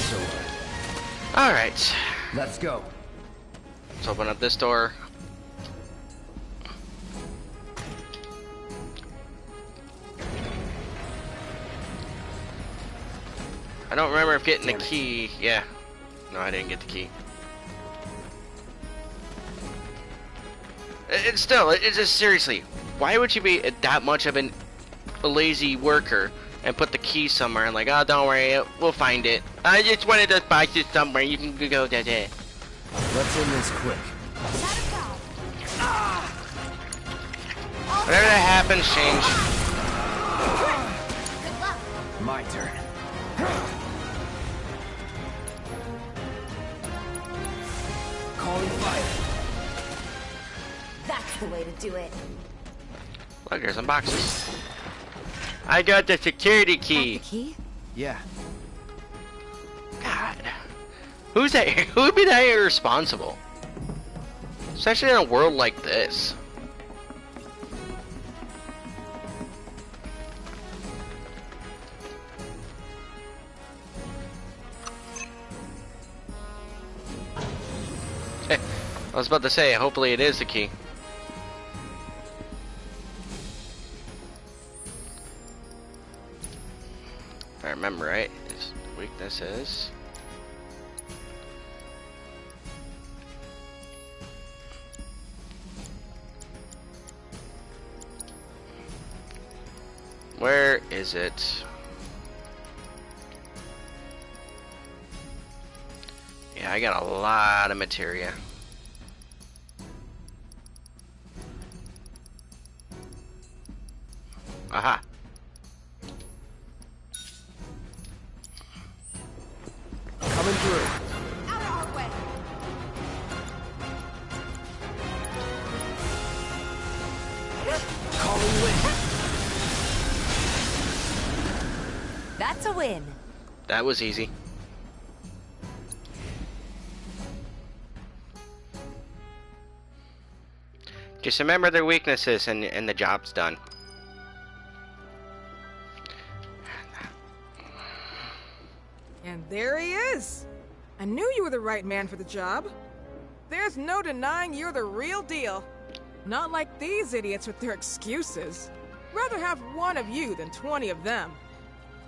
So, all right. let's go. Let's open up this door. I don't remember if getting the key. Yeah. No, I didn't get the key. It's still, it's just seriously, why would you be that much of a lazy worker and put the key somewhere and like, oh, don't worry, we'll find it. I just wanted to box it somewhere. You can go there. Let's end this quick. Whatever that happens, change. My turn. Calling fire. That's the way to do it. Look, there's some boxes. I got the security key. Got the key? Yeah. God. Who's that? Who would be that irresponsible? Especially in a world like this. I was about to say, hopefully it is the key. If I remember right, his weakness is... Where is it? Yeah, I got a lot of materia. Aha. Coming through. Out of our way. Calling wind. That's a win. That was easy. Just remember their weaknesses and the job's done. And there he is! I knew you were the right man for the job. There's no denying you're the real deal. Not like these idiots with their excuses. Rather have one of you than 20 of them.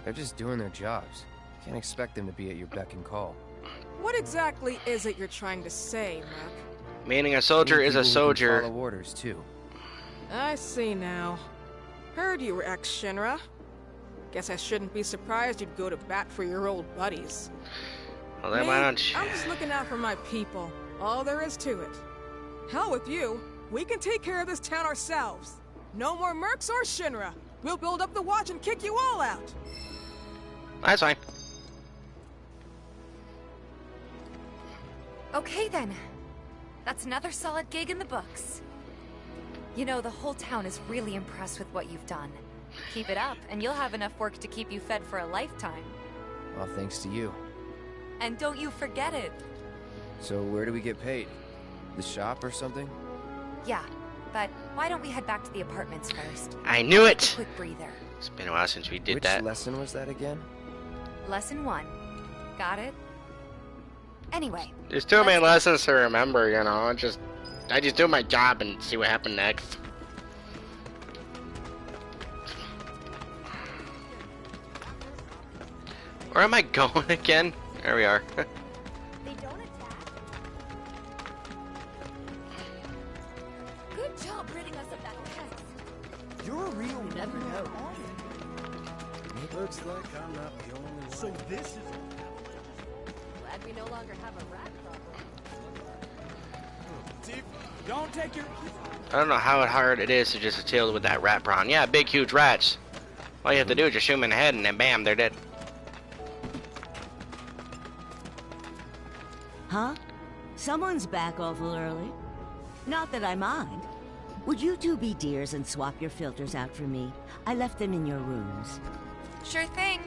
They're just doing their jobs. Can't expect them to be at your beck and call. What exactly is it you're trying to say, Merc? Meaning a soldier is a soldier. Follow orders too. I see now. Heard you were ex-Shinra. Guess I shouldn't be surprised you'd go to bat for your old buddies. Well, then why don't you? I'm just looking out for my people. All there is to it. Hell with you. We can take care of this town ourselves. No more mercs or Shinra. We'll build up the watch and kick you all out. That's fine. Okay then. That's another solid gig in the books. You know, the whole town is really impressed with what you've done. Keep it up, and you'll have enough work to keep you fed for a lifetime. Well, thanks to you. And don't you forget it. So where do we get paid? The shop or something? Yeah, but why don't we head back to the apartments first? I knew it! A quick breather. It's been a while since we did Which that. Which lesson was that again? Lesson 1. Got it? Anyway. There's too many lessons to remember, you know. I just do my job and see what happened next. Where am I going again? There we are. They don't attack. Good job ridding us of that pest. You're a real, you never know. Looks like I'm not the only one. So this is... Glad we no longer have a rat problem. Don't take your... I don't know how hard it is to just deal with that rat prawn. Yeah, big huge rats. All you have to do is just shoot them in the head and then bam, they're dead. Huh? Someone's back awful early. Not that I mind. Would you two be dears and swap your filters out for me? I left them in your rooms. Sure thing.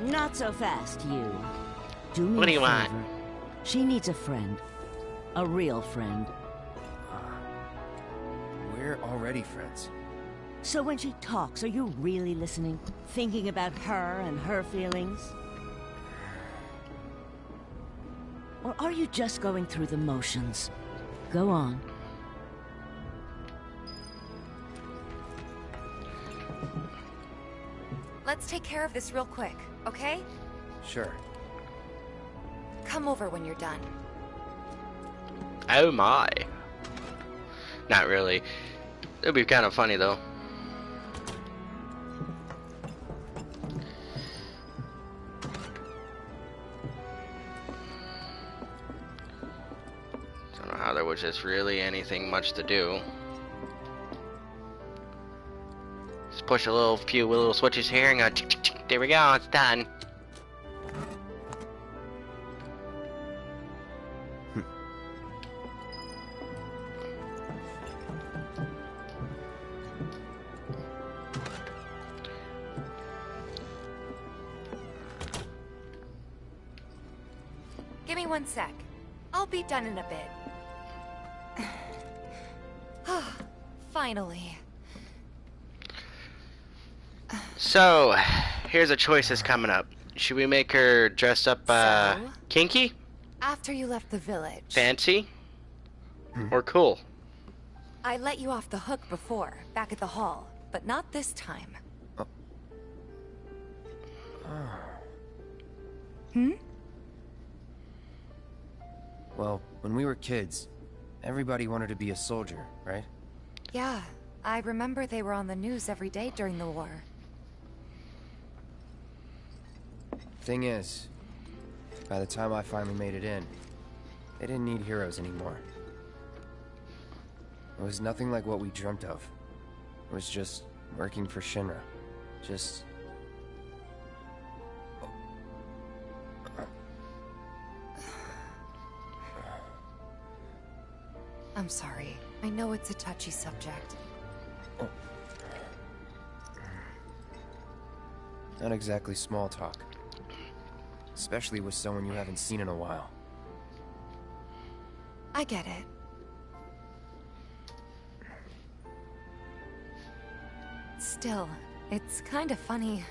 Not so fast, you. Do me What do a you want? favor. She needs a friend. A real friend. We're already friends. So when she talks, are you really listening? Thinking about her and her feelings? Or are you just going through the motions? Go on. Let's take care of this real quick, okay? Sure. Come over when you're done. Oh my. Not really. It'd be kind of funny though. Don't know how there was just really anything much to do. Just push a few little switches here and go. Tick, tick, tick. There we go. It's done. Give me 1 sec. I'll be done in a bit. Finally. So, here's a choice that's coming up. Should we make her dress up kinky? After you left the village, Fancy? Or cool? I let you off the hook before, back at the hall, but not this time. Hmm? Well, when we were kids, everybody wanted to be a soldier, right? Yeah, I remember they were on the news every day during the war. Thing is, by the time I finally made it in, they didn't need heroes anymore. It was nothing like what we dreamt of. It was just working for Shinra. Just... I'm sorry. I know it's a touchy subject. Not exactly small talk. Especially with someone you haven't seen in a while. I get it. Still, it's kind of funny.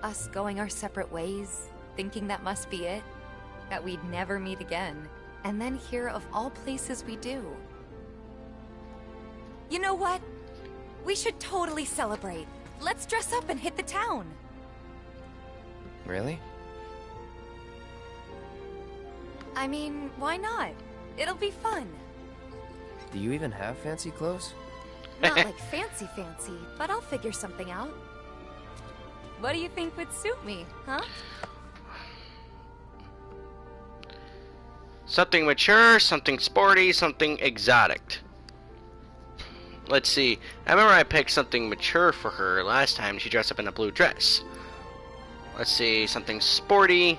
Us going our separate ways, thinking that must be it. That we'd never meet again. And then here, of all places, we do. You know what? We should totally celebrate. Let's dress up and hit the town. Really? I mean, why not? It'll be fun. Do you even have fancy clothes? Not like fancy, but I'll figure something out. What do you think would suit me, huh? Something mature, something sporty, something exotic. Let's see. I remember I picked something mature for her last time. She dressed up in a blue dress. Let's see. Something sporty.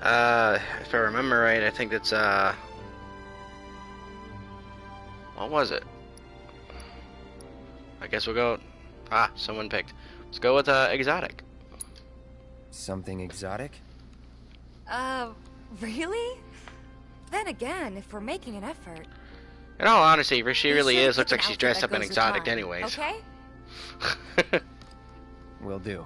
If I remember right, I think it's, what was it? I guess we'll go... someone picked. Let's go with, exotic. Something exotic? Really? Then again, if we're making an effort... In all honesty, she really should is. Looks pick like an she's dressed outfit up in that goes with exotic time, anyways. Okay? Will do.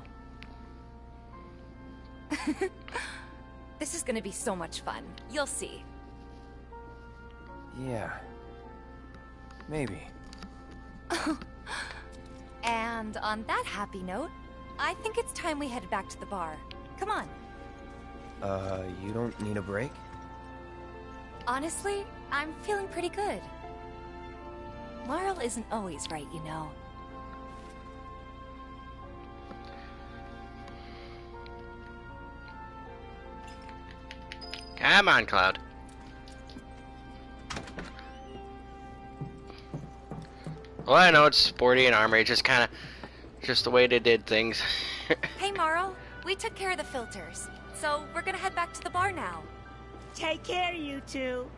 This is gonna be so much fun. You'll see. Yeah. Maybe. And on that happy note, I think it's time we head back to the bar. Come on. You don't need a break? Honestly, I'm feeling pretty good. Marl isn't always right, you know. Come on, Cloud. Well, I know it's sporty and armory, just kind of, just the way they did things. Hey, Marl, we took care of the filters, so we're gonna head back to the bar now. Take care, you two.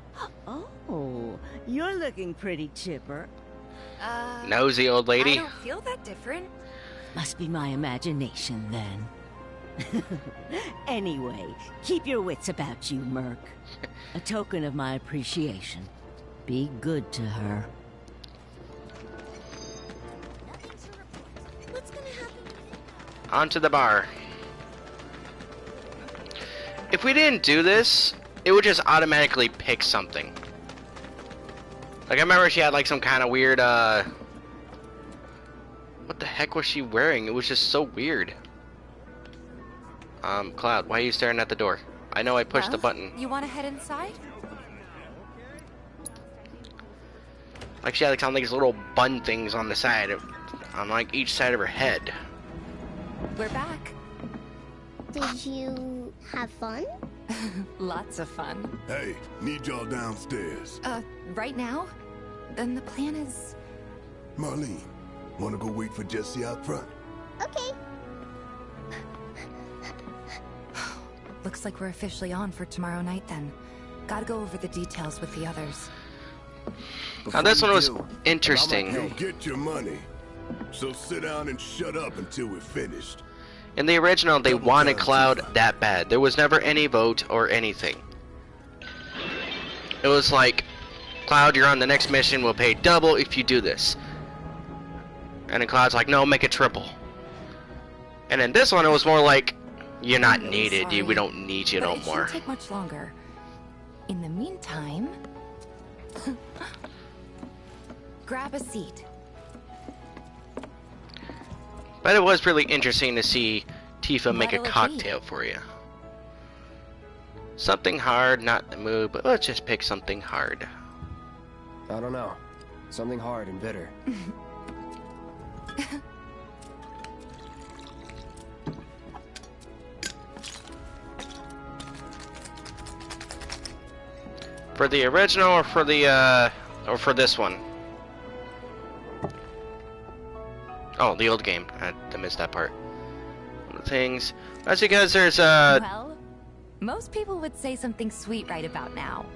Oh, you're looking pretty chipper. Nosy old lady. I don't feel that different. Must be my imagination, then. Anyway, keep your wits about you, Merc. A token of my appreciation. Be good to her. Onto the bar. If we didn't do this, it would just automatically pick something. Like, I remember she had like some kind of weird, what the heck was she wearing? It was just so weird. Cloud, why are you staring at the door? I know I pushed the button. You want to head inside? Like she had like some like these little bun things on the side, on like each side of her head. We're back. Did you have fun? Lots of fun. Hey, need y'all downstairs. Right now? Then the plan is... Marlene, wanna go wait for Jesse out front? Okay. Looks like we're officially on for tomorrow night then. Gotta go over the details with the others. Now this one was interesting. You'll get your money. So sit down and shut up until we're finished. In the original, they wanted Cloud that bad. There was never any vote or anything. It was like, Cloud, you're on the next mission, we'll pay double if you do this. And then Cloud's like, no, make it triple. And in this one, it was more like, you're not needed, we don't need you no more. It shouldn't take much longer. In the meantime... grab a seat. But it was really interesting to see Tifa make a cocktail for you. Something hard, not the mood, but let's just pick something hard. I don't know. Something hard and bitter. For the original or for the or for this one? Oh, the old game. I missed that part. One of the things. That's because there's Well, most people would say something sweet right about now.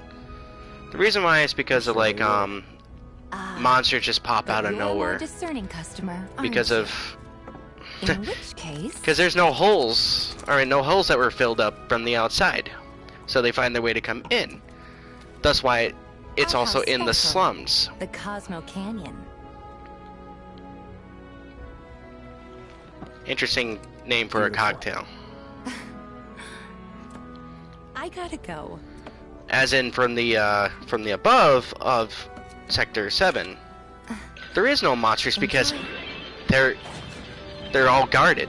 the reason why is because of like monsters just pop out of You're a more nowhere. discerning customer. Because aren't of you? In which case, because there's no holes, or no holes that were filled up from the outside, so they find their way to come in. That's why it's Our also house in the special. slums. the Cosmo Canyon. Interesting name for a cocktail. I gotta go. As in from the above of Sector 7, there is no monsters because they're all guarded.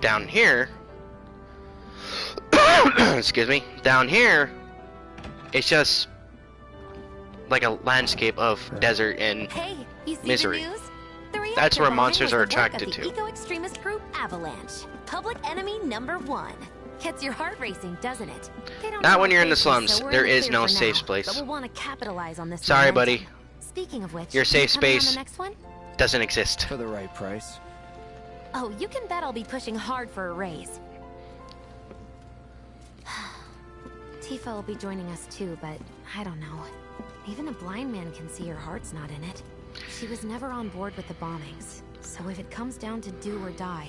Down here, excuse me, down here, it's just like a landscape of desert and Hey, you see misery. the news? The reactor That's where bombing monsters was are the work attracted of the to. eco-extremist group Avalanche. Public enemy #1. Gets your heart racing, doesn't it? They don't Not know when our you're in the faces, slums. so we're There in the is clear no for safe now, place. But we'll want to capitalize on this. Sorry, momentum. buddy. Speaking of which, Your safe you coming on space the next one? doesn't exist. For the right price. Oh, you can bet I'll be pushing hard for a raise. Tifa will be joining us too, but I don't know. Even a blind man can see her heart's not in it. She was never on board with the bombings, so if it comes down to do or die,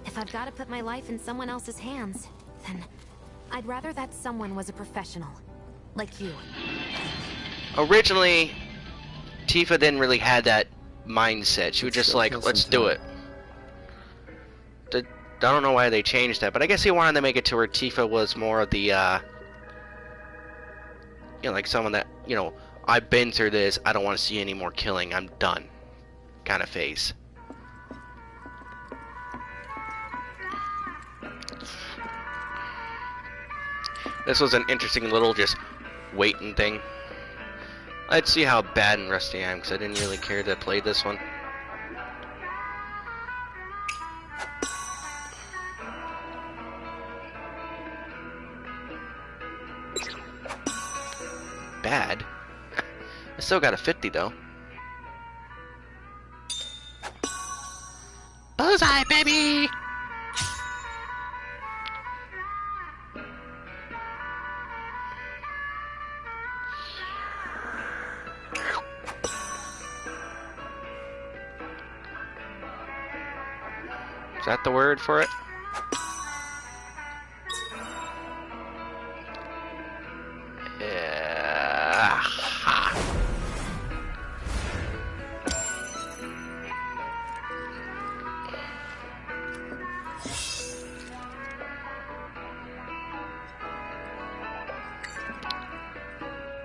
if I've got to put my life in someone else's hands, then I'd rather that someone was a professional, like you. Originally, Tifa didn't really have that mindset. She was just like, let's do it. I don't know why they changed that, but I guess they wanted to make it to where Tifa was more of the, you know, like someone that, you know, I've been through this, I don't want to see any more killing, I'm done, kind of phase. This was an interesting little just waiting thing. Let's see how bad and rusty I am, because I didn't really care to play this one. Bad? I still got a 50 though. Bullseye, baby! Is that the word for it?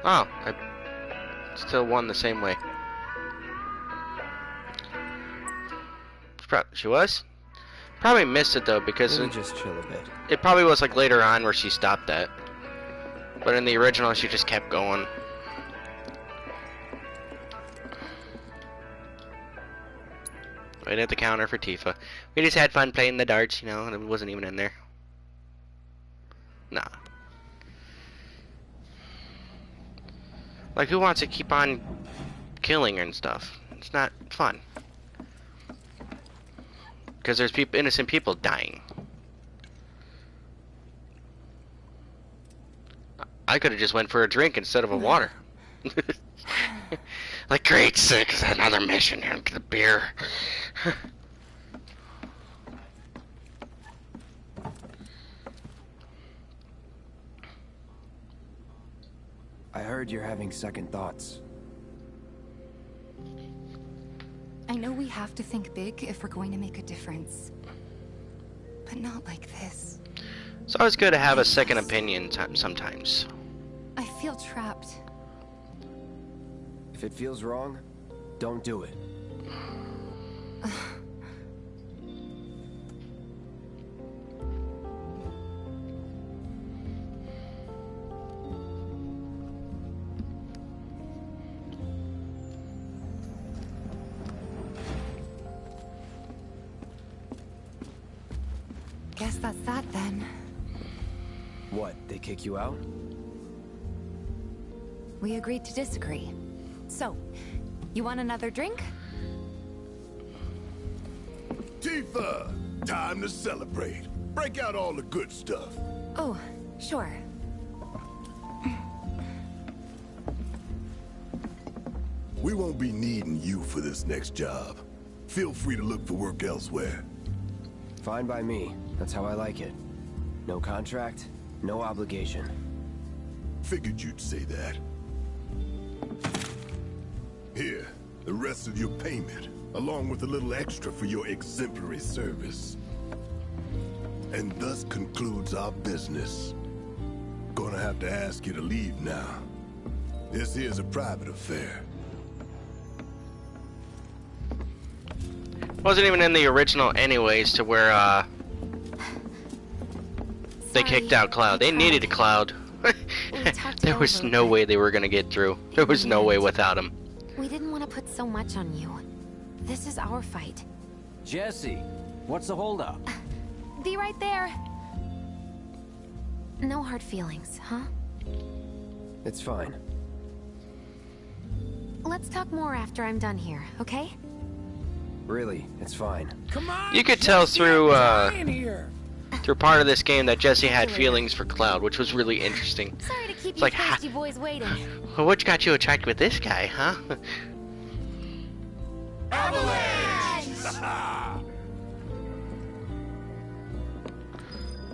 Oh, I still won the same way. She was? Probably missed it though because Maybe just chill a bit. It probably was like later on where she stopped that. But in the original she just kept going. Right at the counter for Tifa. We just had fun playing the darts, you know, and it wasn't even in there. Nah. Like, who wants to keep on killing her and stuff? It's not fun. Because there's innocent people dying. I could have just went for a drink instead of a water. Like, great, sick, another mission here, get a beer. I heard you're having second thoughts. I know we have to think big if we're going to make a difference. But not like this. It's always good to have a second opinion sometimes. I feel trapped. If it feels wrong, don't do it. Guess that's that then. What, they kick you out? We agreed to disagree. So, you want another drink? Tifa! Time to celebrate. Break out all the good stuff. Oh, sure. We won't be needing you for this next job. Feel free to look for work elsewhere. Fine by me. That's how I like it. No contract, no obligation. Figured you'd say that. Here, the rest of your payment, along with a little extra for your exemplary service. And thus concludes our business. Gonna have to ask you to leave now. This here's a private affair. Wasn't even in the original anyways to where they kicked out Cloud. They needed a Cloud. There was no way they were gonna get through. There was no way without him. We didn't want to put so much on you. This is our fight. Jesse, what's the holdup? Be right there. No hard feelings, huh? It's fine. Let's talk more after I'm done here, okay? Really, it's fine. Come on, You could tell through here. through part of this game that Jesse had feelings for Cloud, which was really interesting. Sorry to keep It's you like, thirsty boys waiting. Well, what got you attracted with this guy, huh?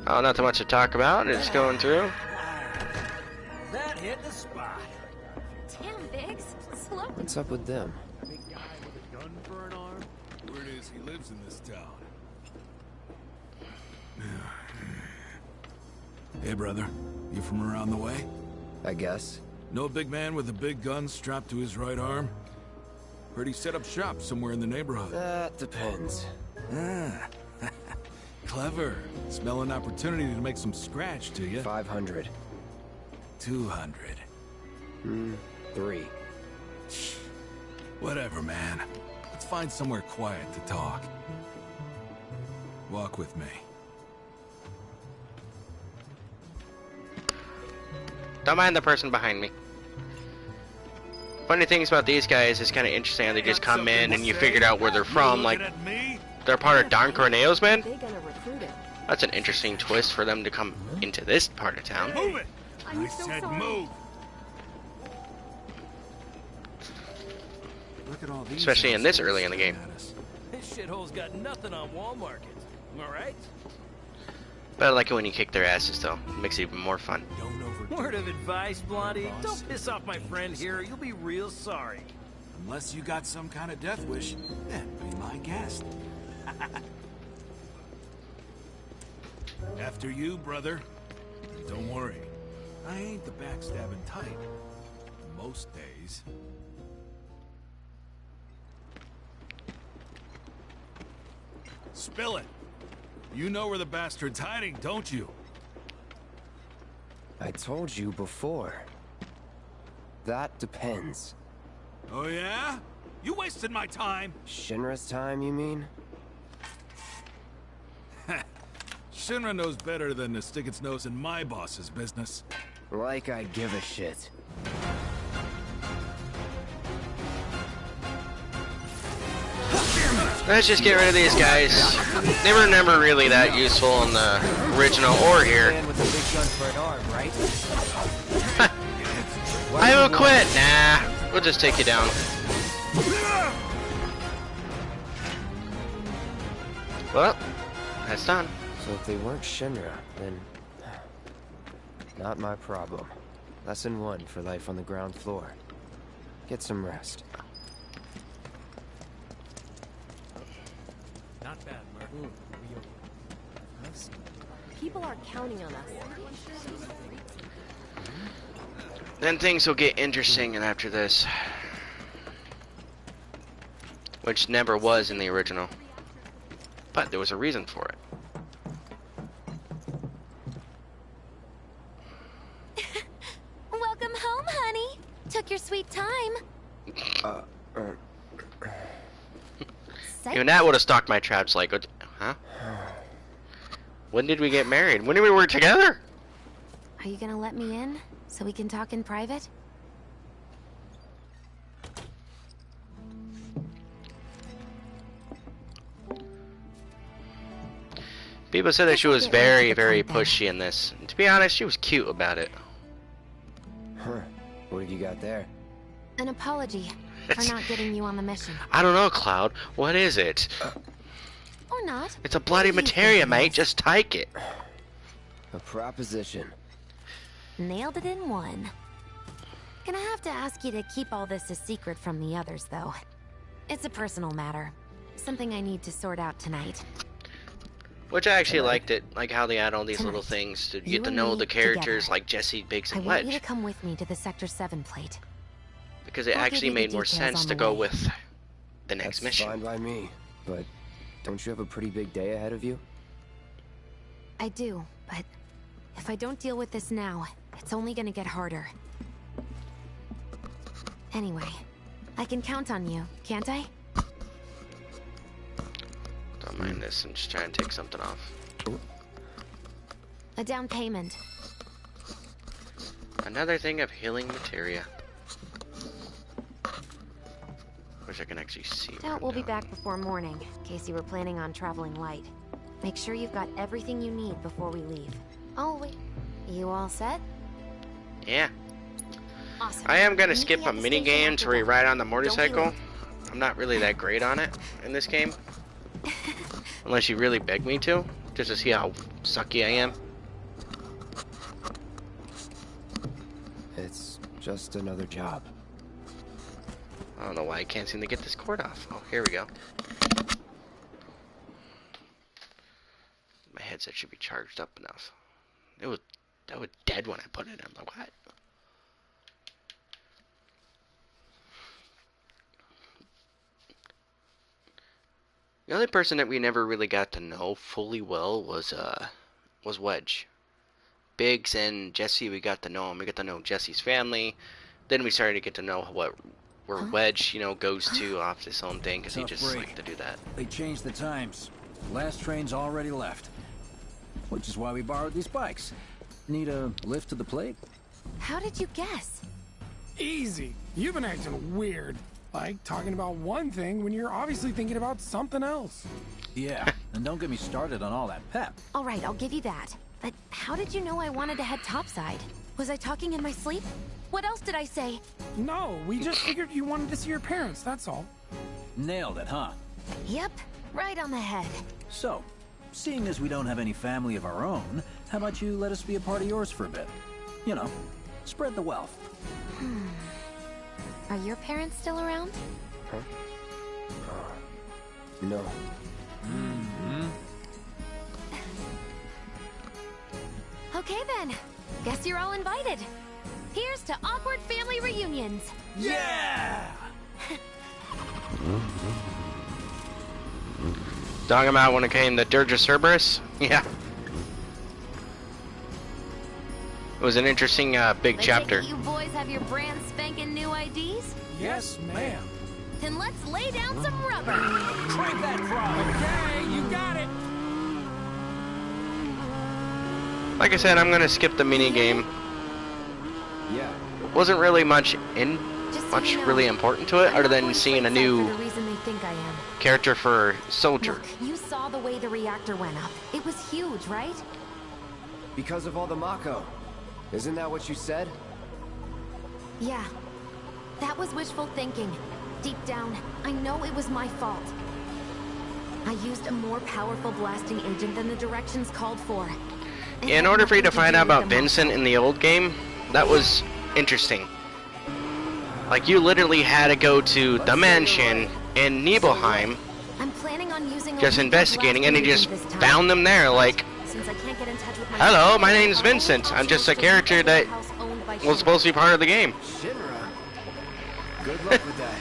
Oh, not too much to talk about. It's going through. That hit the spot. Damn, Biggs. Slow. What's up with them? Big guy with a gun for an arm? Word is he lives in this town. Hey, brother. You from around the way? I guess. Know a big man with a big gun strapped to his right arm? Heard he set up shop somewhere in the neighborhood. That depends. Ah. Clever. Smell an opportunity to make some scratch to you. 500. 200. 3. Whatever, man. Let's find somewhere quiet to talk. Walk with me. Don't mind the person behind me. Funny things about these guys is kind of interesting how they just come in and you figured out where they're from. Like, they're part of Don Corneo's men? That's an interesting twist for them to come into this part of town. Move it! I said move! Look at all these. Especially in this early in the game. This shithole's got nothing on Wall Market. Am I right? But I like it when you kick their asses, though. It makes it even more fun. Word of advice, Blondie. Don't piss off my friend here. You'll be real sorry. Unless you got some kind of death wish, then be my guest. After you, brother. And don't worry, I ain't the backstabbing type. Most days. Spill it. You know where the bastard's hiding, don't you? I told you before. That depends. Oh yeah? You wasted my time. Shinra's time, you mean? Shinra knows better than to stick its nose in my boss's business. Like I give a shit. Let's just get rid of these guys. They were never really that useful in the original or here. I will quit. Nah, we'll just take you down. Well, that's done. So if they weren't Shinra, then not my problem. Lesson 1 for life on the ground floor. Get some rest. Not bad, Merc. People are counting on us. Then things will get interesting after this. Which never was in the original. But there was a reason for it. Welcome home, honey. Took your sweet time. Even that would have stalked my traps like, huh? When did we get married? When did we work together? Are you gonna let me in so we can talk in private? People said that she was very, very pushy in this. And to be honest, she was cute about it. Huh. What have you got there? An apology for not getting you on the mission. I don't know, Cloud. What is it? Or not. It's a bloody materia, mate. Just take it. A proposition. Nailed it in one. Gonna have to ask you to keep all this a secret from the others, though. It's a personal matter. Something I need to sort out tonight. Which I actually liked it, like how they add all these little things to get to know the characters, like Jesse, Biggs, and I want Wedge. you to come with me to the Sector 7 plate. Because it I'll actually give you the made more details sense on to the go way. with the next That's mission. fine by me, but don't you have a pretty big day ahead of you? I do, but if I don't deal with this now, it's only gonna get harder. Anyway, I can count on you, can't I? Don't mind this, I'm just trying to take something off. A down payment. Another thing of healing materia. Wish I can actually see. Doubt we'll be back before morning, in case you were planning on traveling light. Make sure you've got everything you need before we leave. Oh, wait. You all set? Yeah. Awesome. I am gonna Meet skip me a at the mini station game after to where you that. ride on the Don't be motorcycle. late. I'm not really that great on it in this game. Unless you really beg me to, just to see how sucky I am. It's just another job. I don't know why I can't seem to get this cord off. Oh, here we go. My headset should be charged up enough. That was dead when I put it in. I'm like, what? The only person that we never really got to know fully well was Wedge. Biggs and Jesse, we got to know him. We got to know Jesse's family. Then we started to get to know where Wedge, goes to off his own thing because he Tough just break. liked to do that. They changed the times. The last train's already left. Which is why we borrowed these bikes. Need a lift to the plate? How did you guess? Easy. You've been acting weird. Like talking about one thing when you're obviously thinking about something else. Yeah, and don't get me started on all that pep. All right, I'll give you that. But how did you know I wanted to head topside? Was I talking in my sleep? What else did I say? No, we just figured you wanted to see your parents, that's all. Nailed it, huh? Yep, right on the head. So, seeing as we don't have any family of our own, how about you let us be a part of yours for a bit? You know, spread the wealth. Are your parents still around? Huh? No. Mm-hmm. Okay then. Guess you're all invited. Here's to awkward family reunions. Yeah! Talking about when it came to Dirge of Cerberus? Yeah. It was an interesting big chapter. I take it you boys have your brand spanking new IDs? Yes, ma'am. Then let's lay down some rubber. Crank that frog. Okay, you got it. Like I said, I'm gonna skip the mini game. Yeah. Wasn't really much really important to it, other than going seeing a for new the reason they think I am. character for Soldier. Look, you saw the way the reactor went up. It was huge, right? Because of all the Mako. Isn't that what you said? Yeah. That was wishful thinking. Deep down, I know it was my fault. I used a more powerful blasting agent than the directions called for. In order for you to find out about Vincent in the old game, that was interesting. Like, you literally had to go to the mansion in Nibelheim, I'm planning on using just investigating, and he just found them there, like, Since I can't get in touch with my hello, my name's Vincent. I'm just a character that was supposed to be part of the game. Shinra. Good luck with that.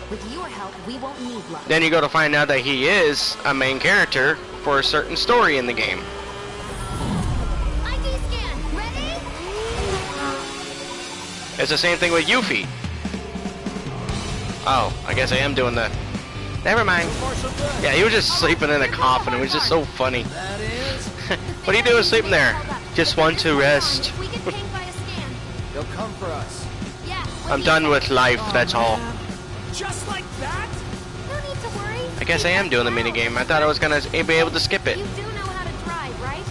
With your help, we won't need luck. Then you go to find out that he is a main character for a certain story in the game. ID scan, ready? It's the same thing with Yuffie. Oh, I guess I am doing the... Never mind. Yeah, he was just sleeping in a coffin. It was just so funny. What are you doing sleeping there? Just want to rest. They'll come for us. I'm done with life, that's all. Just like that? No need to worry. I guess I am doing the minigame. I thought I was gonna be able to skip it. You do know how to drive, right?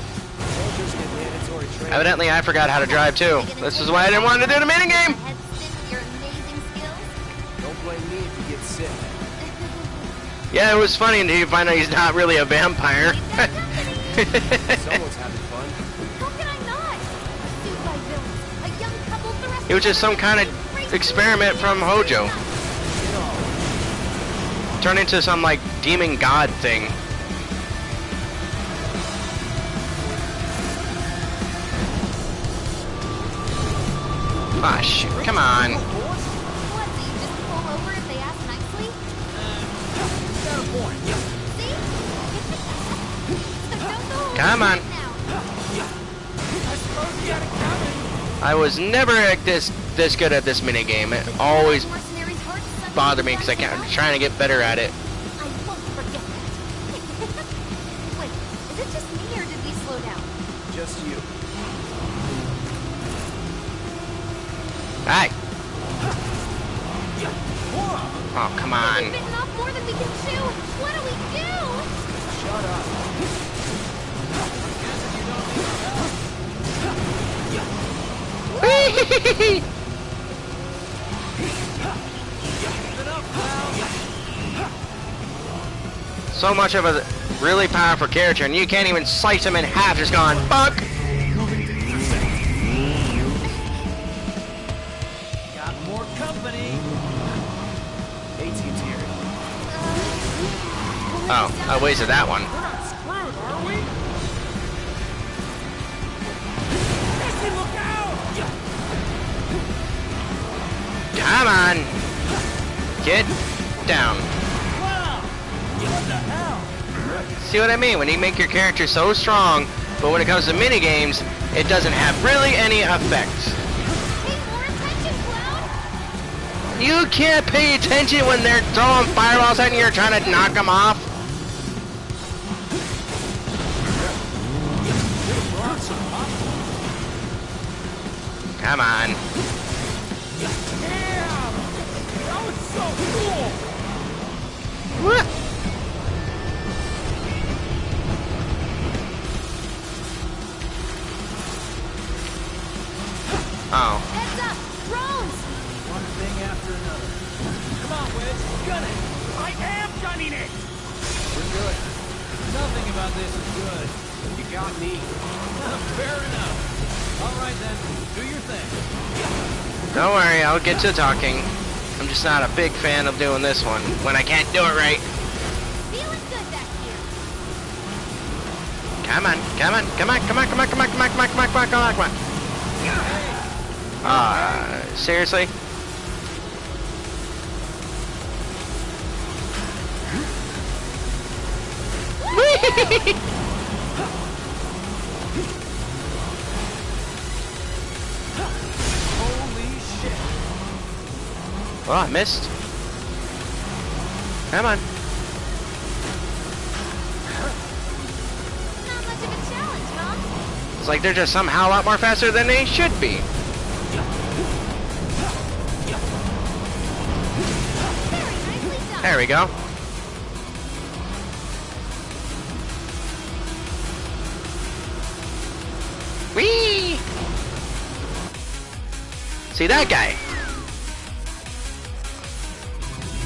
Soldiers get mandatory training. Evidently, I forgot how to drive too. This is why I didn't want to do the minigame! Your amazing skills. Don't blame me if you get sick. Yeah, it was funny until you find out he's not really a vampire. Someone's having fun. How can I not? Sued by villains, a young couple thrust. It was just some kind of experiment from Hojo. Turned into some, like, demon god thing. Ah, shoot. Come on. What, so you just pull over if they ask nicely? Got a point. See? So don't go Come on. I suppose you got it coming. I was never like this good at this minigame. It always mercenaries hard to suck bothered me because I'm trying to get better at it. I won't forget that. Wait, is it just me or did we slow down? Just you. Hi. Oh, come on. We've bitten off more than we can chew. What do we do? Shut up. So much of a really powerful character, and you can't even slice him in half. Just gone, fuck. Got more company. 18's here. Oh, I wasted that one. We're not screwed, are we? Bessie, look out! Come on. Get down. Wow! What the hell? See what I mean? When you make your character so strong, but when it comes to minigames, it doesn't have really any effect. Pay more attention, Cloud! You can't pay attention when they're throwing fireballs at you and you're trying to knock them off. Come on. Damn! That was so cool! What? Oh. Heads up! Drones! One thing after another. Come on, Wedge, gun it! I am gunning it! We're good. Nothing about this Good. You got me. Fair enough. All right then. Do your thing. Don't worry, I'll get to talking. I'm just not a big fan of doing this one when I can't do it right. Feeling good back here. Come on, come on, come on, come on, come on, come on, come on, come on, come on, come on, come on, come on. Seriously? Holy shit. Oh, I missed. Come on. Not much of a challenge, huh? It's like they're just somehow a lot more faster than they should be. Very nicely done. There we go. Whee! See that guy?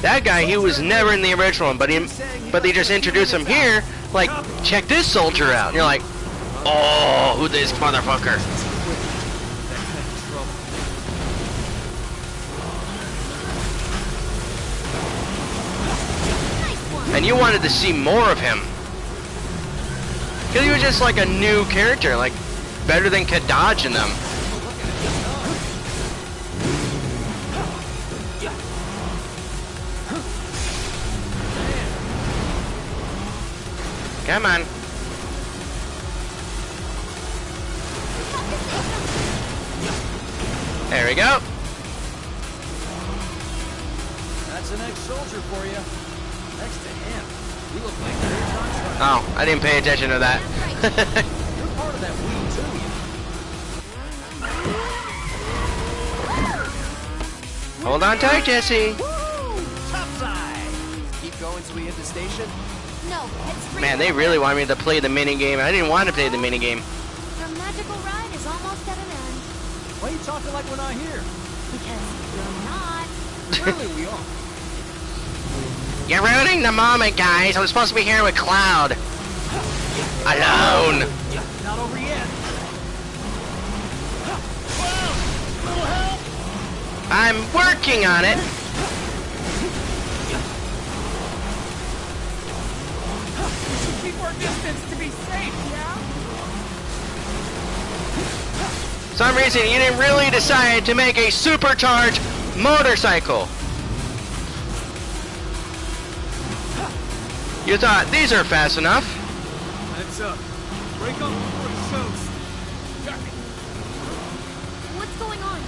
That guy, he was never in the original one, but they just introduced him here. Like, check this soldier out. And you're like, oh, who this motherfucker? And you wanted to see more of him. Because he was just like a new character, like better than Kadaj in them. Come on. There we go. That's an ex-soldier for you. Next to him, you look like you're contract. Oh, I didn't pay attention to that. You're part of that we too. Hold on tight, Jesse. Topside. Keep going till we hit the station. No, it's free. Man, they really want me to play the minigame. I didn't want to play the minigame. Your magical ride is almost at an end. Why are you talking like we're not here? Because you're not. Clearly we are. You're ruining the moment, guys. I was supposed to be here with Cloud. Alone. Not over yet. I'm working on it. We should keep our distance to be safe, yeah? For some reason, you didn't really decide to make a supercharged motorcycle. You thought, these are fast enough. Heads up. Break up before it shows. What's going on?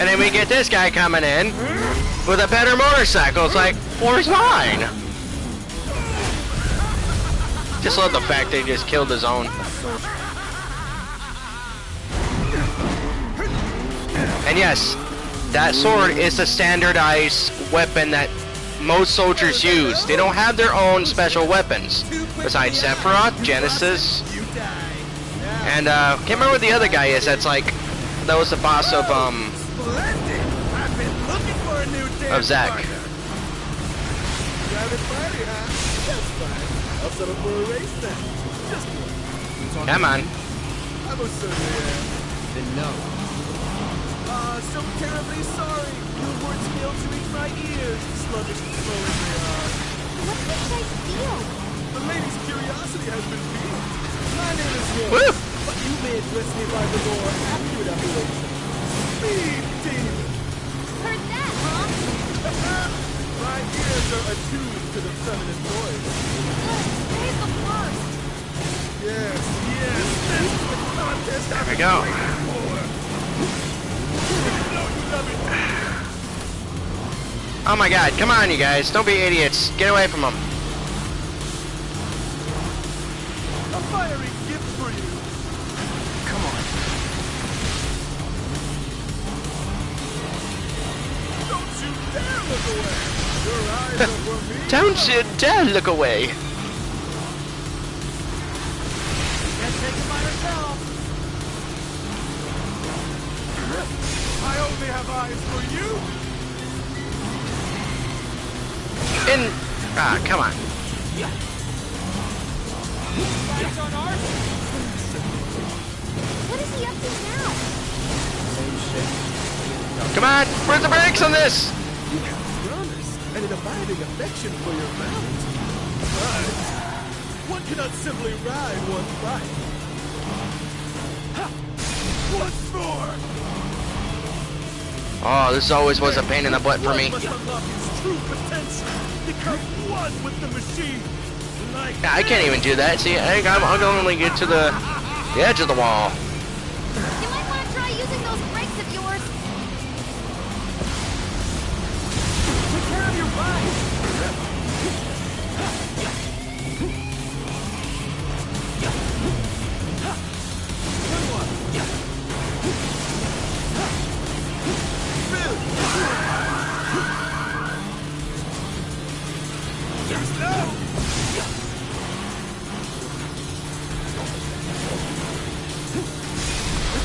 And then we get this guy coming in with a better motorcycle. It's like, where's mine? Just love the fact they just killed his own. And yes, that sword is the standardized weapon that most soldiers use. They don't have their own special weapons. Besides Sephiroth, Genesis, and can't remember what the other guy is. That's like, that was the boss of Zack. Come on. Then no. So terribly sorry. Your words failed to reach my ears. Sluggish and slow as they are. What did you guys feel? The lady's curiosity has been piqued. My name is Wolf, Woo! but you may address me by the more accurate appellation. Speed Demon. Heard that, huh? My ears are attuned to the feminine voice. Good. Today's the worst. Yes, yes. This is the contest There we go. Oh my god, come on you guys, don't be idiots. Get away from them. A fiery gift for you. Come on. Don't you dare look away. Your eyes are for me. Don't you dare look away. Can't take it by herself. I only have eyes for you. Come on. What is he up to now? Come on, where's the brakes on this? You have promise and an abiding affection for your mount. But one cannot simply ride one's bike. Ha! Once more! Oh, this always was a pain in the butt for me. One must unlock his true potential. Become one with the machine. Like Yeah, I can't even do that. See, I can only get to the edge of the wall. You might want to try using those brakes of yours. Take care of your bike.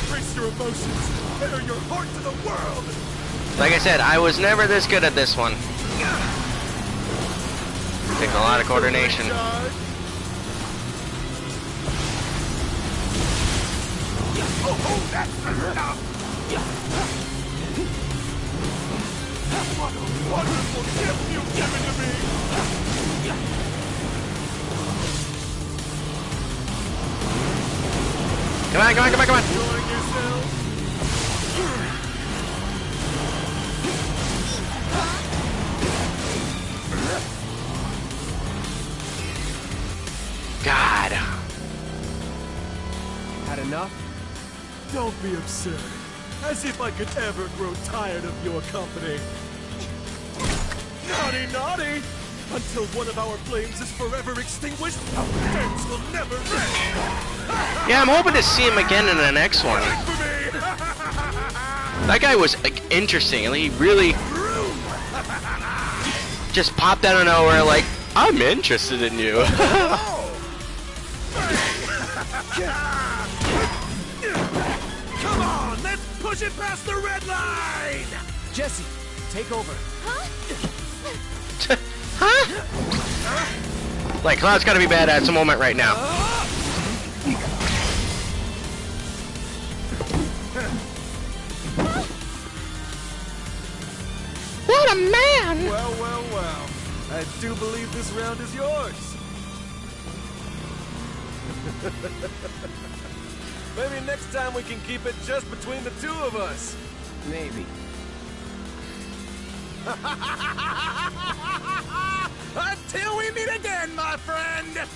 Embrace your emotions. Bear your heart to the world. Like I said, I was never this good at this one. Takes a lot of coordination. Oh, that's enough. What a wonderful gift you've given to me. Come on, come on, come on, come on. Enjoying yourself? God. Had enough? Don't be absurd. As if I could ever grow tired of your company. Naughty, naughty! Until one of our flames is forever extinguished, our friends will never rest! Yeah, I'm hoping to see him again in the next one. That guy was like interesting, and he really just popped out of nowhere like, I'm interested in you. Come on, let's push it past the red line! Jesse, take over. Huh? Like, Cloud's gotta be bad at some moment right now. What a man! Well, well, well. I do believe this round is yours. Maybe next time we can keep it just between the two of us. Maybe. Until we meet again, my friend!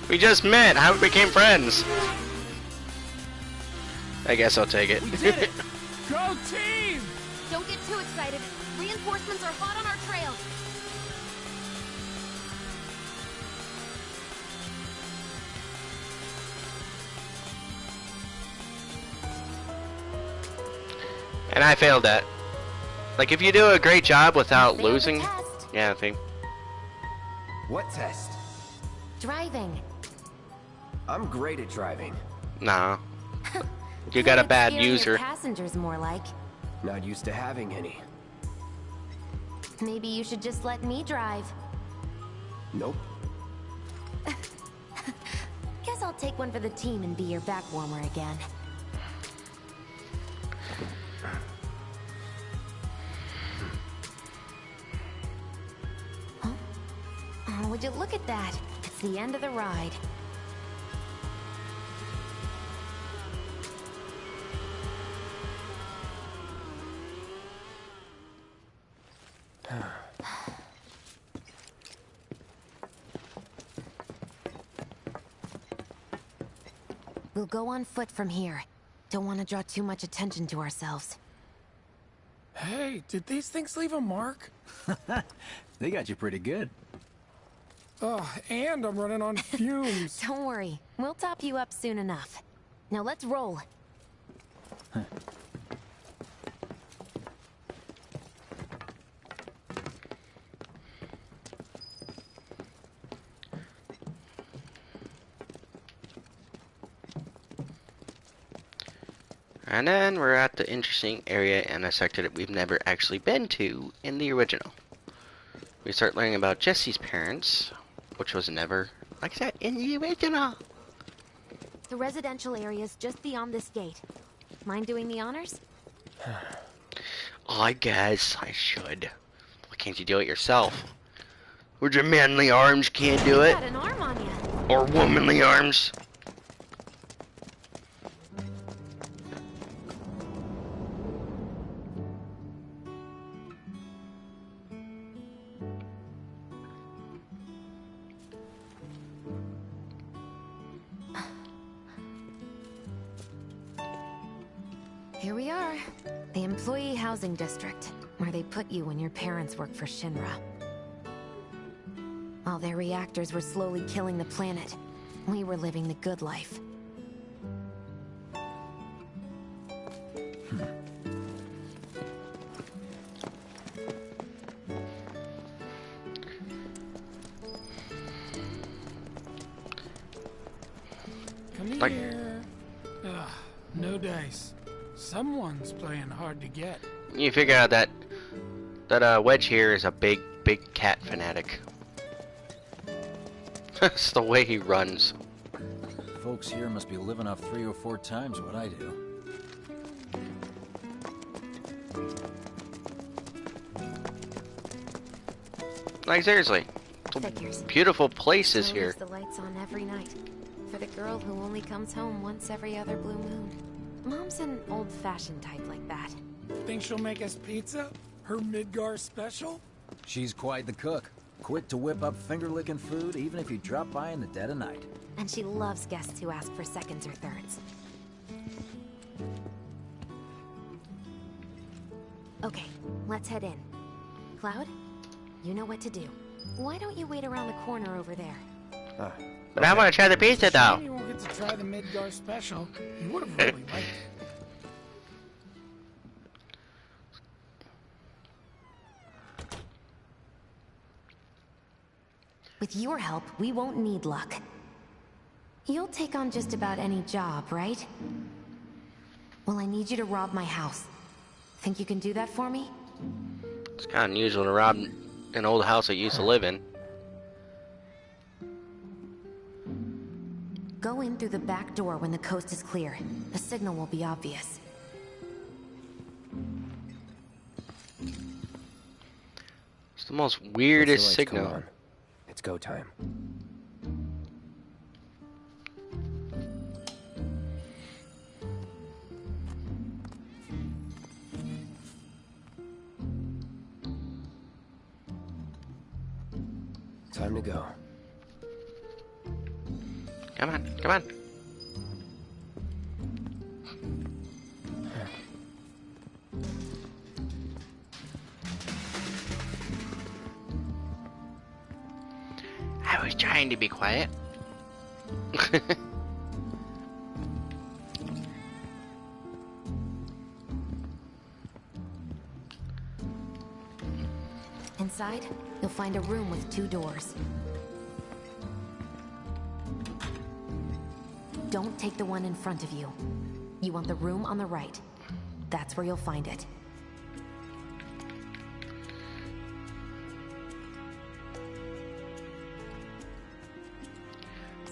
We just met. How we became friends? I guess I'll take it. We did it! Go team! Don't get too excited. Reinforcements are hot on our trail. And I failed that. Like, if you do a great job without Failed the losing... test. Yeah, I think. What test? Driving. I'm great at driving. Nah. You got a bad user. Passengers more like. Not used to having any. Maybe you should just let me drive. Nope. Guess I'll take one for the team and be your back warmer again. Huh? Oh, would you look at that? It's the end of the ride. We'll go on foot from here. Don't want to draw too much attention to ourselves. Hey, did these things leave a mark? They got you pretty good. Oh, and I'm running on fumes. Don't worry. We'll top you up soon enough. Now let's roll. And then we're at the interesting area in a sector that we've never actually been to in the original. We start learning about Jesse's parents, which was never like that in the original. The residential area's just beyond this gate. Mind doing the honors? I guess I should. Why can't you do it yourself? With your manly arms can't do it? Got an arm on you. Or womanly arms? Here we are. The employee housing district, where they put you when your parents worked for Shinra. While their reactors were slowly killing the planet, we were living the good life. Come here. Ugh, no dice. Someone's playing hard to get. You figure out that Wedge here is a big cat fanatic. That's the way he runs. Folks here must be living off 3 or 4 times what I do. Like seriously, Figures. beautiful places So here. leaves the lights on every night. For the girl who only comes home once every other blue moon. Mom's an old-fashioned type like that. Think she'll make us pizza? Her Midgar special? She's quite the cook. Quick to whip up finger-licking food, even if you drop by in the dead of night. And she loves guests who ask for seconds or thirds. Okay, let's head in. Cloud, you know what to do. Why don't you wait around the corner over there? But I want to try the pizza though. Shame you won't get to try the Midgar special. You would have really liked it. With your help, we won't need luck. You'll take on just about any job, right? Well, I need you to rob my house. Think you can do that for me? It's kind of unusual to rob an old house I used to live in. Go in through the back door when the coast is clear. The signal will be obvious. It's the most weirdest Once the lights come signal. on, it's go time. Time to go. Come on, come on. I was trying to be quiet. Inside, you'll find a room with 2 doors. Don't take the one in front of you. You want the room on the right. That's where you'll find it.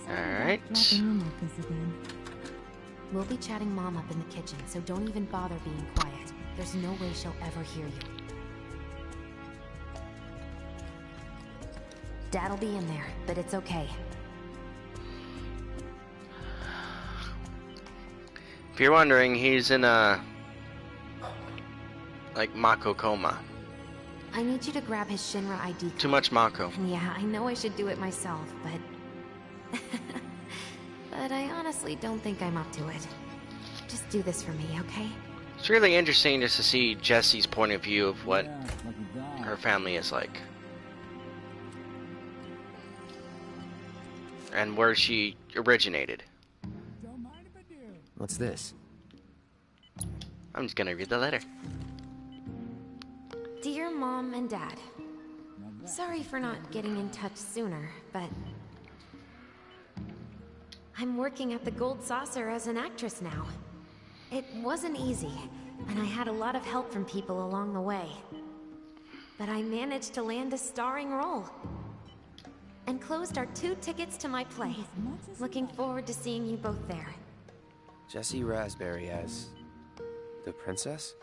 Alright. We'll be chatting Mom up in the kitchen, so don't even bother being quiet. There's no way she'll ever hear you. Dad'll be in there, but it's okay. If you're wondering, he's in a like Mako coma. I need you to grab his Shinra ID card. Too much Mako. And yeah, I know I should do it myself, but... but I honestly don't think I'm up to it. Just do this for me, okay? It's really interesting just to see Jesse's point of view of what her family is like. And where she originated. What's this? I'm just gonna read the letter. Dear Mom and Dad, sorry for not getting in touch sooner, but... I'm working at the Gold Saucer as an actress now. It wasn't easy, and I had a lot of help from people along the way. but I managed to land a starring role. Enclosed are 2 tickets to my play. Looking forward to seeing you both there. Jessie Raspberry as the princess?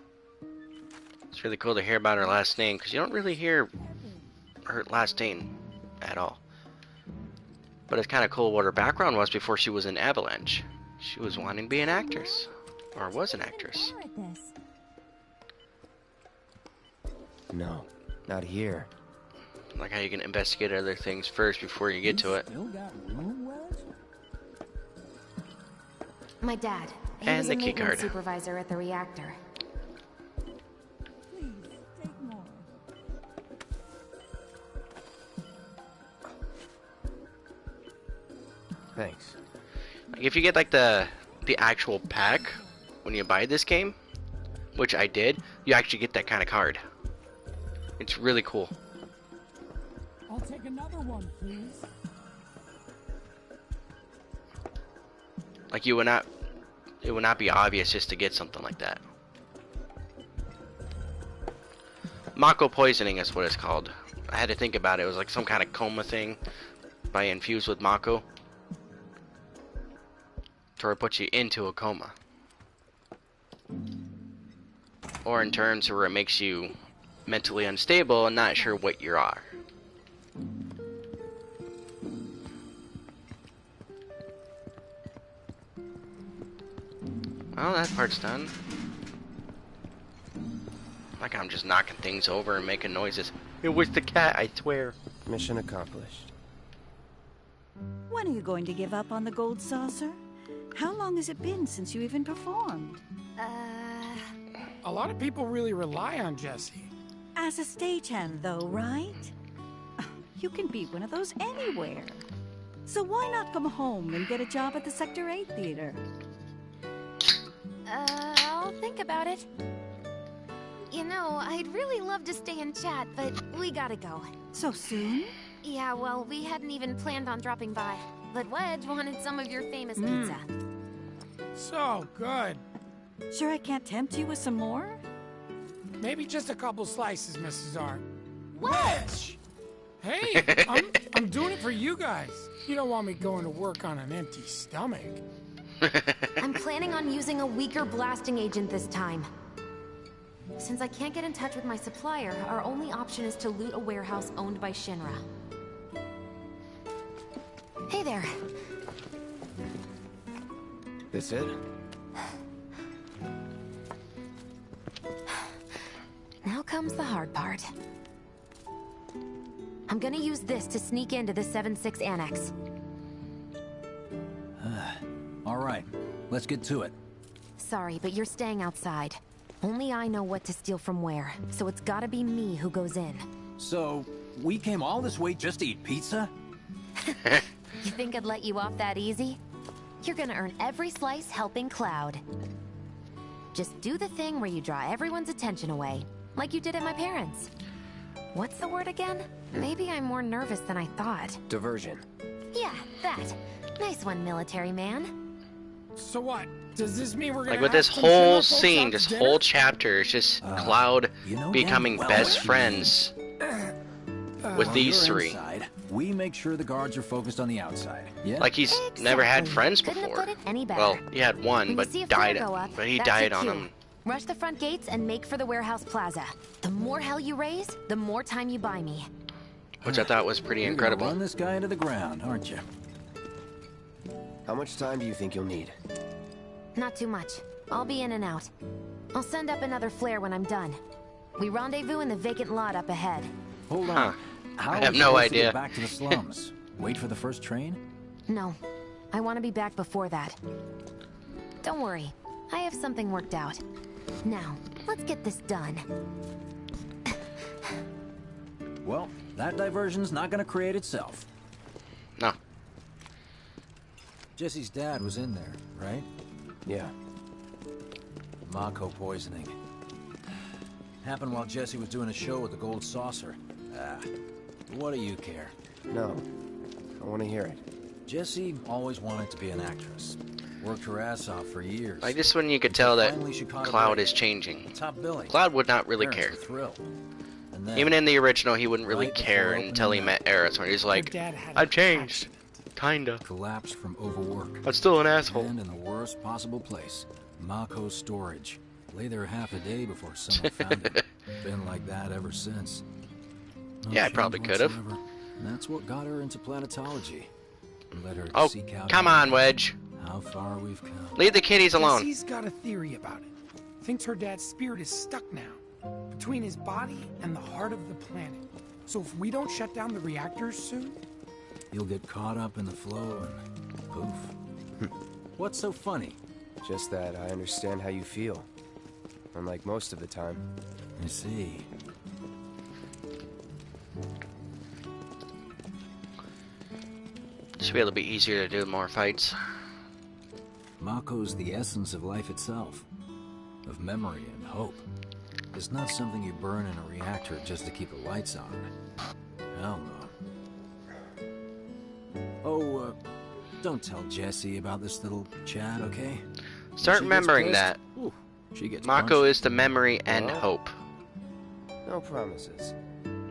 It's really cool to hear about her last name, because you don't really hear her last name at all. But it's kind of cool what her background was before she was in Avalanche. She was wanting to be an actress. Or was an actress. No, not here. Like how you can investigate other things first before you get to it. My dad. He And was the a key maintenance card. supervisor at the reactor. Thanks. Like if you get like the actual pack when you buy this game, which I did, you actually get that kind of card. It's really cool. I'll take another one, please. Like it would not be obvious just to get something like that. Mako poisoning is what it's called. I had to think about it. It was like some kind of coma thing by infused with Mako. To where it puts you into a coma. Or in terms where it makes you mentally unstable and not sure what you are. Well, that part's done. Like I'm just knocking things over and making noises. It was the cat, I swear. Mission accomplished. When are you going to give up on the gold saucer? How long has it been since you even performed? A lot of people really rely on Jessie. As a stagehand, though, right? You can be one of those anywhere. So why not come home and get a job at the Sector 8 theater? I'll think about it. You know, I'd really love to stay and chat, but we gotta go. So soon? Yeah, well, we hadn't even planned on dropping by. But Wedge wanted some of your famous pizza. So good. Sure I can't tempt you with some more? Maybe just a couple slices, Mrs. Art. Wedge! Hey, I'm doing it for you guys. You don't want me going to work on an empty stomach. I'm planning on using a weaker blasting agent this time. Since I can't get in touch with my supplier, our only option is to loot a warehouse owned by Shinra. Hey there. This it? Now comes the hard part. I'm gonna use this to sneak into the 7-6 annex. All right, let's get to it. Sorry, but you're staying outside. Only I know what to steal from where, so it's gotta be me who goes in. So, we came all this way just to eat pizza? You think I'd let you off that easy? You're gonna earn every slice helping Cloud. Just do the thing where you draw everyone's attention away, like you did at my parents'. What's the word again? Maybe I'm more nervous than I thought. Diversion. Yeah, that. Nice one, military man. So what? Does this mean we're gonna Like with have this some whole Shinra folks scene, out to this dinner? whole chapter is just Cloud becoming well, best friends with While these you're three. inside, we make sure the guards are focused on the outside. Yeah? Like he's never had friends Couldn't have before. put it any better. Well, he had one, When but you see a died. flare go up, But he that's died your on cue. him. Rush the front gates and make for the warehouse plaza. The more hell you raise, the more time you buy me. Which I thought was pretty You're incredible. gonna run this guy into the ground, aren't you? How much time do you think you'll need? Not too much. I'll be in and out. I'll send up another flare when I'm done. We rendezvous in the vacant lot up ahead. Hold on. How I are have we no supposed to idea. get back to the slums? Wait for the first train? No, I want to be back before that. Don't worry, I have something worked out. Now, let's get this done. Well, that diversion's not gonna create itself. No. Jesse's dad was in there, right? Yeah. Mako poisoning. Happened while Jesse was doing a show with the Gold Saucer. What do you care? No. I want to hear it. Jessie always wanted to be an actress. Worked her ass off for years. Like this one, you could tell that Finally, she caught a Cloud break. is changing. Top billing. Cloud would not really Parents care. were thrilled. And And then, Even in the original, he wouldn't really right care before until he opening met Eris, when he's like, I've changed. Kinda. collapsed from overwork. But still an asshole. And in the worst possible place, Mako's storage. Lay there half a day before someone found it. Been like that ever since. No Yeah, I change probably could have. whatsoever. And that's what got her into planetology. And led her to Oh, seek out come on, Wedge. how far we've come. Leave the kiddies alone. Jesse's got a theory about it. Thinks her dad's spirit is stuck now, between his body and the heart of the planet. So if we don't shut down the reactors soon... You'll get caught up in the flow and poof. What's so funny? Just that I understand how you feel. Unlike most of the time. I see. Should be able to be easier to do more fights. Mako's the essence of life itself. Of memory and hope. It's not something you burn in a reactor just to keep the lights on. Hell no. Oh, don't tell Jessie about this little chat, okay? Start remembering that. Ooh, she gets Mako punched. is the memory and hope. No promises.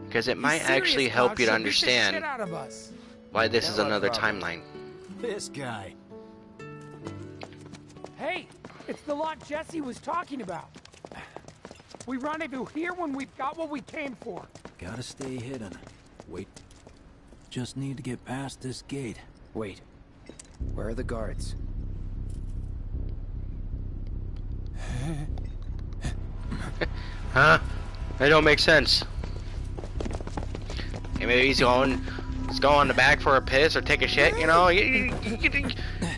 Because it might actually help you to understand why this is another timeline. This guy. Hey, it's the lot Jesse was talking about. We rendezvous here when we've got what we came for. Gotta stay hidden. Wait. Just need to get past this gate. Wait. Where are the guards? Huh? That don't make sense. Hey, maybe he's going in the back for a piss or take a shit, you know? You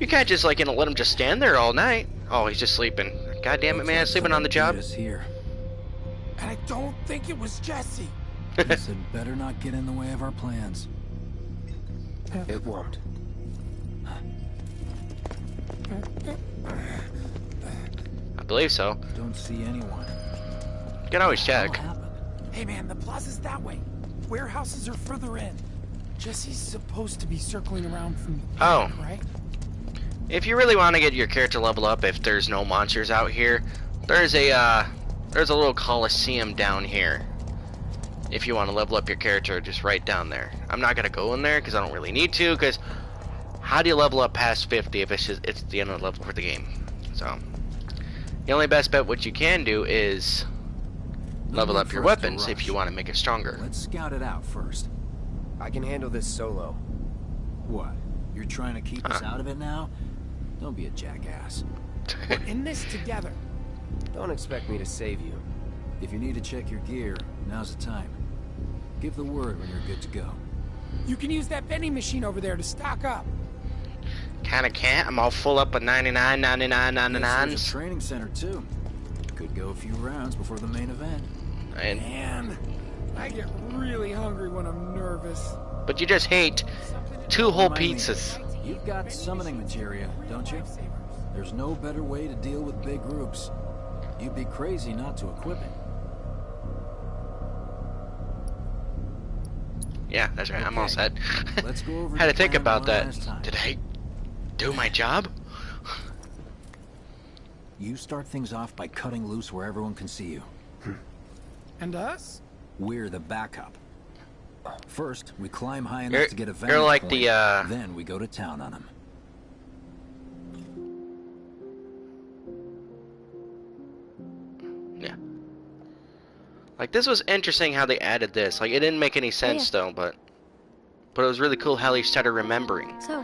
can't just, like, let him just stand there all night. Oh, he's just sleeping. God damn it, man, sleeping on the job. Here. And I don't think it was Jesse. He said better not get in the way of our plans. It won't. I believe so. Don't see anyone. You can always check. Hey man, the plaza's that way. Warehouses are further in. Jesse's supposed to be circling around from the back, right? If you really want to get your character level up, if there's no monsters out here, there's a little coliseum down here. If you want to level up your character, just right down there. I'm not gonna go in there because I don't really need to. Because how do you level up past 50 if it's the end of the level for the game? So the only best bet what you can do is level up your weapons if you want to make it stronger. Let's scout it out first. I can handle this solo. What? You're trying to keep us out of it now? Don't be a jackass. We're in this together. Don't expect me to save you. If you need to check your gear, now's the time. Give the word when you're good to go. You can use that vending machine over there to stock up. Kinda can't. I'm all full up with 99, 99, There's 99s. a training center too. Could go a few rounds before the main event. And Man, I get really hungry when I'm nervous. but you just hate 2 whole Remind me, pizzas. You've got summoning materia, don't you? There's no better way to deal with big groups. You'd be crazy not to equip it. Yeah, that's right. I'm all set. Let's go over Had the to think plan about one that. last time. Did I do my job? You start things off by cutting loose where everyone can see you. And us? We're the backup. First, we climb high enough You're- to get a you're vantage like point. the, Then we go to town on them. Yeah. Like, this was interesting how they added this. Like, it didn't make any sense, though, but it was really cool how they started remembering. So,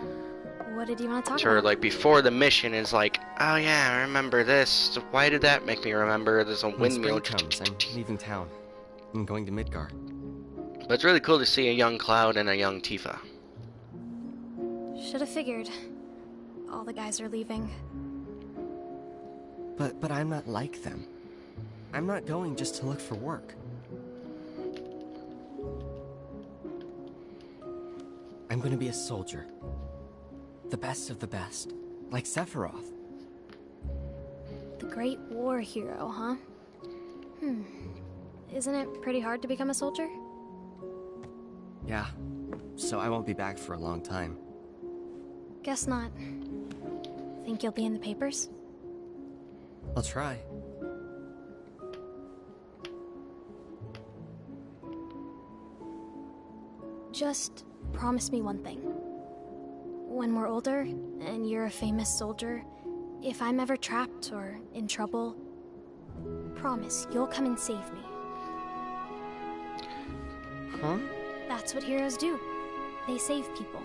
what did you want to talk Sure, about? like, before the mission is like, oh yeah, I remember this. So why did that make me remember there's a When windmill? spring comes, I'm leaving town. I'm going to Midgar. But it's really cool to see a young Cloud and a young Tifa. Should have figured. All the guys are leaving. But I'm not like them. I'm not going just to look for work. I'm going to be a soldier. The best of the best. Like Sephiroth. The Great War hero, huh? Isn't it pretty hard to become a soldier? Yeah. So I won't be back for a long time. Guess not. Think you'll be in the papers? I'll try. Just promise me one thing. When we're older, and you're a famous soldier, if I'm ever trapped or in trouble, promise you'll come and save me. Huh? That's what heroes do. They save people.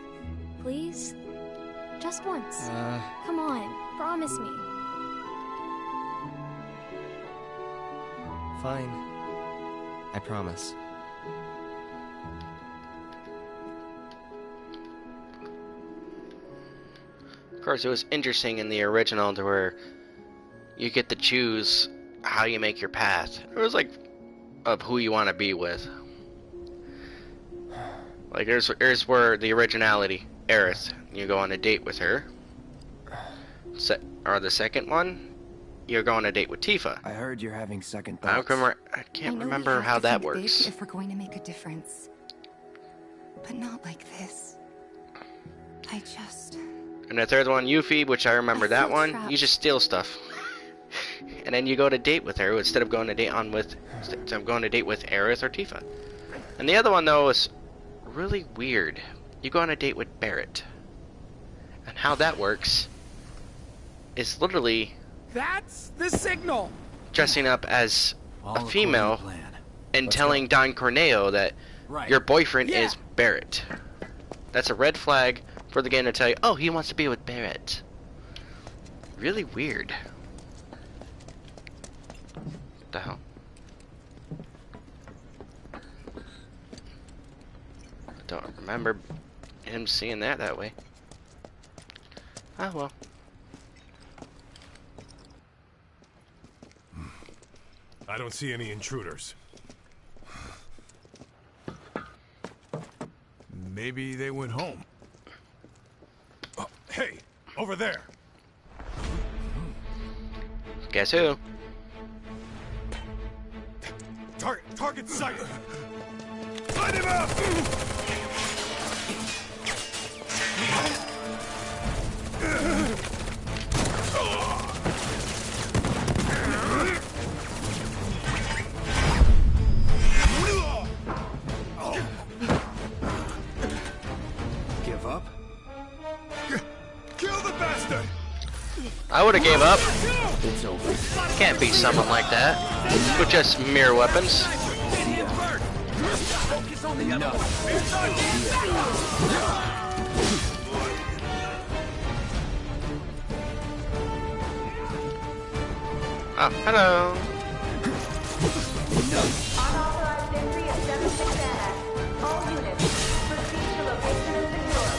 Please? Just once. Come on, promise me. Fine. I promise. Of course, it was interesting in the original to where you get to choose how you make your path. It was like of who you want to be with. Like here's where the originality, Aerith, you go on a date with her. Or the second one, you're going on a date with Tifa. I heard you're having second I thoughts. can't remember how that Big works. if we're going to make a difference, but not like this. I just. And the third one, Yuffie, which I remember that one, trapped. you just steal stuff. And then you go to date with her instead of going to date with Aerith or Tifa. And the other one though is really weird. You go on a date with Barrett. And how that works is literally That's the signal. dressing up as All a female according to plan. and Let's telling Don Corneo that Right. your boyfriend Yeah. is Barrett. That's a red flag for the game to tell you, oh, he wants to be with Barrett. Really weird. What the hell? I don't remember him seeing that way. Oh well. I don't see any intruders. Maybe they went home. Oh, hey, over there. Guess who? Target sighted. Light him up! Give up? Kill the bastard! I would have gave up. It's over. Can't beat someone like that with just mere weapons. Focus on the other one. Oh, hello. Unauthorized entry at 76 Annex. All units, proceed to location and secure.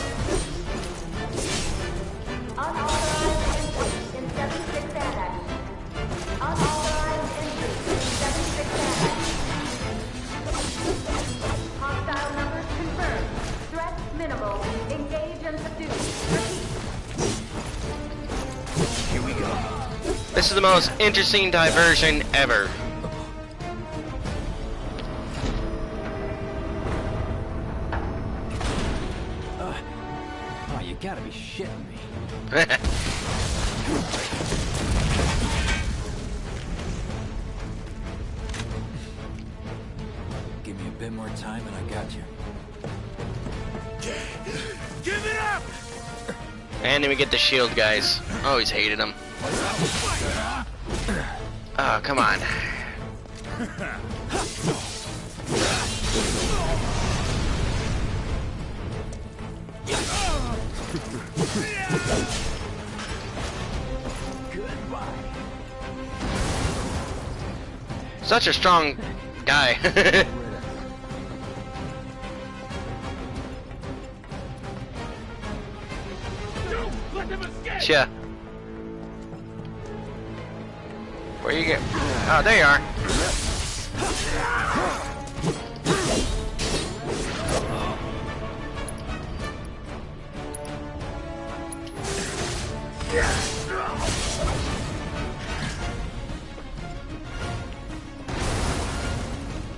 Unauthorized entry in 76 Annex. Unauthorized entry in 76 Annex. Hostile numbers confirmed. Threat minimal. Engage and subdue. Repeat. Here we go. This is the most interesting diversion ever. Oh, you gotta be shitting me. Give me a bit more time and I got you. Give it up! And then we get the shield guys. Always hated them. Oh, come on. Such a strong guy. Yeah. Where you get? Oh, there you are.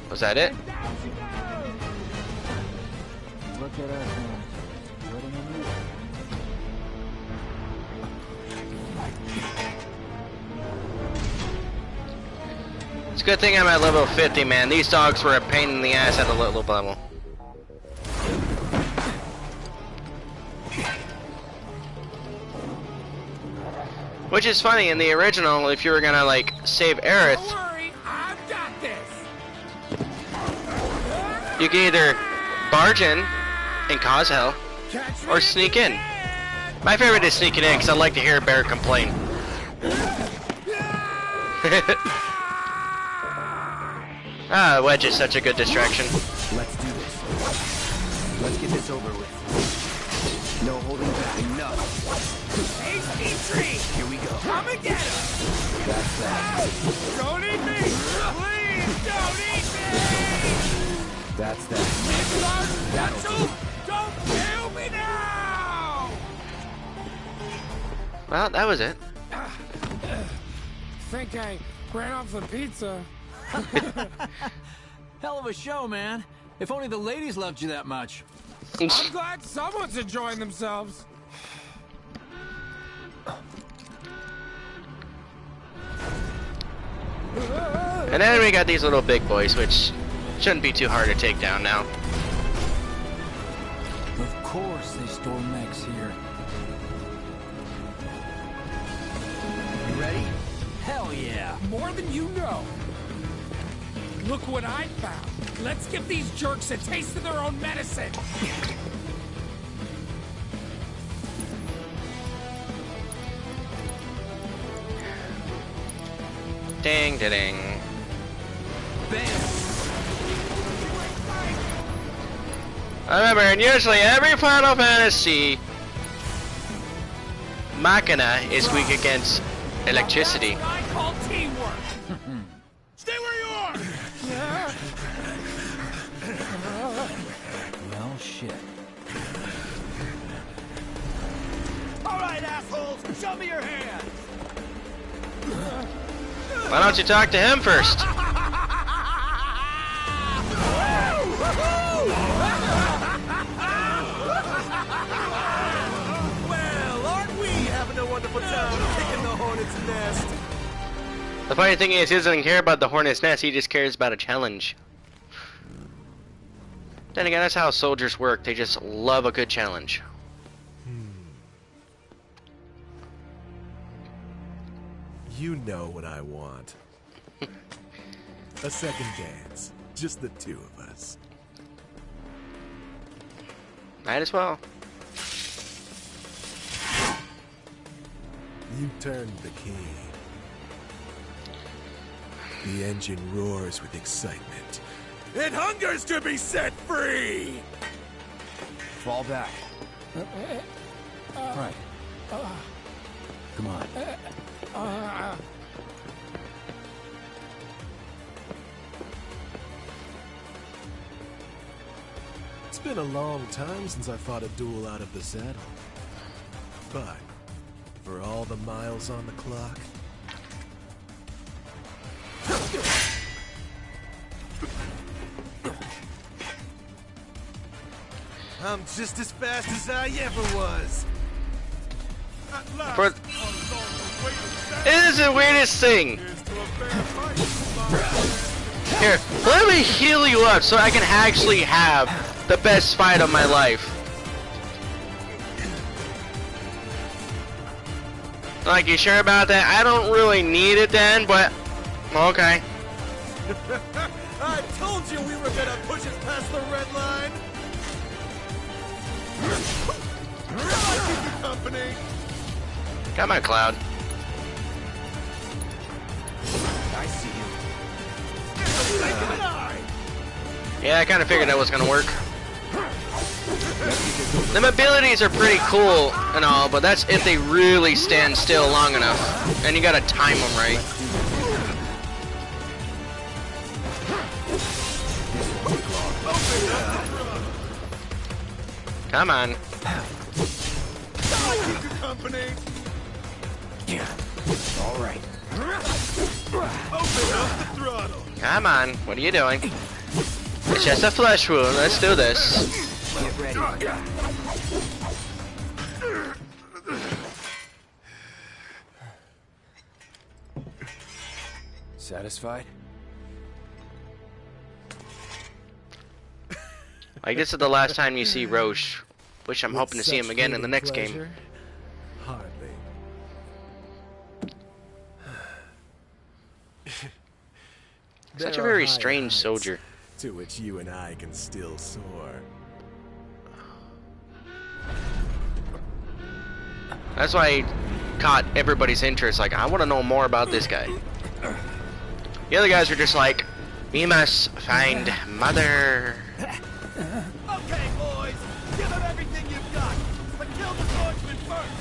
Was that it? Look at us, man. Letting him live. It's a good thing I'm at level 50, man. These dogs were a pain in the ass at a little level. Which is funny, in the original, if you were gonna, like, save Aerith, Don't worry, I've got this. you can either barge in and cause hell, or sneak in. My favorite is sneaking in, because I like to hear a bear complain. Ah, Wedge is such a good distraction. Let's do this. Let's get this over with. No holding back. Enough. HP tree. Here we go. Come and get him. That's that. Don't eat me. Please don't eat me. That's that. That'll do. Don't kill me now. Well, that was it. Think I ran off the pizza. Hell of a show, man. If only the ladies loved you that much. I'm glad someone's enjoying themselves. And then we got these little big boys, which shouldn't be too hard to take down now. Of course they store mechs here. You ready? Hell yeah. More than you know. Look what I found. Let's give these jerks a taste of their own medicine. Ding, da ding. Remember, and usually every Final Fantasy, Machina is weak against electricity. That's what I call teamwork. Stay where you are. Well, shit. All right, assholes, show me your hands. Why don't you talk to him first? Well, aren't we having a wonderful time kicking the hornet's nest? The funny thing is, he doesn't care about the hornet's nest, he just cares about a challenge. Then again, that's how soldiers work, they just love a good challenge. You know what I want. A second dance. Just the two of us. Might as well. You turned the key. The engine roars with excitement. It hungers to be set free! Fall back. Right. Come on. It's been a long time since I fought a duel out of the saddle. But, for all the miles on the clock... I'm just as fast as I ever was. For... It is the weirdest thing. Here, let me heal you up so I can actually have the best fight of my life. Like, you sure about that? I don't really need it then, but okay. I told you we were gonna push us past the red line. I'll keep you company. Come on, Cloud. I see you. Yeah, I kind of figured that was gonna work. Them abilities are pretty cool and all, but that's if they really stand still long enough. And you gotta time them right. Come on. I'll keep you company. All right. Open up the throttle. Come on. What are you doing? It's just a flesh wound. Let's do this. Get ready. Satisfied? Like, this is the last time you see Roche, which I'm hoping to see him again in the next game. Hardly. Such There a are very higher strange heights soldier. to which you and I can still soar. That's why he caught everybody's interest. Like, I want to know more about this guy. The other guys were just like, we must find Mother. Okay, boys, give him everything you've got, but kill the swordsman first.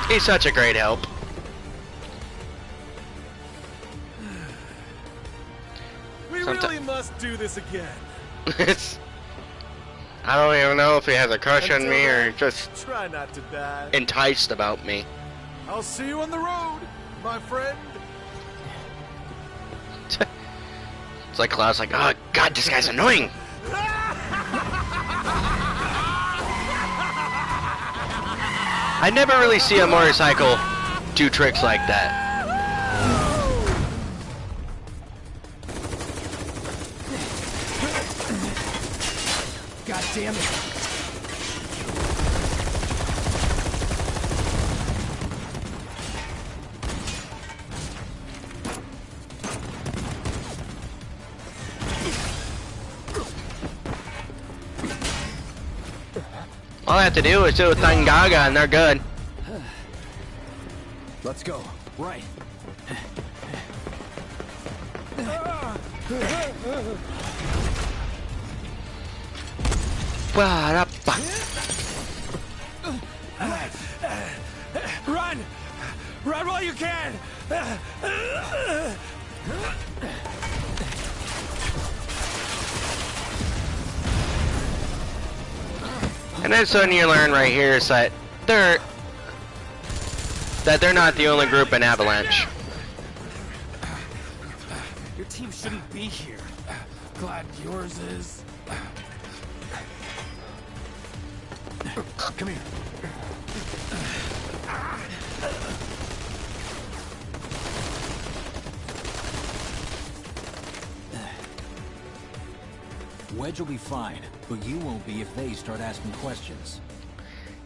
He's such a great help. We really must do this again. I don't even know if he has a crush on Until me or then, just try not to die. enticed about me. I'll see you on the road, my friend. It's like Cloud's like, oh god, this guy's annoying. I never really see a motorcycle do tricks like that. God damn it. All I have to do is do a Thangaga and they're good. Let's go. Right. Run! Run while you can! And then something you learn right here is that they're not the only group in Avalanche. Your team shouldn't be here. Glad yours is. Come here. Wedge will be fine, but you won't be if they start asking questions.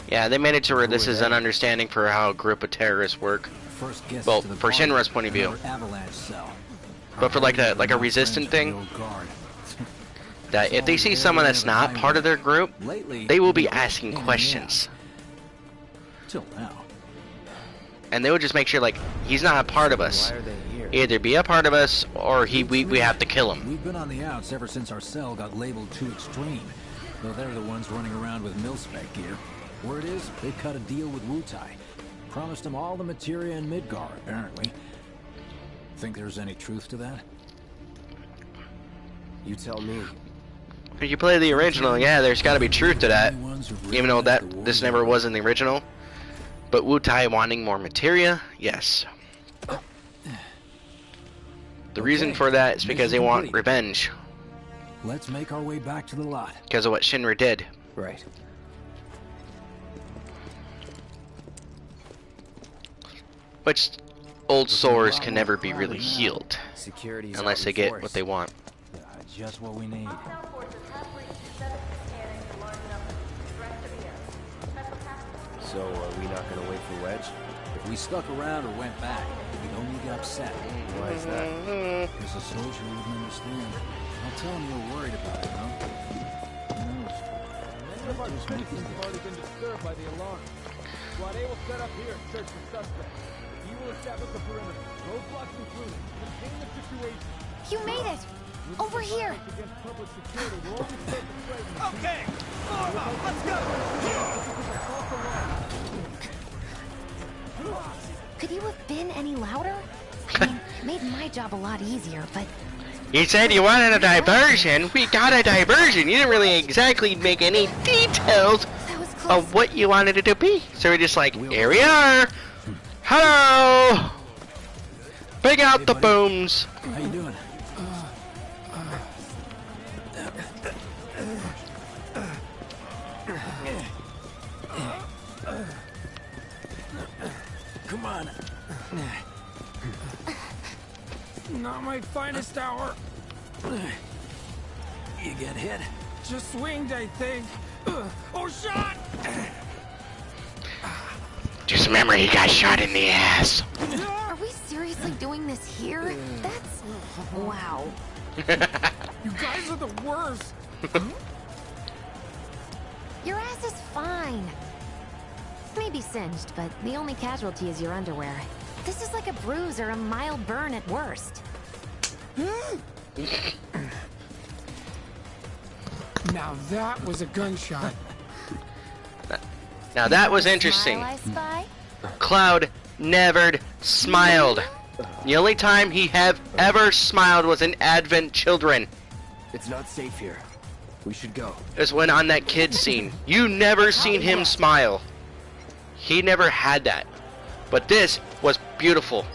Yeah, they made it to where this is an understanding for how a group of terrorists work. First guest Well, to the for party, Shinra's point of view. another Avalanche cell. But for like a resistant thing, that if they see someone that's not part of their group, they will be asking questions. Till now. And they would just make sure like he's not a part of us. Either be a part of us or we have to kill him. We've been on the outs ever since our cell got labeled too extreme. Though they're the ones running around with mil-spec gear. Word is, they cut a deal with Wutai. Promised them all the materia in Midgar, apparently. Think there's any truth to that? You tell me. If you play the original, yeah, there's got to be truth to that. Even though this never was in the original. But Wutai wanting more materia, yes. The reason for that is because they want revenge. Let's make our way back to the lot. Because of what Shinra did. Right. Which old sores can never be really healed. Unless they get what they want. Just what we need. So, are we not gonna wait for Wedge? If we stuck around or went back, we'd only get upset. Why is that? Because the soldier wouldn't understand. I'll tell him you're worried about it, huh? Many of our citizens have already been disturbed by the alarm. Squad A will set up here and search for suspects. You will establish the perimeter. Roadblocks included. Contain the situation. You made it! Over here! Okay! Form up! Let's go! Could you have been any louder? I mean, it made my job a lot easier, but... You said you wanted a diversion. We got a diversion. You didn't really exactly make any details of what you wanted it to be. So we're just like, here we are. Hello! Bring out the booms. How you doing? Come on. Not my finest hour. You get hit? Just swinged, I think. Oh, shot! Just remember, he got shot in the ass. Are we seriously doing this here? That's... wow. You guys are the worst. Your ass is fine. Maybe singed, but the only casualty is your underwear. This is like a bruise or a mild burn at worst. Now that was a gunshot. Now that was interesting. Smile, I spy? Cloud never smiled. The only time he have ever smiled was in Advent Children. It's not safe here. We should go. It was when on that kid scene. You never seen him smile. He never had that. But this was beautiful.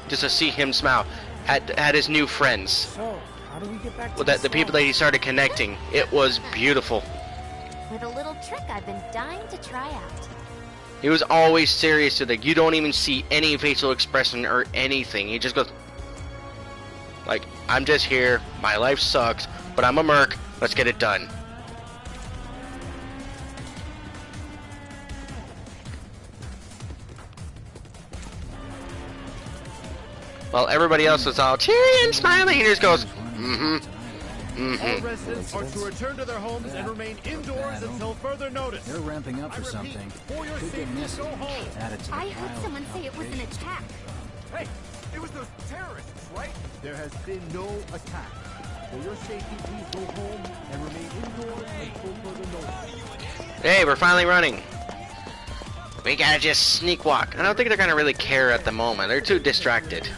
Just to see him smile at his new friends. So, how do we get back to Well, the people that he started connecting. It was beautiful. With a little trick I've been dying to try out. He was always serious to that. You don't even see any facial expression or anything. He just goes like, I'm just here. My life sucks, but I'm a merc. Let's get it done. While everybody else was all cheery and smiling, he just goes, All residents are to return to their homes and remain indoors until further notice. They're ramping up for something. For your Could get safety, messy. go home. Added to the I heard pile someone of say it was an complications. attack. Hey, it was those terrorists, right? There has been no attack. For your safety, please go home and remain indoors until further notice. hey, we're finally running. We gotta just sneak walk. I don't think they're gonna really care at the moment. They're too distracted.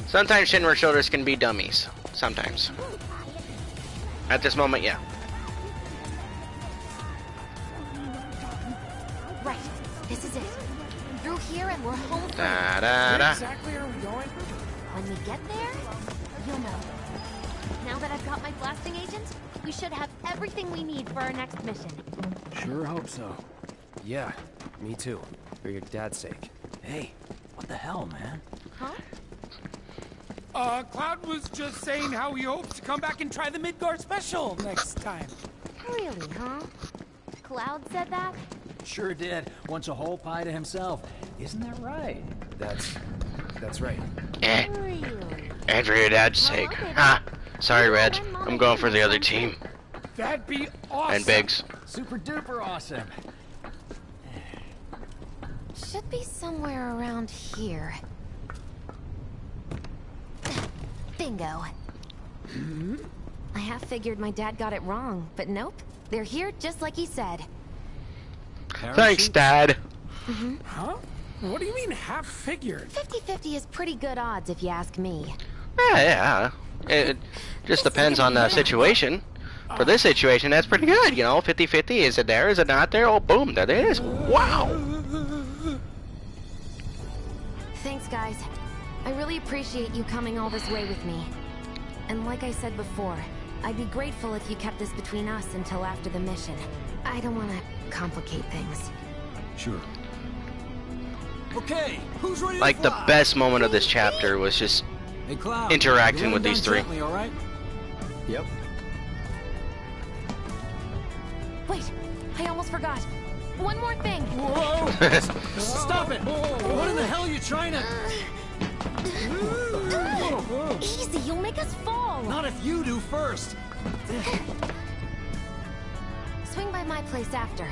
Sometimes Shinra shoulders can be dummies. Sometimes. At this moment, yeah. Right, this is it. Through here and we're home free. Da, da, da. exactly are we going? When we get there, you'll know. Now that I've got my blasting agent, we should have everything we need for our next mission. Sure hope so. Yeah, me too. For your dad's sake. Hey, what the hell, man? Huh? Cloud was just saying how he hopes to come back and try the Midgar special next time. Really, huh? Cloud said that? Sure did. Wants a whole pie to himself. Isn't that right? That's right. Eh. Really? And for your dad's sake. Ha! Sorry, Reg. I'm going for the other team. That'd be awesome. And Biggs. Super duper awesome. Should be somewhere around here. Bingo. I half figured my dad got it wrong, but nope. They're here just like he said. Thanks, Dad. Huh? What do you mean half figured? 50-50 is pretty good odds if you ask me. Yeah. It just depends on the situation. For this situation, that's pretty good, you know. 50-50. Is it there? Is it not there? Oh, boom. There it is. Wow. Thanks, guys. I really appreciate you coming all this way with me. And like I said before, I'd be grateful if you kept this between us until after the mission. I don't want to complicate things. Sure. Okay, who's ready Like, to the fly? best moment of this chapter was just Hey, Cloud, interacting you with let these down three. gently, all right? Yep. Wait, I almost forgot. One more thing. Whoa! Stop it! What in the hell are you trying to... Easy, you'll make us fall. Not if you do first. Swing by my place after,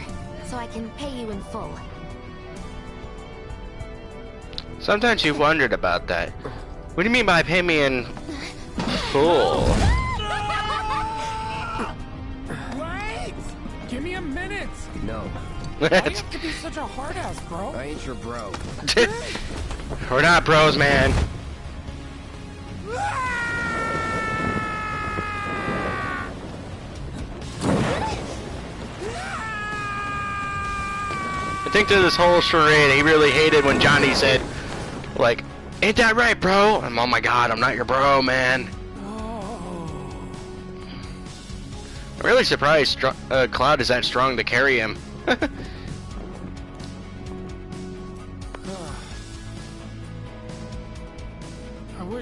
so I can pay you in full. Sometimes you've wondered about that. What do you mean by pay me in full? Wait! Give me a minute! No. Why do you have to be such a hard ass, bro? I ain't your bro. We're not bros, man. I think through this whole charade, he really hated when Johnny said, like, ain't that right, bro? And oh my god, I'm not your bro, man. I'm really surprised Cloud is that strong to carry him.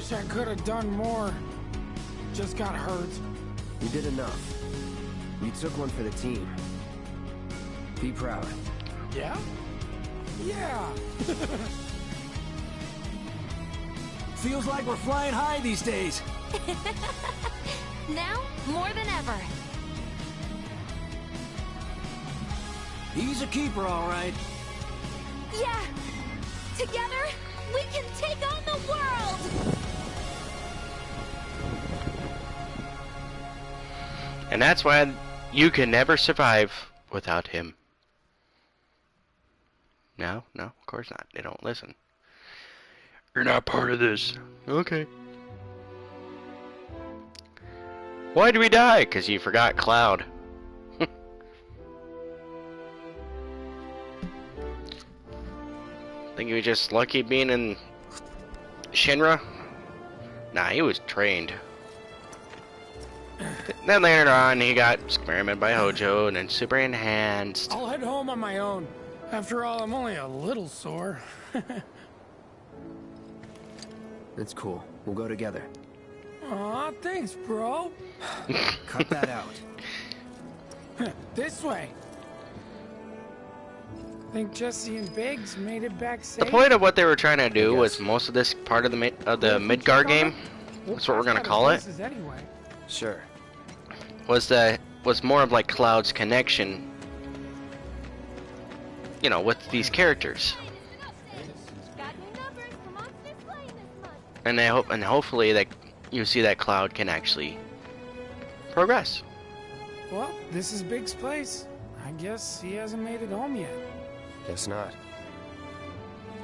wish I could have done more. Just got hurt. You did enough. You took one for the team. Be proud. Yeah? Yeah. Feels like we're flying high these days. Now, more than ever. He's a keeper, all right. Yeah! Together, we can take on the world! And that's why you can never survive without him. No, of course not. They don't listen. You're not part of this. Okay. Why did we die? Because you forgot Cloud. Think he was just lucky being in Shinra? Nah, he was trained. Then later on, he got experimented by Hojo and then super enhanced. I'll head home on my own. After all, I'm only a little sore. It's cool. We'll go together. Aw, thanks, bro. Cut that out. This way. Think Jesse and Biggs made it back safe? The point of what they were trying to do was most of this part of the Midgar game. That's what we're gonna call it. Anyway. Sure. Was more of like Cloud's connection, you know, with these characters. And hopefully that you see that Cloud can actually progress. Well, this is Big's place. I guess he hasn't made it home yet. Guess not.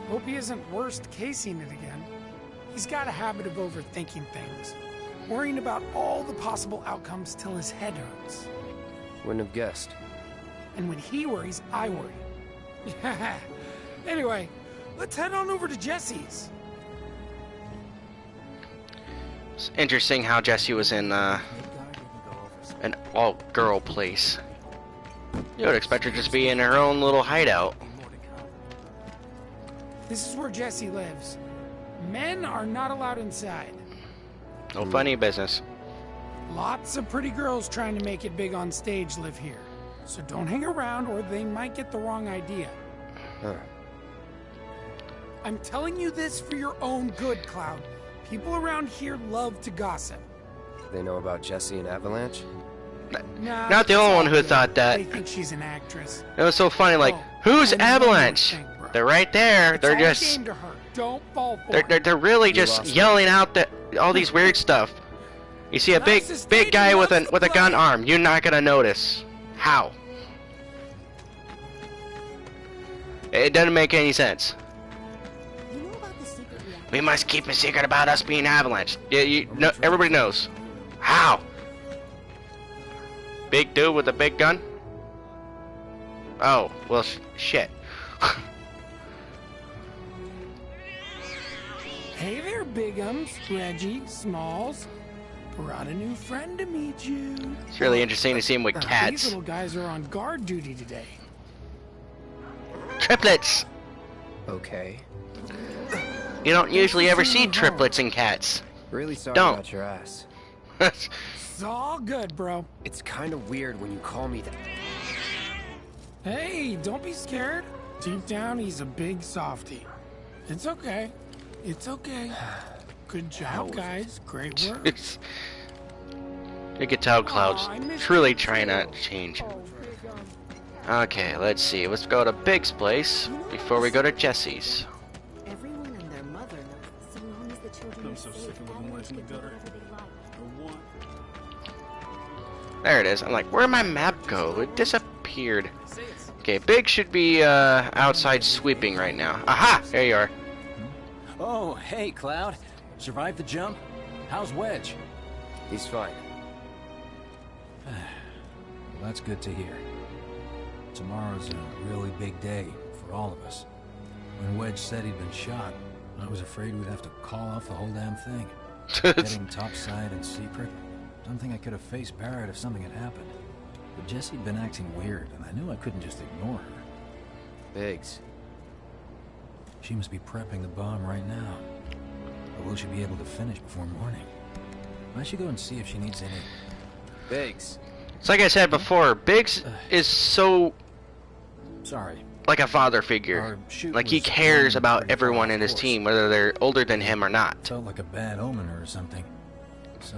Hope he isn't worst casing it again. He's got a habit of overthinking things, worrying about all the possible outcomes till his head hurts. Wouldn't have guessed. And when he worries, I worry. Anyway, let's head on over to Jesse's. It's interesting how Jessie was in an all-girl place. You would expect her to just be in her own little hideout. This is where Jesse lives. Men are not allowed inside. No funny business. Lots of pretty girls trying to make it big on stage live here. So don't hang around or they might get the wrong idea. Huh. I'm telling you this for your own good, Cloud. People around here love to gossip. They know about Jesse and Avalanche? Nah, Not the only one who good. thought that. They think she's an actress. It was so funny, like, who's and one more Avalanche? thing, bro. They're right there. It's They're all just game to her. Don't fall for it. they're really You just lost yelling out all these weird stuff. You see a big guy with a gun arm, you're not gonna notice. How? It doesn't make any sense. We must keep a secret about us being Avalanche. Yeah, everybody knows. How? Big dude with a big gun? Oh, well, shit. Hey there, Bigums, Reggie, Smalls. Brought a new friend to meet you. It's really interesting to see him with These cats. little guys are on guard duty today. Triplets! Okay. You don't usually ever see triplets in cats. Really sorry Don't. about your ass. It's all good, bro. It's kind of weird when you call me that. Hey, don't be scared. Deep down, he's a big softie. It's okay. It's okay. Good job, guys. Great work. You can tell Cloud's Aw, I missed truly you trying too. to change. Okay, let's see. Let's go to Big's place before we go to Jesse's. Everyone and their mother knows. So long as the children are safe, Avalanche can do whatever they like. There it is. I'm like, where'd my map go? It disappeared. Okay, Big should be outside sweeping right now. Aha! There you are. Oh, hey, Cloud. Survived the jump? How's Wedge? He's fine. Well, that's good to hear. Tomorrow's a really big day for all of us. When Wedge said he'd been shot, I was afraid we'd have to call off the whole damn thing. Heading topside in secret. Don't think I could have faced Barrett if something had happened. But Jessie'd been acting weird, and I knew I couldn't just ignore her. Biggs. She must be prepping the bomb right now. but will she be able to finish before morning? I should go and see if she needs any... Biggs. It's like I said before, Biggs is so... Sorry. Like a father figure. Like he cares about everyone in his team, whether they're older than him or not. Felt like a bad omen or something. So...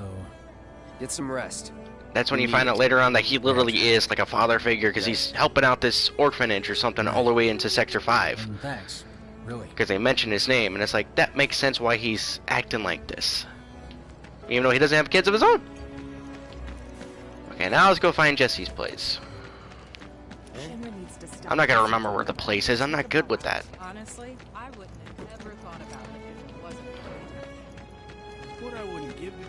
Get some rest. That's when you find out later on that he literally is like a father figure because he's helping out this orphanage or something all the way into Sector 5. Thanks. Really. Because they mention his name, and it's like, that makes sense why he's acting like this. Even though he doesn't have kids of his own. Okay, now let's go find Jesse's place. I'm not gonna remember where the place is. I'm not good with that. Honestly, I wouldn't have ever thought about it if it wasn't for What I wouldn't give you.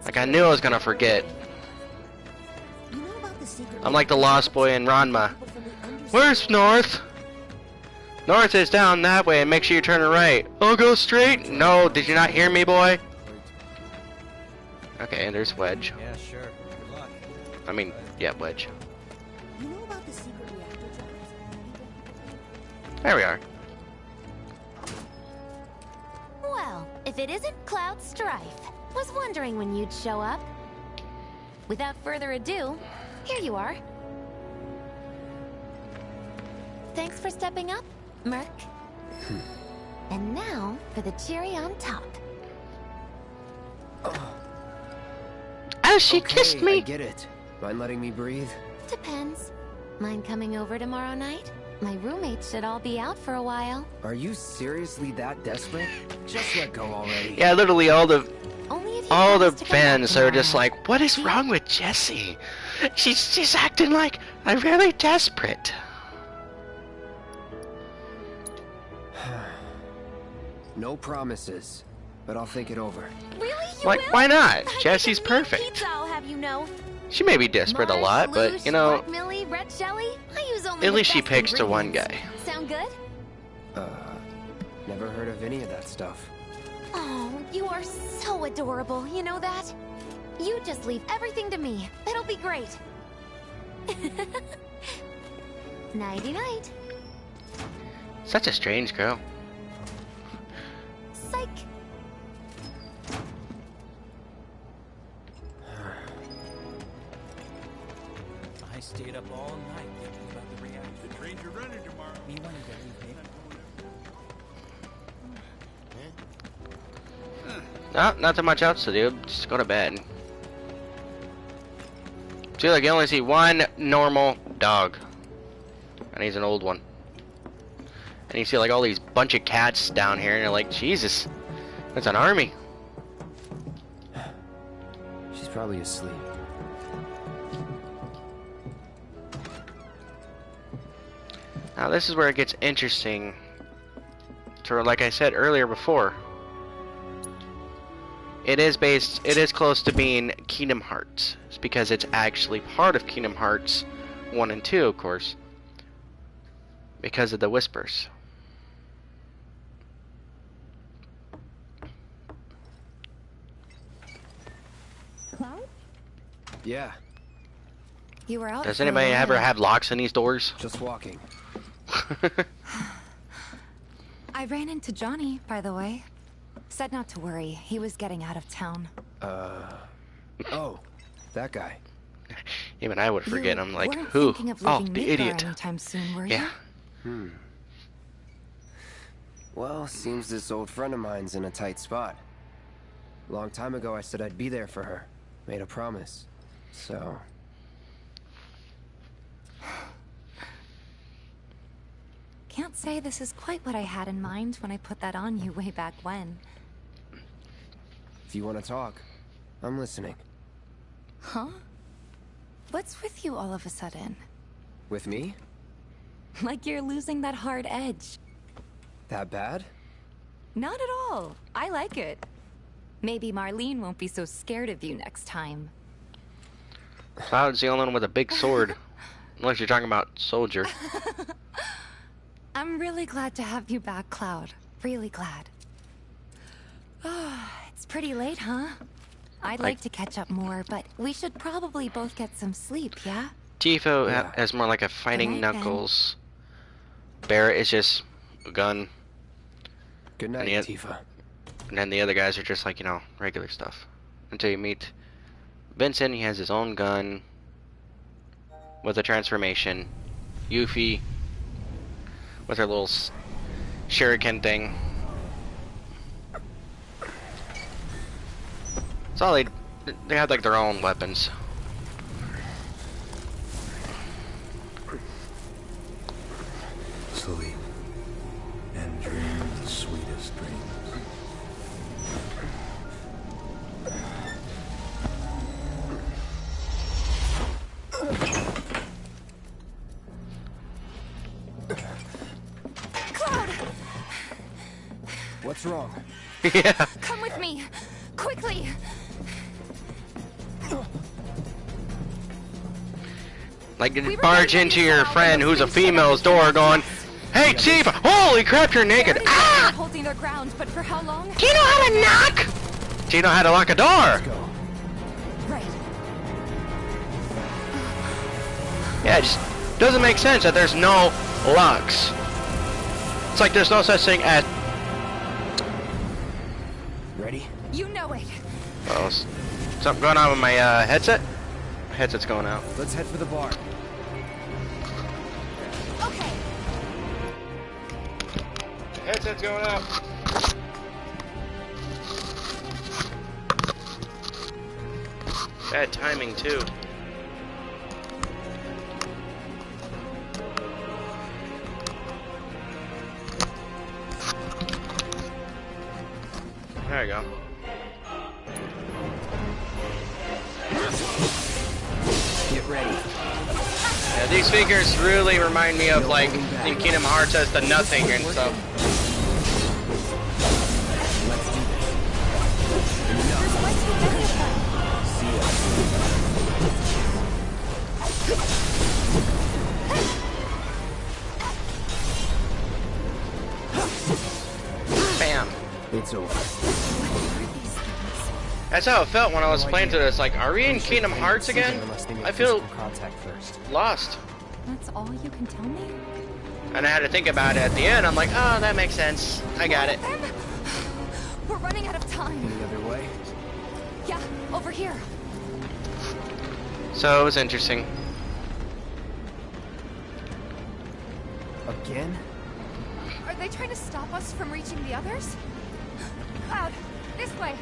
Like, I knew I was gonna forget. I'm like the Lost Boy in Ranma. Where's North? North is down that way, and make sure you turn right. Oh, go straight? No, did you not hear me, boy? Okay, there's Wedge. Yeah, sure. Good luck. I mean, yeah, Wedge. You know about the secret reactor jobs? There we are. Well, if it isn't Cloud Strife. Was wondering when you'd show up. Without further ado, here you are. Thanks for stepping up, Merc. And now for the cherry on top. Oh, she kissed me! I get it. Mind letting me breathe? Depends. Mind coming over tomorrow night? My roommates should all be out for a while. Are you seriously that desperate? Just let go already. Yeah, literally all the fans fans are just like, what is wrong with Jessie? She's acting like I'm really desperate. No promises, but I'll think it over. Really? Like, why not? Jessie's perfect. Pizza, I'll have you know. She may be desperate a lot, but you know, Millie, red jelly? I use only at the least she best picks to one ingredients. guy. Sound good? Never heard of any of that stuff. Oh, you are so adorable, you know that? You just leave everything to me. It'll be great. Nighty-night. Such a strange girl. Psych. I stayed up all night thinking about the reactor. The trains are running tomorrow. Me wanting to leave me. No, not too much else to do. Just go to bed. See, like, you only see one normal dog. And he's an old one. And you see, like, all these bunch of cats down here, and you're like, Jesus, that's an army. She's probably asleep. Now, this is where it gets interesting. So, like I said earlier before, it is close to being Kingdom Hearts. It's because it's actually part of Kingdom Hearts 1 and 2, of course. Because of the whispers. Cloud? Yeah. You were out. Does anybody ever have locks in these doors? Just walking. I ran into Johnny, by the way. Said not to worry. He was getting out of town. Oh, that guy. Even I would forget. I'm like, weren't who? thinking of Oh, leaving the Midgar idiot. anytime soon, were Yeah. you? Well, seems this old friend of mine's in a tight spot. Long time ago, I said I'd be there for her. Made a promise. So... Can't say this is quite what I had in mind when I put that on you way back when. If you want to talk, I'm listening. Huh? What's with you all of a sudden? With me? Like you're losing that hard edge. That bad? Not at all. I like it. Maybe Marlene won't be so scared of you next time. Cloud's the only one with a big sword. Unless you're talking about Soldier. I'm really glad to have you back, Cloud. Really glad. It's pretty late, huh? I'd like to catch up more, but we should probably both get some sleep, yeah? Tifa has more like a fighting Good night, Knuckles. Barrett is just a gun. Good night, Tifa. And then the other guys are just like, you know, regular stuff. Until you meet Vincent, he has his own gun with a transformation. Yuffie with her little shuriken thing. It's all they have like their own weapons. Sleep and dream the sweetest dreams. Cloud! What's wrong? Yeah. Come with me! Quickly! Like, barge into your friend who's a female's door going, "Hey, Tifa! Holy crap, you're naked! Ah! Holding their ground, but for how long? Do you know how to knock? Do you know how to lock a door?" Right. Yeah, it just doesn't make sense that there's no locks. It's like there's no such thing as... Ready? You know it. Oh, something going on with my headset? My headset's going out. Let's head for the bar. Okay. Headset's going out. Bad timing, too. There you go. Get ready. Yeah, these figures really remind me of, like, in Kingdom Hearts as the Nothing and stuff. Let's do this. See ya. Bam. It's over. That's how it felt when I was playing through this. Like, are we in Kingdom Hearts again? I feel lost. That's all you can tell me? And I had to think about it at the end. I'm like, oh, that makes sense. I got it. We're running out of time. Any other way? Yeah, over here. So it was interesting. Again? Are they trying to stop us from reaching the others? Cloud, this way.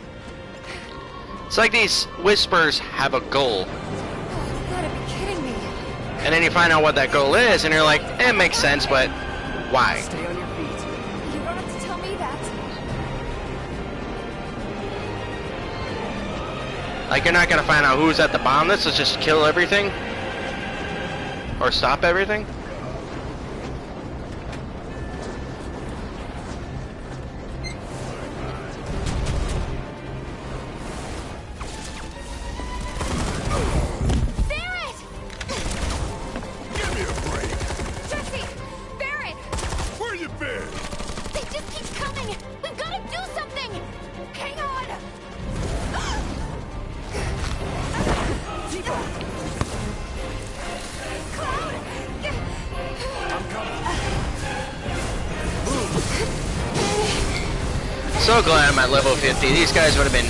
It's like these whispers have a goal. You gotta be kidding me. And then you find out what that goal is, and you're like, it makes sense, but why? Stay on your feet. You don't have to tell me that. Like, you're not gonna find out who's at the bottom. This is just kill everything? Or stop everything? So glad I'm at level 50. These guys would have been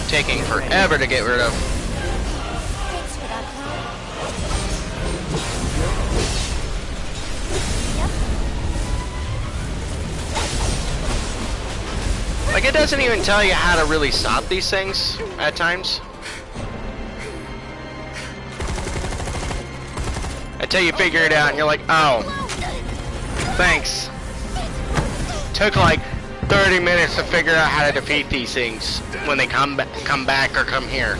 taking forever to get rid of. Thanks for that, Cloud. Like, it doesn't even tell you how to really stop these things at times. Until you figure it out and you're like, oh, thanks. Took like 30 minutes to figure out how to defeat these things when they come back or come here.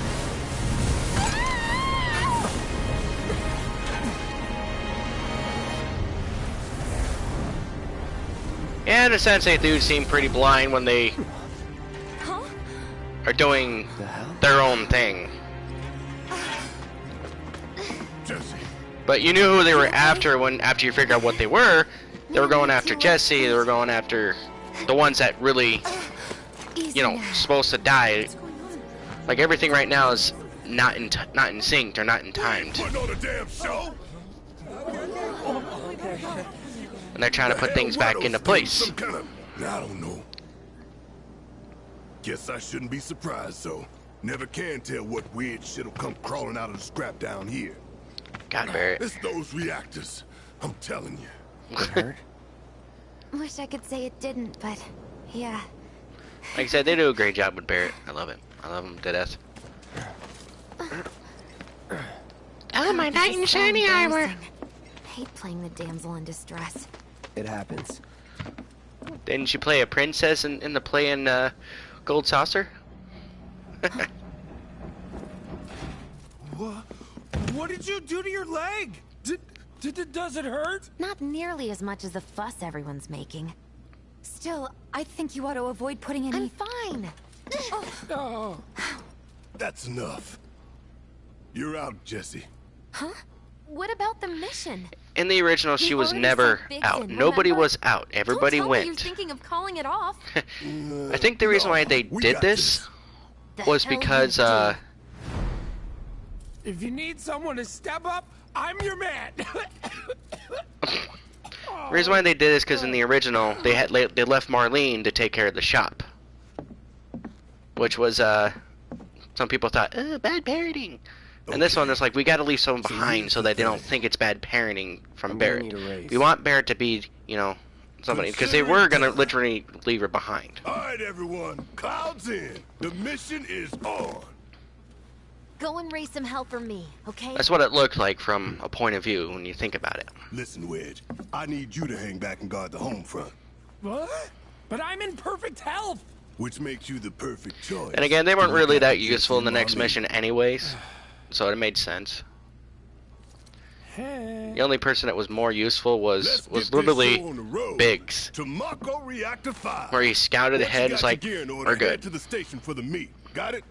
And the Sensei dudes seem pretty blind when they are doing their own thing. But you knew who they were after after you figured out what they were. They were going after Jesse, they were going after the ones that really, you know, supposed to die. Like, everything right now is not in sync or not in timed. And they're trying to put things back into place. I don't know. Guess I shouldn't be surprised, though. Never can tell what weird shit'll come crawling out of the scrap down here. God, Barrett. It's those reactors. I'm telling you. It hurt? Wish I could say it didn't, but yeah. Like I said, they do a great job with Barrett. I love it. I love him to death. Oh, my knight in shiny armor. Hate playing the damsel in distress. It happens. Didn't you play a princess in the play in Gold Saucer? What did you do to your leg? Does it hurt? Not nearly as much as the fuss everyone's making. Still, I think you ought to avoid putting any... I'm fine. Oh. That's enough. You're out, Jesse. Huh? What about the mission? In the original, she was never out. Nobody was out. Everybody Don't tell me you're went. thinking of calling it off. I think the reason why they did this was because, If you need someone to step up, I'm your man. the reason why they did this because in the original, they left Marlene to take care of the shop. Which was, some people thought, bad parenting. And this one is like, we gotta leave someone behind so that they don't think it's bad parenting from Barrett. We want Barrett to be, you know, somebody, because they were gonna literally leave her behind. Alright, everyone, clouds in. The mission is on. Go and raise some hell for me, okay? That's what it looked like from a point of view when you think about it. Listen, Wedge, I need you to hang back and guard the home front. What? But I'm in perfect health. Which makes you the perfect choice. And again, they weren't really that useful in the next mission anyways, so it made sense. The only person that was more useful was literally Biggs, to Mako Reactor 5. where he scouted ahead. It's like, we're good. To the station for the meet. Got it?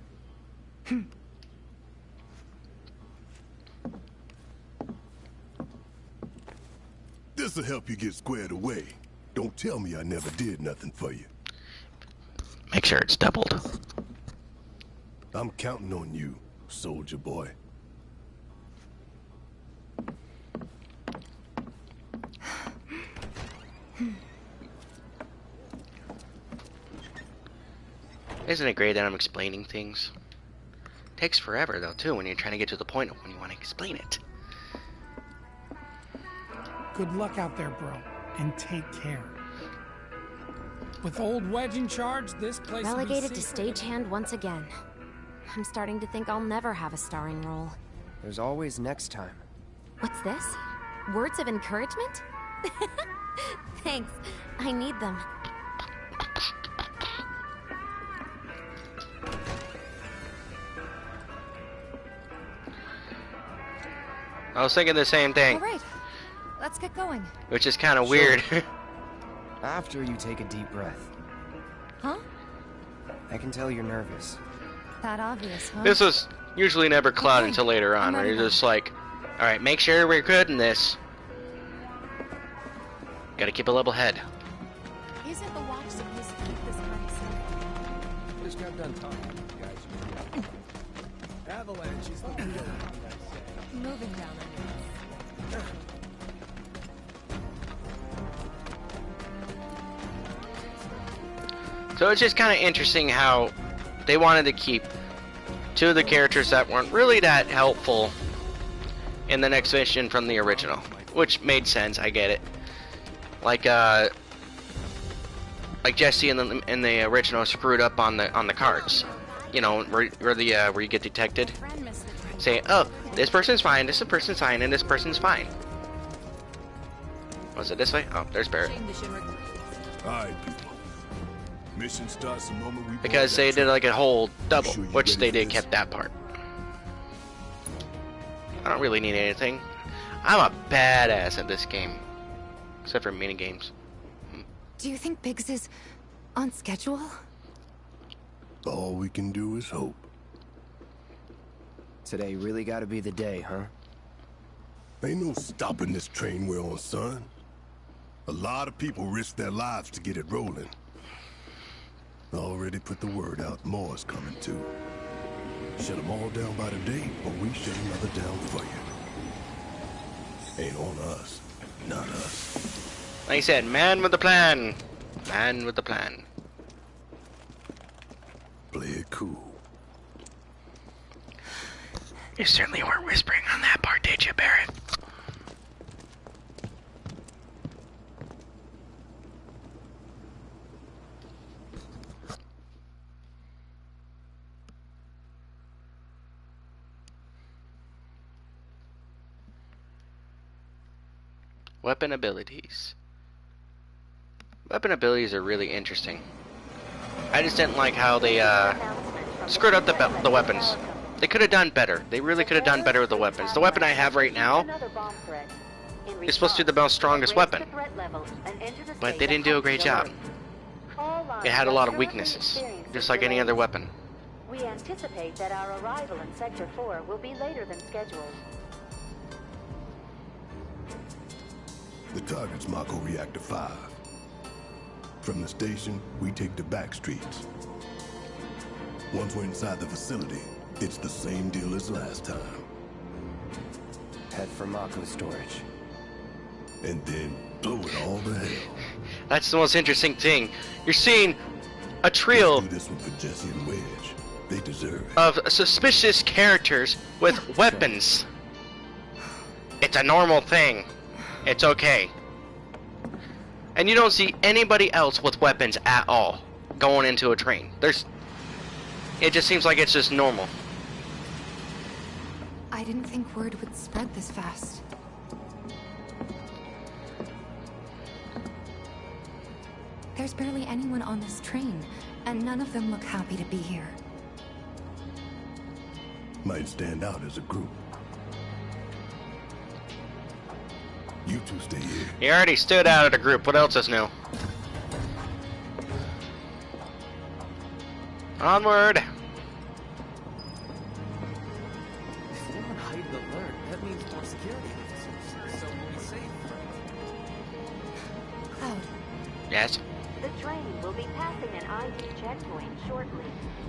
This'll help you get squared away. Don't tell me I never did nothing for you. Make sure it's doubled. I'm counting on you, soldier boy. Isn't it great that I'm explaining things? Takes forever though too when you're trying to get to the point of when you want to explain it. Good luck out there, bro, and take care. With old Wedge in charge, this place will be Relegated to safer. stagehand once again. I'm starting to think I'll never have a starring role. There's always next time. What's this? Words of encouragement? Thanks. I need them. I was thinking the same thing, All right. Let's get going. which is kind of weird. After you take a deep breath. Huh? I can tell you're nervous. That obvious, huh? This was usually never cloud until later on, where you're just like, alright, make sure we're good in this. Gotta keep a level head. Isn't the watch supposed to keep this kind of safe? Just got done talking to you guys. Avalanche is the real combat say. Moving down anyways. So it's just kind of interesting how they wanted to keep two of the characters that weren't really that helpful in the next mission from the original, which made sense. I get it. Like Jesse in the original screwed up on the cards. You know, where you get detected. Say, oh, this person's fine, this person's fine, and this person's fine. Was it this way? Oh, there's Barrett. Alright, people. Mission starts the moment we Because they did like a whole double, which they did kept that part. I don't really need anything. I'm a badass at this game. Except for mini games. Do you think Biggs is on schedule? All we can do is hope. Today really gotta be the day, huh? Ain't no stopping this train we're on, son. A lot of people risk their lives to get it rolling. I already put the word out, more's coming too. Shut them all down by today, or we shut another down for you. Ain't on us, not us. Like I said, man with a plan. Man with the plan. Play it cool. You certainly weren't whispering on that part, did you, Barrett? Weapon abilities. Weapon abilities are really interesting. I just didn't like how they screwed up the weapons. They could have done better. They really could have done better with the weapons. The weapon I have right now is supposed to be the most strongest weapon, but they didn't do a great job. It had a lot of weaknesses, just like any other weapon. We anticipate that our arrival in Sector 4 will be later than scheduled. The target's Mako Reactor 5. From the station, we take the back streets. Once we're inside the facility, it's the same deal as last time. Head for Mako storage. And then blow it all to hell. That's the most interesting thing. You're seeing a trio do this one for Jesse and Wedge. They deserve it. Of suspicious characters with weapons. It's a normal thing. It's okay. And you don't see anybody else with weapons at all going into a train. It just seems like it's just normal. I didn't think word would spread this fast. There's barely anyone on this train, and none of them look happy to be here. Might stand out as a group. You two stay here. He already stood out of the group. What else is new? Onward! If they're on heightened alert, that means more security officers, so we'll be safe. Cloud. Yes? The train will be passing an ID checkpoint shortly.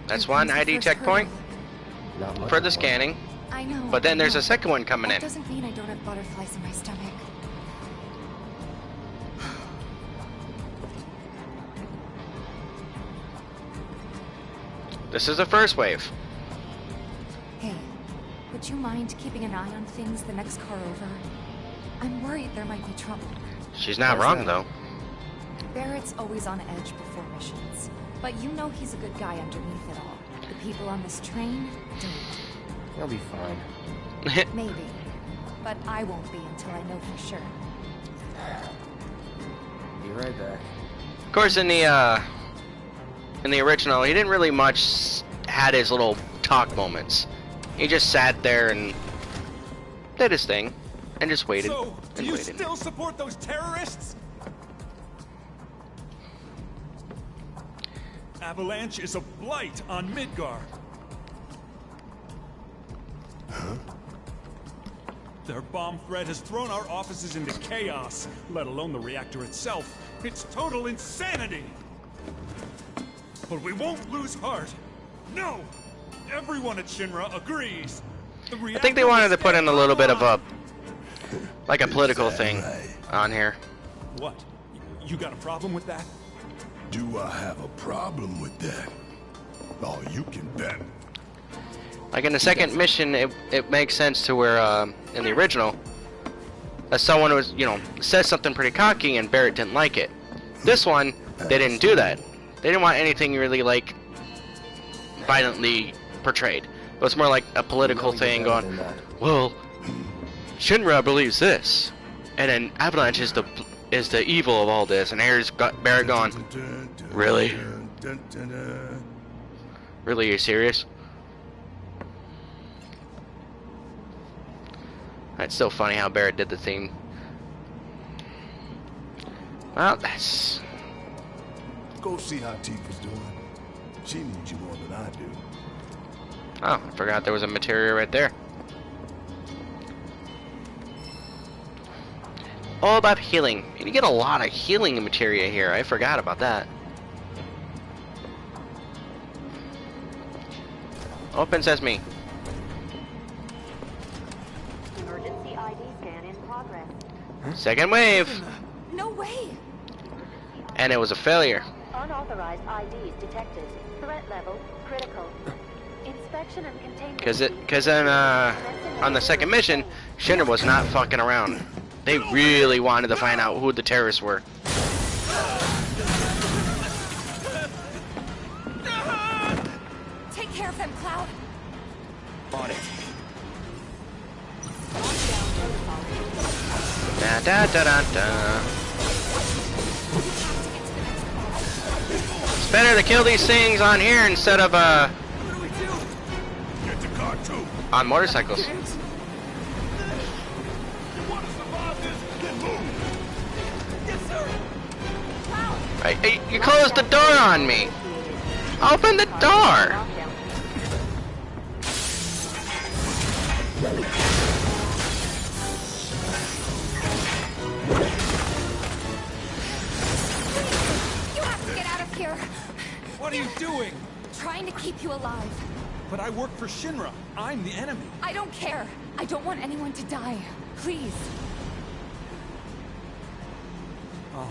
That's one ID checkpoint for the scanning. I know. But then there's a second one coming in. That doesn't mean I don't have butterflies in my stomach. This is the first wave. Hey, would you mind keeping an eye on things the next car over? I'm worried there might be trouble. She's not wrong, though. Barrett's always on edge before missions, but you know he's a good guy underneath it all. The people on this train don't. He'll be fine. Maybe, but I won't be until I know for sure. Be right back. Of course, in the original, he didn't really much had his little talk moments. He just sat there and did his thing, and just waited Do and you waited. still support those terrorists? Avalanche is a blight on Midgar. Huh? Their bomb threat has thrown our offices into chaos, let alone the reactor itself. It's total insanity! But we won't lose heart. No! Everyone at Shinra agrees. I think they wanted to put in a little bit of a, like a political thing on here. What? You got a problem with that? Do I have a problem with that? Oh, you can bet. Like in the second mission, it makes sense to where in the original, someone was, says something pretty cocky and Barrett didn't like it. This one, they didn't do that. They didn't want anything really like violently portrayed. It was more like a political thing going, well, Shinra believes this, and then Avalanche is the evil of all this, and here's Barrett going, really? Really, are you serious? It's still funny how Barrett did the theme. Well, that's... Go see how Tifa's doing. She needs you more than I do. Oh, I forgot there was a materia right there. All about healing. You get a lot of healing materia here. I forgot about that. Open sesame. Emergency ID scan in progress. Second wave. No way! And it was a failure. Unauthorized IDs detected. Threat level critical. Inspection and containment. Because then on the second mission, Shinra was not fucking around. They really wanted to find out who the terrorists were. Take care of them, Cloud. On it. Da da da da da. It's better to kill these things on here instead of on motorcycles. Hey, you closed the door on me. Open the door. You have to get out of here. What are you doing? Trying to keep you alive. But I work for Shinra. I'm the enemy. I don't care. I don't want anyone to die. Please. I'll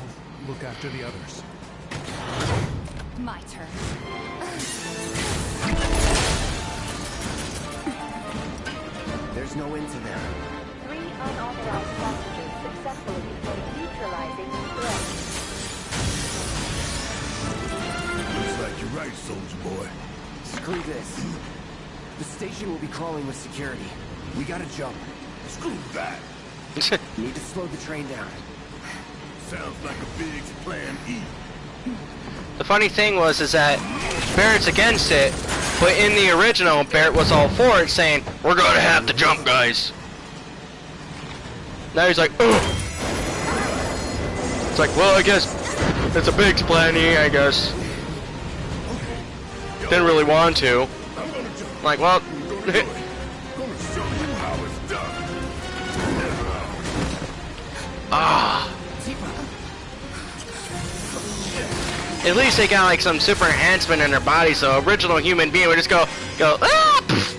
look after the others. My turn. There's no end to them. 3 unauthorized passengers successfully neutralizing threat. Looks like you're right, soldier boy. Screw this. The station will be crawling with security. We gotta jump. Screw that. Need to slow the train down. Sounds like a big plan E. The funny thing is that Barrett's against it, but in the original, Barrett was all for it, saying, "We're gonna have to jump, guys." Now he's like, "Ugh." It's like, well, I guess it's a big plan E, I guess. Didn't really want to. Like, well. Ah. At least they got like some super enhancement in their body, so original human being would just go ah, poof,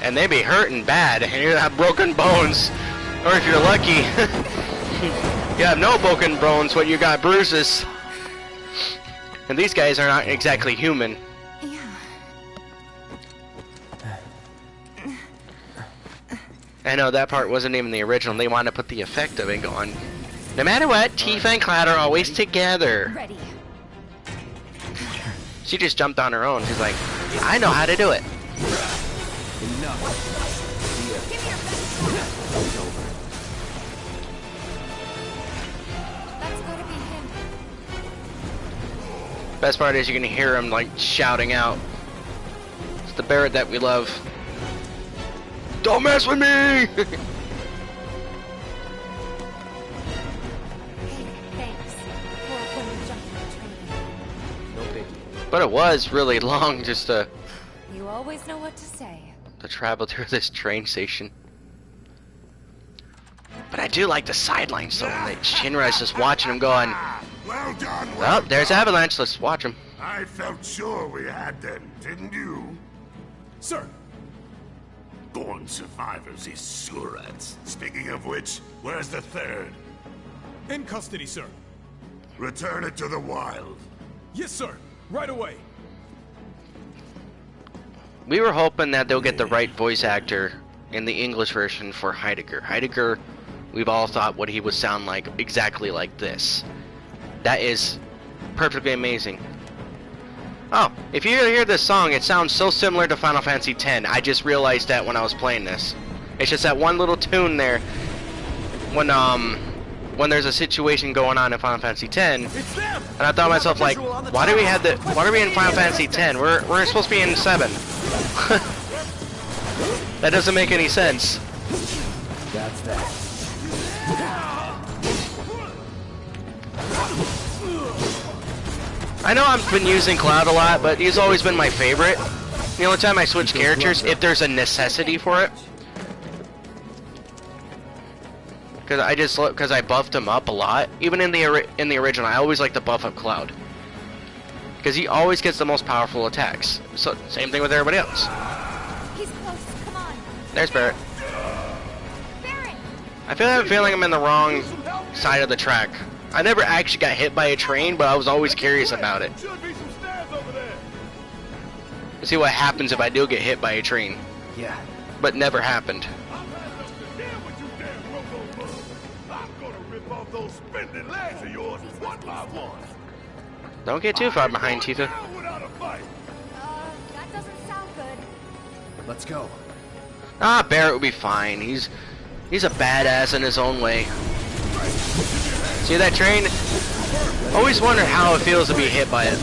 and they'd be hurting bad, and you'd have broken bones, or if you're lucky, you have no broken bones, but you got bruises. And these guys are not exactly human. I know that part wasn't even the original. They wanted to put the effect of it going. No matter what, Tifa and Cloud are always together. Ready. She just jumped on her own. She's like, I know how to do it. Enough. That's gotta be him. Best part is you can hear him like shouting out. It's the Barrett that we love. Don't mess with me! Hey, thanks for when you jumped on the train. No biggie. But it was really long just to You always know what to say. travel through this train station. But I do like the sidelines though. That Shinra's just watching him going, Well done, well, there's Avalanche, let's watch him. I felt sure we had them, didn't you? Sir. Born survivors, these surats. Speaking of which, where's the third? In custody, sir. Return it to the wild. Yes, sir. Right away. We were hoping that they'll get the right voice actor in the English version for Heidegger. Heidegger, we've all thought what he would sound like exactly like this. That is perfectly amazing. Oh, if you hear this song, it sounds so similar to Final Fantasy X. I just realized that when I was playing this. It's just that one little tune there when there's a situation going on in Final Fantasy X, and I thought to myself like, why are we in Final Fantasy X? We're supposed to be in 7. That doesn't make any sense. That's that. I know I've been using Cloud a lot, but he's always been my favorite. The only time I switch characters, if there's a necessity for it. Because I buffed him up a lot. Even in the original, I always like to buff up Cloud. Because he always gets the most powerful attacks. So, same thing with everybody else. He's close. Come on. There's Barrett. Barrett. I have a feeling I'm in the wrong side of the track. I never actually got hit by a train, but I was always curious about it. See what happens if I do get hit by a train. Yeah. But never happened. Don't get too far behind, Tifa. That doesn't sound good. Let's go. Ah, Barrett will be fine. He's a badass in his own way. See that train? Always wonder how it feels to be hit by it.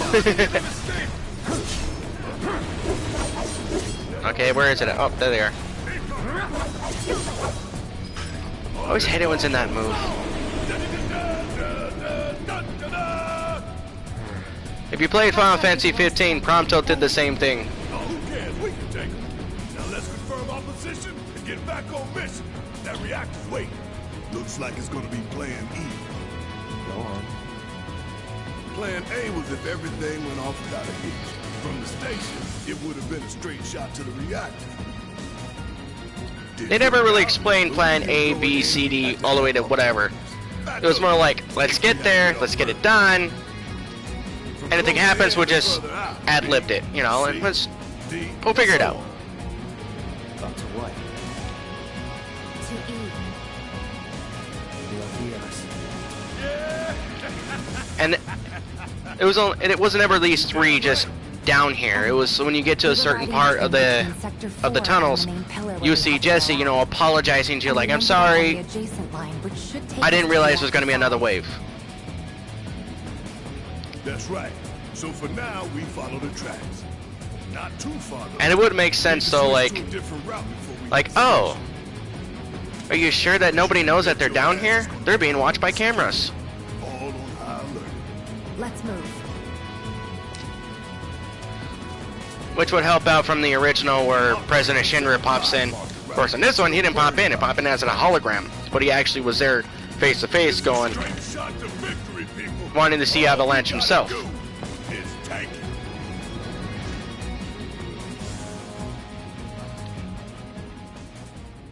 Okay, where is it? Oh, there they are. I always hate it when it's in that move. If you played Final Fantasy 15, Prompto did the same thing. Now let's confirm our position and get back on mission. That reactor's waiting. Looks like it's gonna be Plan E. Go on. Plan A was if everything went off without a hitch. From the station, it would have been a straight shot to the reactor. They never really explained Plan A, B, C, D, all the way to whatever. It was more like, let's get there, let's get it done. Anything happens, we'll just ad-libbed it, you know, and we'll figure it out. About to what? And it wasn't ever these three just down here. It was when you get to a certain part of the tunnels, you see Jesse, you know, apologizing to you like, I'm sorry, I didn't realize there was going to be another wave. That's right. So for now, we follow the tracks. Not too far though. And it would make sense though, like, oh, are you sure that nobody knows that they're down here? They're being watched by cameras. All on high alert. Let's move. Which would help out from the original where President Shinra pops in. Of course, in this one, he didn't pop in. He popped in as a hologram. But he actually was there face to face going, wanting to see Avalanche himself.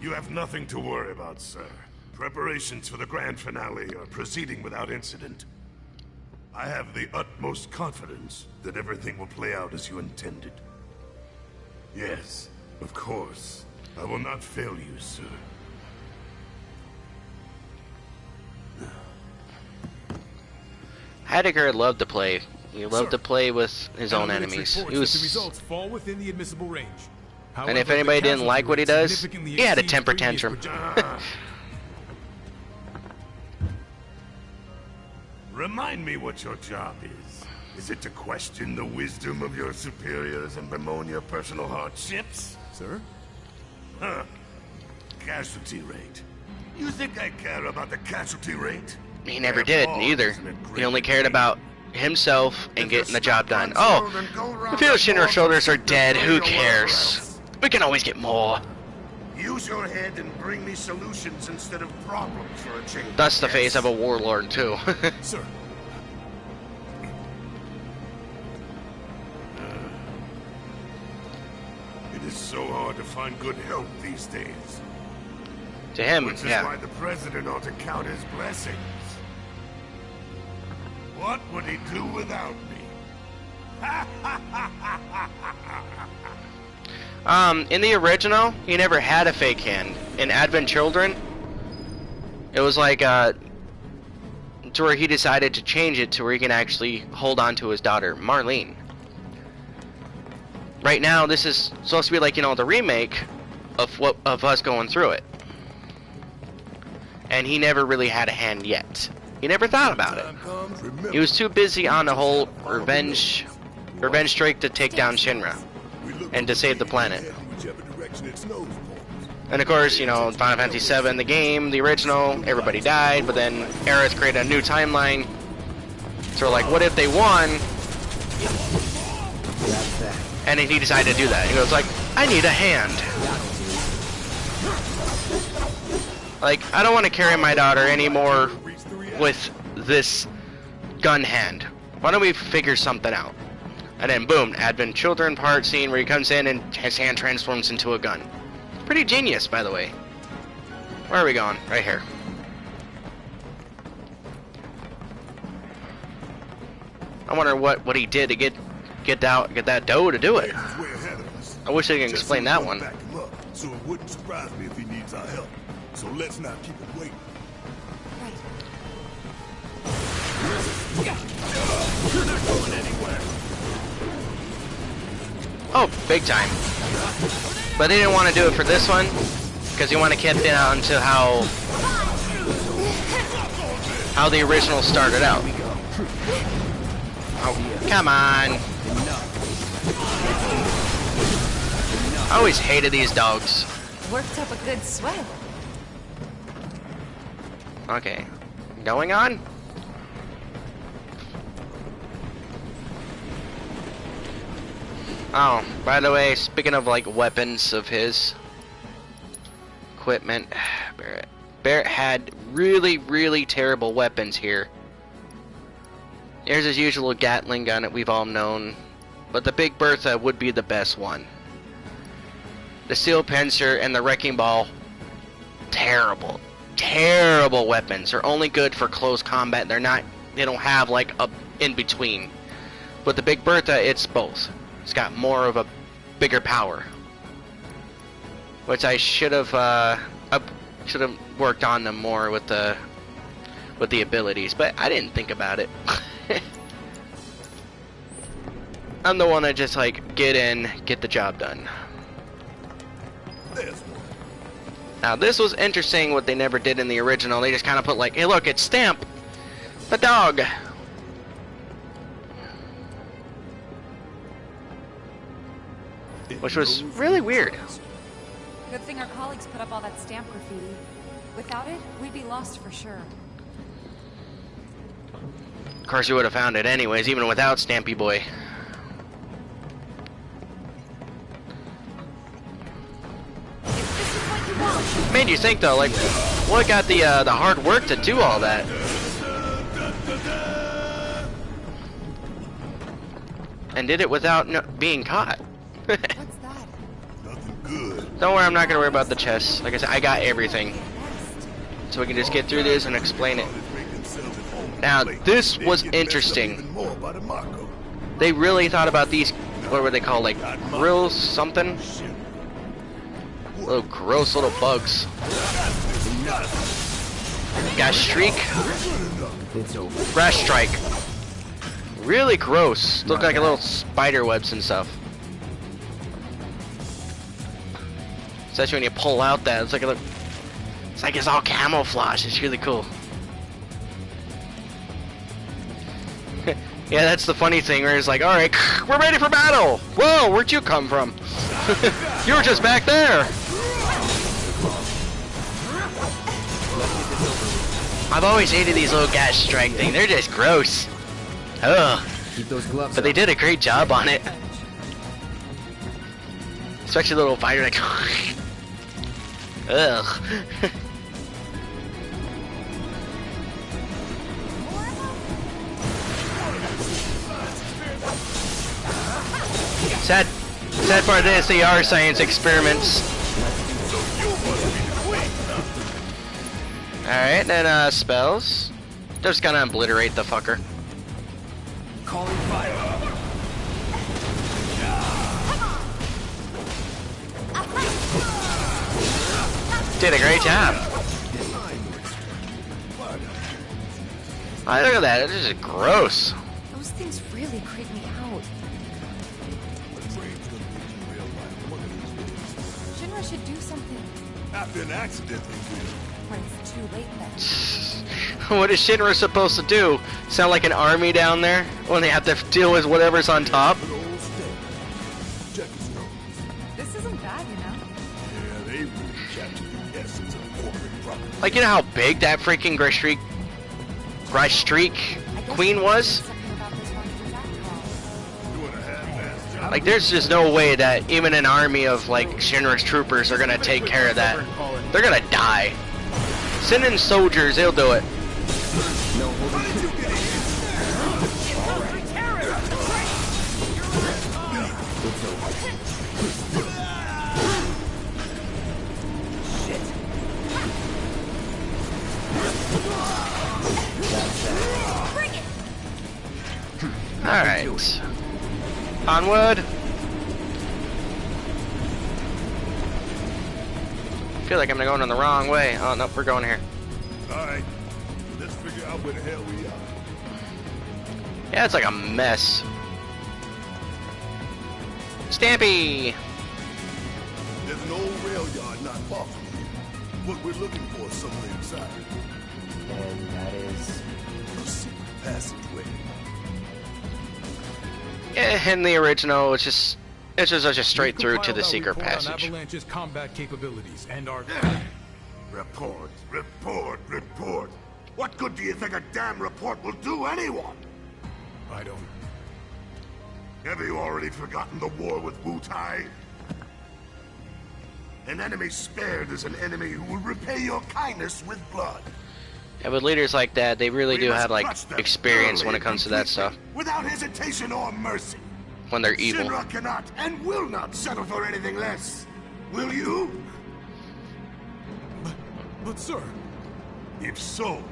You have nothing to worry about, sir. Preparations for the grand finale are proceeding without incident. I have the utmost confidence that everything will play out as you intended. Yes, of course. I will not fail you, sir. Heidegger loved to play. He loved to play with his own enemies. He was... The results fall within the admissible range. And if anybody didn't like what he does, he had a temper tantrum. Remind me what your job is. Is it to question the wisdom of your superiors and bemoan your personal hardships? Sir? Huh. Casualty rate. You think I care about the casualty rate? He never did either. He only cared about himself and getting the job done. Oh, if his Shinra shoulders are dead, who cares? We can always get more. Use your head and bring me solutions instead of problems for a change. That's the face of a warlord too. Sir. It is so hard to find good help these days. To him, Which is why the president ought to count his blessings. What would he do without me? In the original, he never had a fake hand. In Advent Children, it was like, to where he decided to change it to where he can actually hold on to his daughter, Marlene. Right now, this is supposed to be like, you know, the remake of us going through it. And he never really had a hand yet. He never thought about it. He was too busy on the whole revenge streak to take down Shinra and to save the planet. And of course, you know, Final Fantasy VII, the game, the original, everybody died, but then Aerith created a new timeline. So like, what if they won? And then he decided to do that. He goes like, I need a hand. Like, I don't want to carry my daughter anymore with this gun hand. Why don't we figure something out? And then boom, Advent Children part scene where he comes in and his hand transforms into a gun. Pretty genius, by the way. Where are we going? Right here. I wonder what he did to get that dough to do it. I wish they could explain that one. So it wouldn't surprise me if he needs our help. So let's not keep him waiting. You're not going anywhere. Oh, big time. But they didn't want to do it for this one because they want to keep it on to how the original started out. Oh, come on. I always hated these dogs. Worked up a good sweat. Okay. Going on? Oh, by the way, speaking of like weapons of his equipment, Barrett had really terrible weapons here. There's his usual Gatling gun that we've all known, but the Big Bertha would be the best one. The Steel Pincer and the Wrecking Ball, terrible weapons. They're only good for close combat. They don't have like a in between. But the Big Bertha, it's both. It's got more of a bigger power, which I should have worked on them more with the abilities, but I didn't think about it. I'm the one that just like get in, get the job done. Now this was interesting what they never did in the original. They just kind of put like, hey look, it's Stamp, the dog. Which was really weird. Good thing our colleagues put up all that stamp graffiti. Without it, we'd be lost for sure. Of course you would have found it anyways, even without Stampy Boy. Made you think though, like, what got the hard work to do all that? And did it without being caught. What's that? Nothing good. Don't worry, I'm not gonna worry about the chest. Like I said, I got everything. So we can just get through this and explain it. Now, this was interesting. They really thought about these, what were they called, like, grills, something? Little gross little bugs. Gas streak. Grass strike. Really gross. Look like a little spider webs and stuff. Especially when you pull out that, it's like it's all camouflage. It's really cool. Yeah, that's the funny thing where it's like, all right, we're ready for battle. Whoa, where'd you come from? You were just back there. I've always hated these little gas strike things. They're just gross. Ugh. Keep those gloves but they did a great job on it. Especially the little fighter like ugh. Sad part of this, they are science experiments. Alright, then spells. They're just gonna obliterate the fucker. Calling fire. Did a great job. Look at that, this is gross. Those things really creep me out. Shinra should do something. After an accident, When it's too late then. What is Shinra supposed to do? Sound like an army down there when they have to deal with whatever's on top? This isn't bad, you know. Yeah, they really captured the essence of corporate property. Like, you know how big that freaking Grass Streak Queen was? Like, there's just no way that even an army of, like, Shinra's troopers are gonna take care of that. They're gonna die. Send in soldiers, they'll do it. Alright. Onward. I feel like I'm going in the wrong way. Oh, nope, we're going here. Alright. Let's figure out where the hell we are. Yeah, it's like a mess. Stampy! There's an old rail yard not far from here. What we're looking for is somewhere inside. And that is a secret passageway. Yeah, in the original, it's just straight through to the secret passage. Avalanche's combat capabilities and our Report. What good do you think a damn report will do anyone? I don't. Have you already forgotten the war with Wu-Tai? An enemy spared is an enemy who will repay your kindness with blood. Yeah, with leaders like that, they really do have like experience when it comes to that stuff. Without hesitation or mercy. When they're evil. Shinra cannot and will not settle for anything less. Will you? But sir... If so,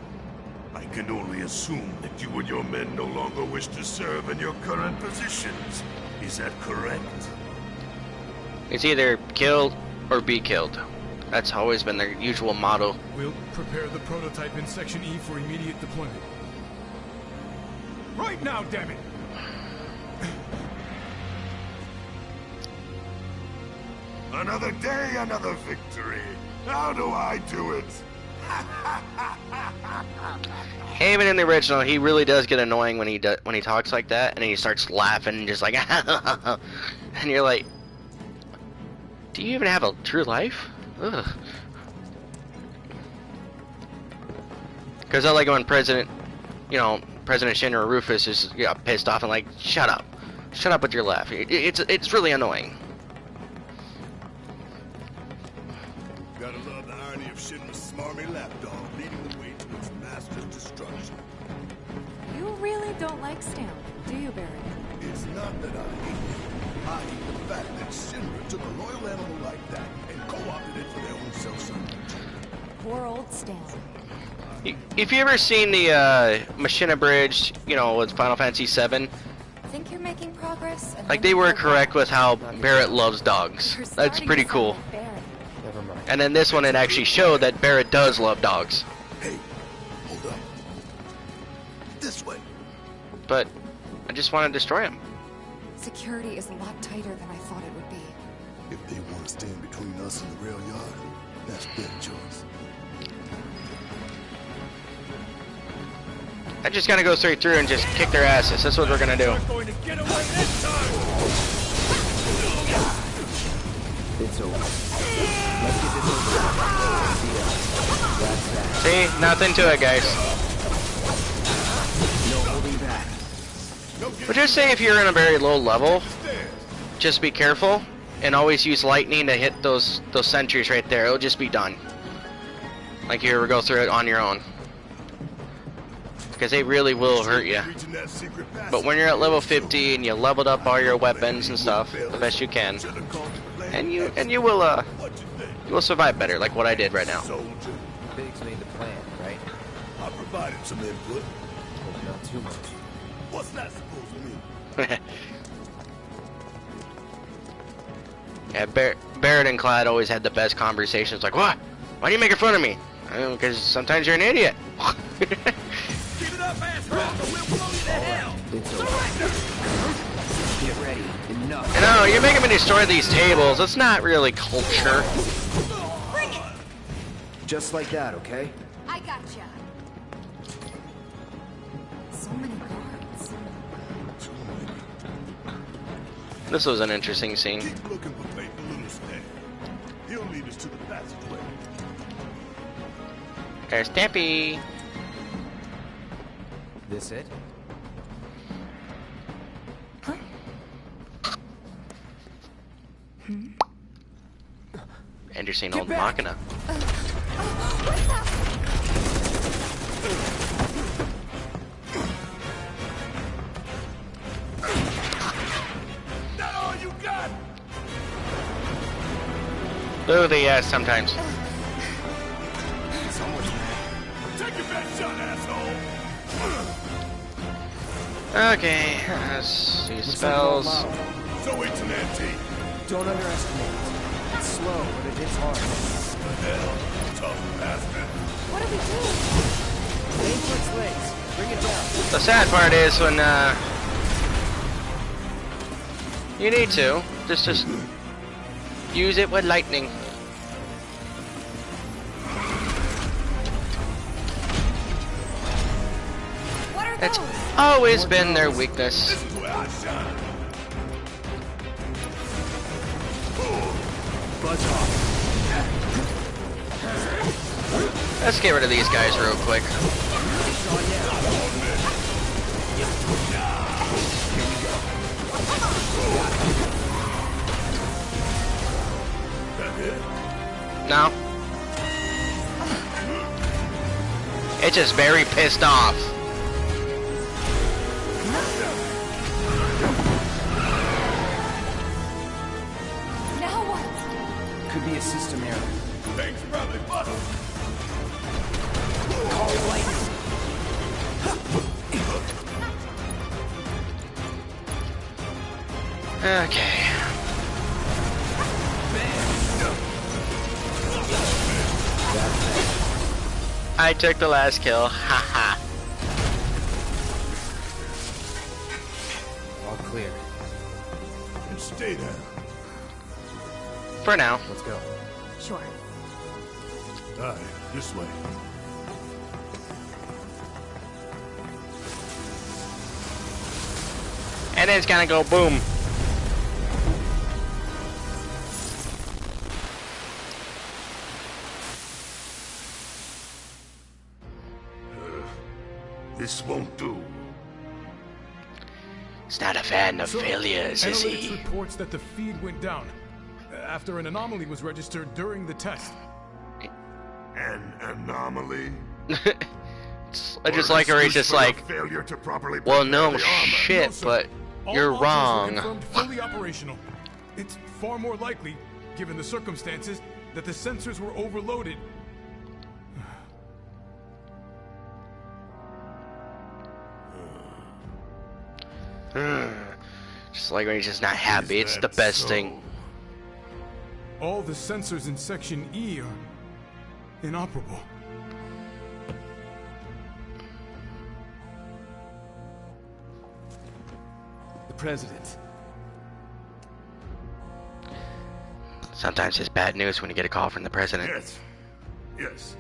I can only assume that you and your men no longer wish to serve in your current positions. Is that correct? It's either kill or be killed. That's always been their usual motto. We'll prepare the prototype in Section E for immediate deployment. Right now, damn it! Another day, another victory. How do I do it? Even in the original, he really does get annoying when he talks like that, and then he starts laughing and just like, and you're like, do you even have a true life? Because I like when President Shinra Rufus is pissed off and like, shut up with your laugh. It's really annoying. Gotta love the irony of Shinra's smarmy lapdog leading the way to its master's destruction. You really don't like Stamp, do you, Barry? It's not that I hate it. I hate the fact that Shinra took a loyal animal like that and co-opted it for their own self-serving. Poor old Stamp. If you ever seen the Machina Bridge, with Final Fantasy VII, Think you're making progress? like they were correct with how Barrett loves dogs. That's pretty cool. Never mind. And then this one, it actually showed that Barrett does love dogs. Hey, hold up. This way. But I just want to destroy him. Security is a lot tighter than I thought it would be. If they want to stand between us and the rail yard, that's their choice. I just gotta go straight through and just kick their asses. That's what we're gonna do. Going to get away this time. It's over. Let's get this over. That's that. See? Nothing to it, guys. No holding back. But just say if you're in a very low level, just be careful and always use lightning to hit those sentries right there. It'll just be done. Like you ever go through it on your own. Because they really will hurt you. But when you're at level 50 and you leveled up all your weapons and stuff the best you can, and you will survive better, like what I did right now. Biggs made the plan, right? I provided some input. Hope not too much. What's that supposed to mean? Yeah, Barrett and Clyde always had the best conversations. Like, what? Why are you making fun of me? Because sometimes you're an idiot. Keep it up, asshole, or we'll blow you to hell. It's over. Get ready. Enough. You know, you're making me destroy these tables. It's not really culture. Bring it! Just like that, okay? I gotcha. So many guards. This was an interesting scene. Keep looking for Faithful Little Stan. He'll lead us to the passageway. There's Stampy. This it? Huh? Interesting old Machina. That all you got? Oh, they sometimes. Take your best shot, asshole. Okay, let's see spells. So it's an antique. Don't underestimate it. It's slow, but it hits hard. The hell? Tough bastard. What do we do? Aim for its legs. Bring it down. The sad part is when you need to just use it with lightning. That's always been their weakness. Let's get rid of these guys real quick. No. It's just very pissed off. Now what? Could be a system error. Thanks, probably bottle. Call it lightning. Okay. I took the last kill. Haha. All clear. And stay down. For now. Let's go. Sure. Aye, this way. And then it's gonna go boom. This won't do. He's not a fan of failures, is Analytics he? reports that the feed went down after an anomaly was registered during the test. An anomaly? I just like her. He's just like, failure to properly well, no prepare the armor. shit, No, sir. but All you're modules were wrong. confirmed fully operational. It's far more likely, given the circumstances, that the sensors were overloaded. Just like when he's just not happy. It's the best thing. All the sensors in Section E are inoperable. The President. Sometimes it's bad news when you get a call from the president. Yes. Yes.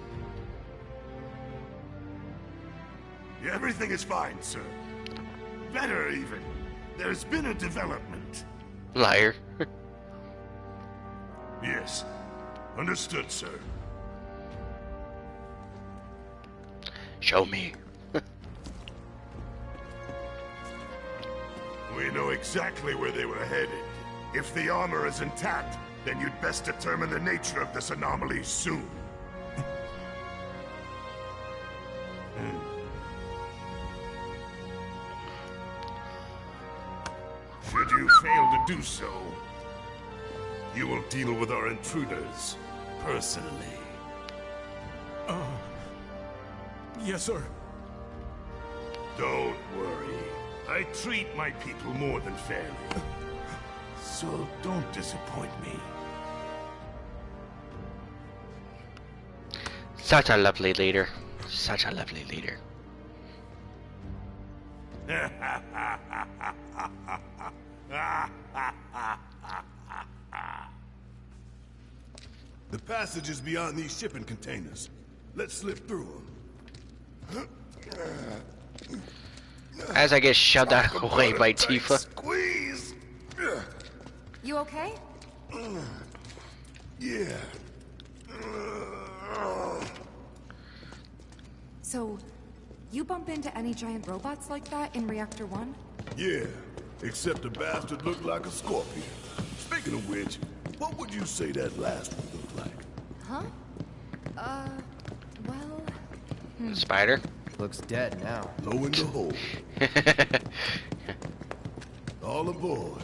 Yeah, everything is fine, sir. Better, even. There's been a development. Liar. Yes. Understood, sir. Show me. We know exactly where they were headed. If the armor is intact, then you'd best determine the nature of this anomaly soon. Should you fail to do so, you will deal with our intruders personally. Yes, sir. Don't worry. I treat my people more than fairly. So don't disappoint me. Such a lovely leader. Such a lovely leader. The passage is beyond these shipping containers. Let's slip through them. As I get shoved out of the way by Tifa. Squeeze! You okay? Yeah. So, you bump into any giant robots like that in Reactor 1? Yeah, except the bastard looked like a scorpion. Speaking of which, what would you say that last one looked like? Huh? Well... Spider? Looks dead now. Low in the hole. All aboard.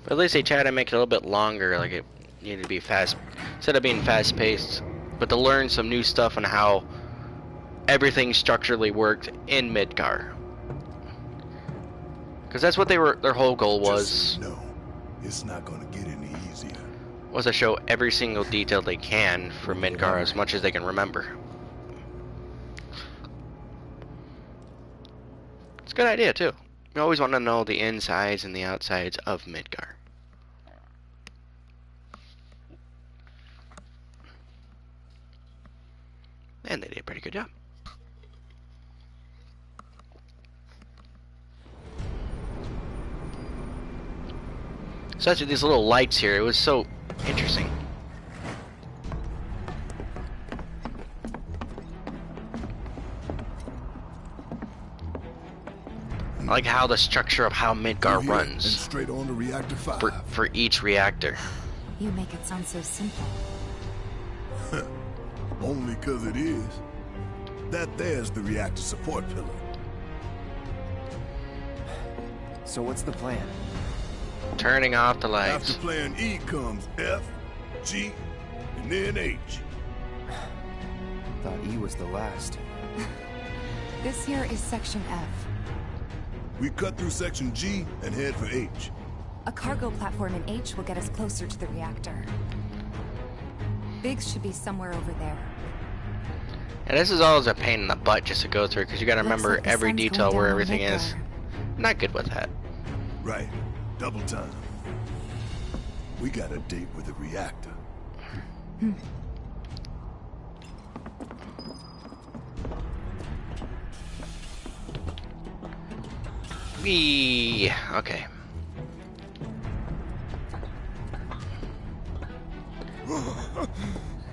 But at least they try to make it a little bit longer, like it needed to be fast, instead of being fast-paced, but to learn some new stuff on how everything structurally worked in Midgar. Because that's what their whole goal was. No, it's not gonna get any easier. Was to show every single detail they can for Midgar as much as they can remember. It's a good idea too. You always want to know the insides and the outsides of Midgar. And they did a pretty good job. Such as these little lights here, it was so interesting. I like how the structure of how Midgar runs. And straight on to reactor 5. For each reactor. You make it sound so simple. Only 'cause it is. That there's the reactor support pillar. So what's the plan? Turning off the lights. After plan E comes F, G, and then H. Thought E was the last. This here is section F. We cut through section G and head for H. A cargo platform in H will get us closer to the reactor. Biggs should be somewhere over there. And this is always a pain in the butt just to go through, because you gotta remember like every sun's detail going where down on everything is. Midgar. I'm not good with that. Right. Double time. We got a date with the reactor. Okay.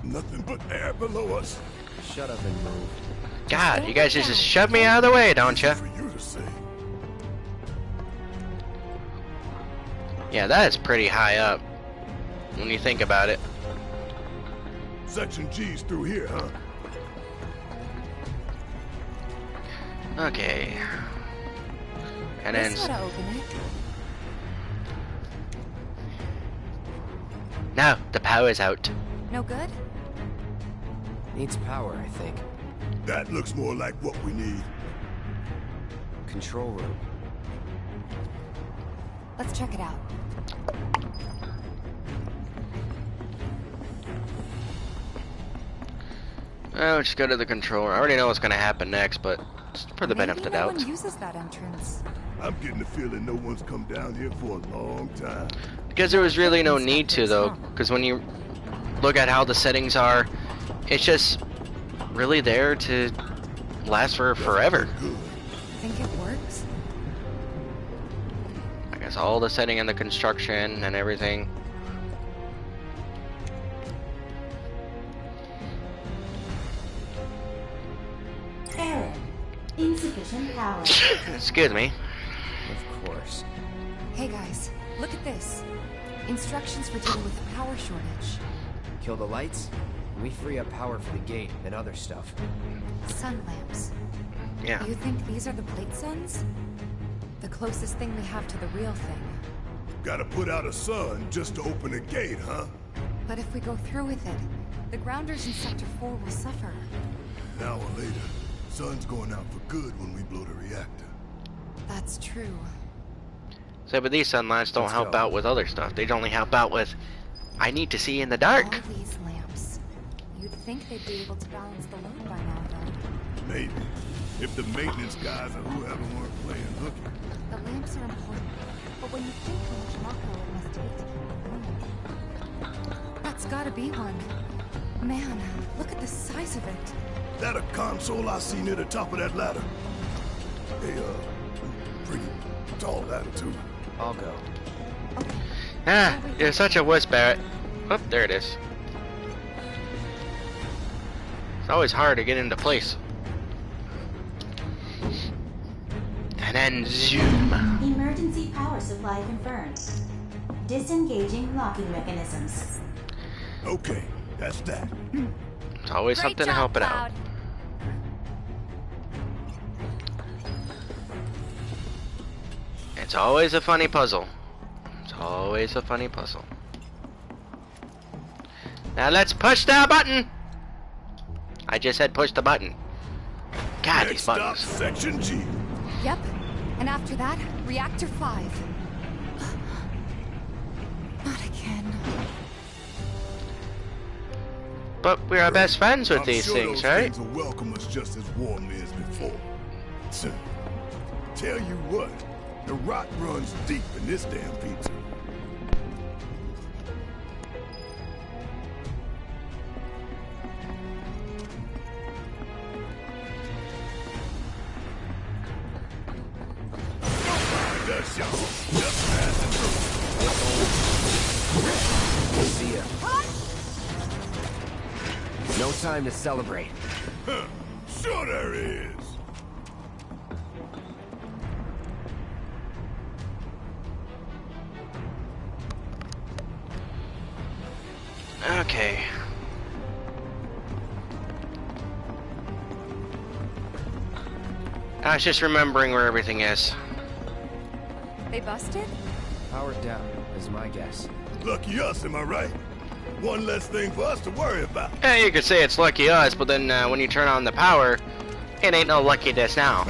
Nothing but air below us. Shut up and move. God, you guys just shove me out of the way, don't you? For you to say. Yeah, that is pretty high up when you think about it. Section G's through here, huh? Okay. And then This ought to open it. no, the power's out. No good? Needs power, I think. That looks more like what we need. Control room. Let's check it out. Oh, just go to the controller. I already know what's gonna happen next, but just for the benefit of the doubt. No one uses that entrance. I'm getting the feeling no one's come down here for a long time. Because there was really no need to, though. Because when you look at how the settings are, it's just really there to last for forever. Think it works? I guess all the setting and the construction and everything. Error. Insufficient power. Excuse me. Of course. Hey guys, look at this. Instructions for dealing with a power shortage. Kill the lights, and we free up power for the gate and other stuff. Sun lamps. Yeah. You think these are the plate suns? The closest thing we have to the real thing. Gotta put out a sun just to open a gate, huh? But if we go through with it, the grounders in Sector 4 will suffer. An hour later, sun's going out for good when we blow the reactor. That's true. So, but these sunlights don't Let's help go. out with other stuff. They only help out with, I need to see in the dark. All these lamps. You'd think they'd be able to balance the load by now, though. Maybe. If the maintenance guys or whoever weren't playing hooky. The lamps are important, but when you think how much Mako it must take to keep it going. That's gotta be one. Man, look at the size of it. That a console I see near the top of that ladder. Hey, pretty tall ladder too. I'll go. Ah, you're such a wuss, Barrett. Oh, there it is. It's always hard to get into place. And then zoom. Emergency power supply confirmed. Disengaging locking mechanisms. Okay, that's that. It's always Great something to job, help it out. Cloud. It's always a funny puzzle. It's always a funny puzzle. Now let's push the button. I just said push the button. God, these buttons. Stop Section G. Yep. And after that, Reactor 5. Not again. But we're best friends with I'm these sure things, those right? things will welcome us just as warmly as before. Tell you what, the rot runs deep in this damn pizza. That's y'all. Just passing through. See ya. No time to celebrate. Huh. Sure there is. Okay. I was just remembering where everything is. They busted? Powered down, is my guess. Lucky us, am I right? One less thing for us to worry about. Yeah, you could say it's lucky us, but then when you turn on the power, it ain't no lucky this now.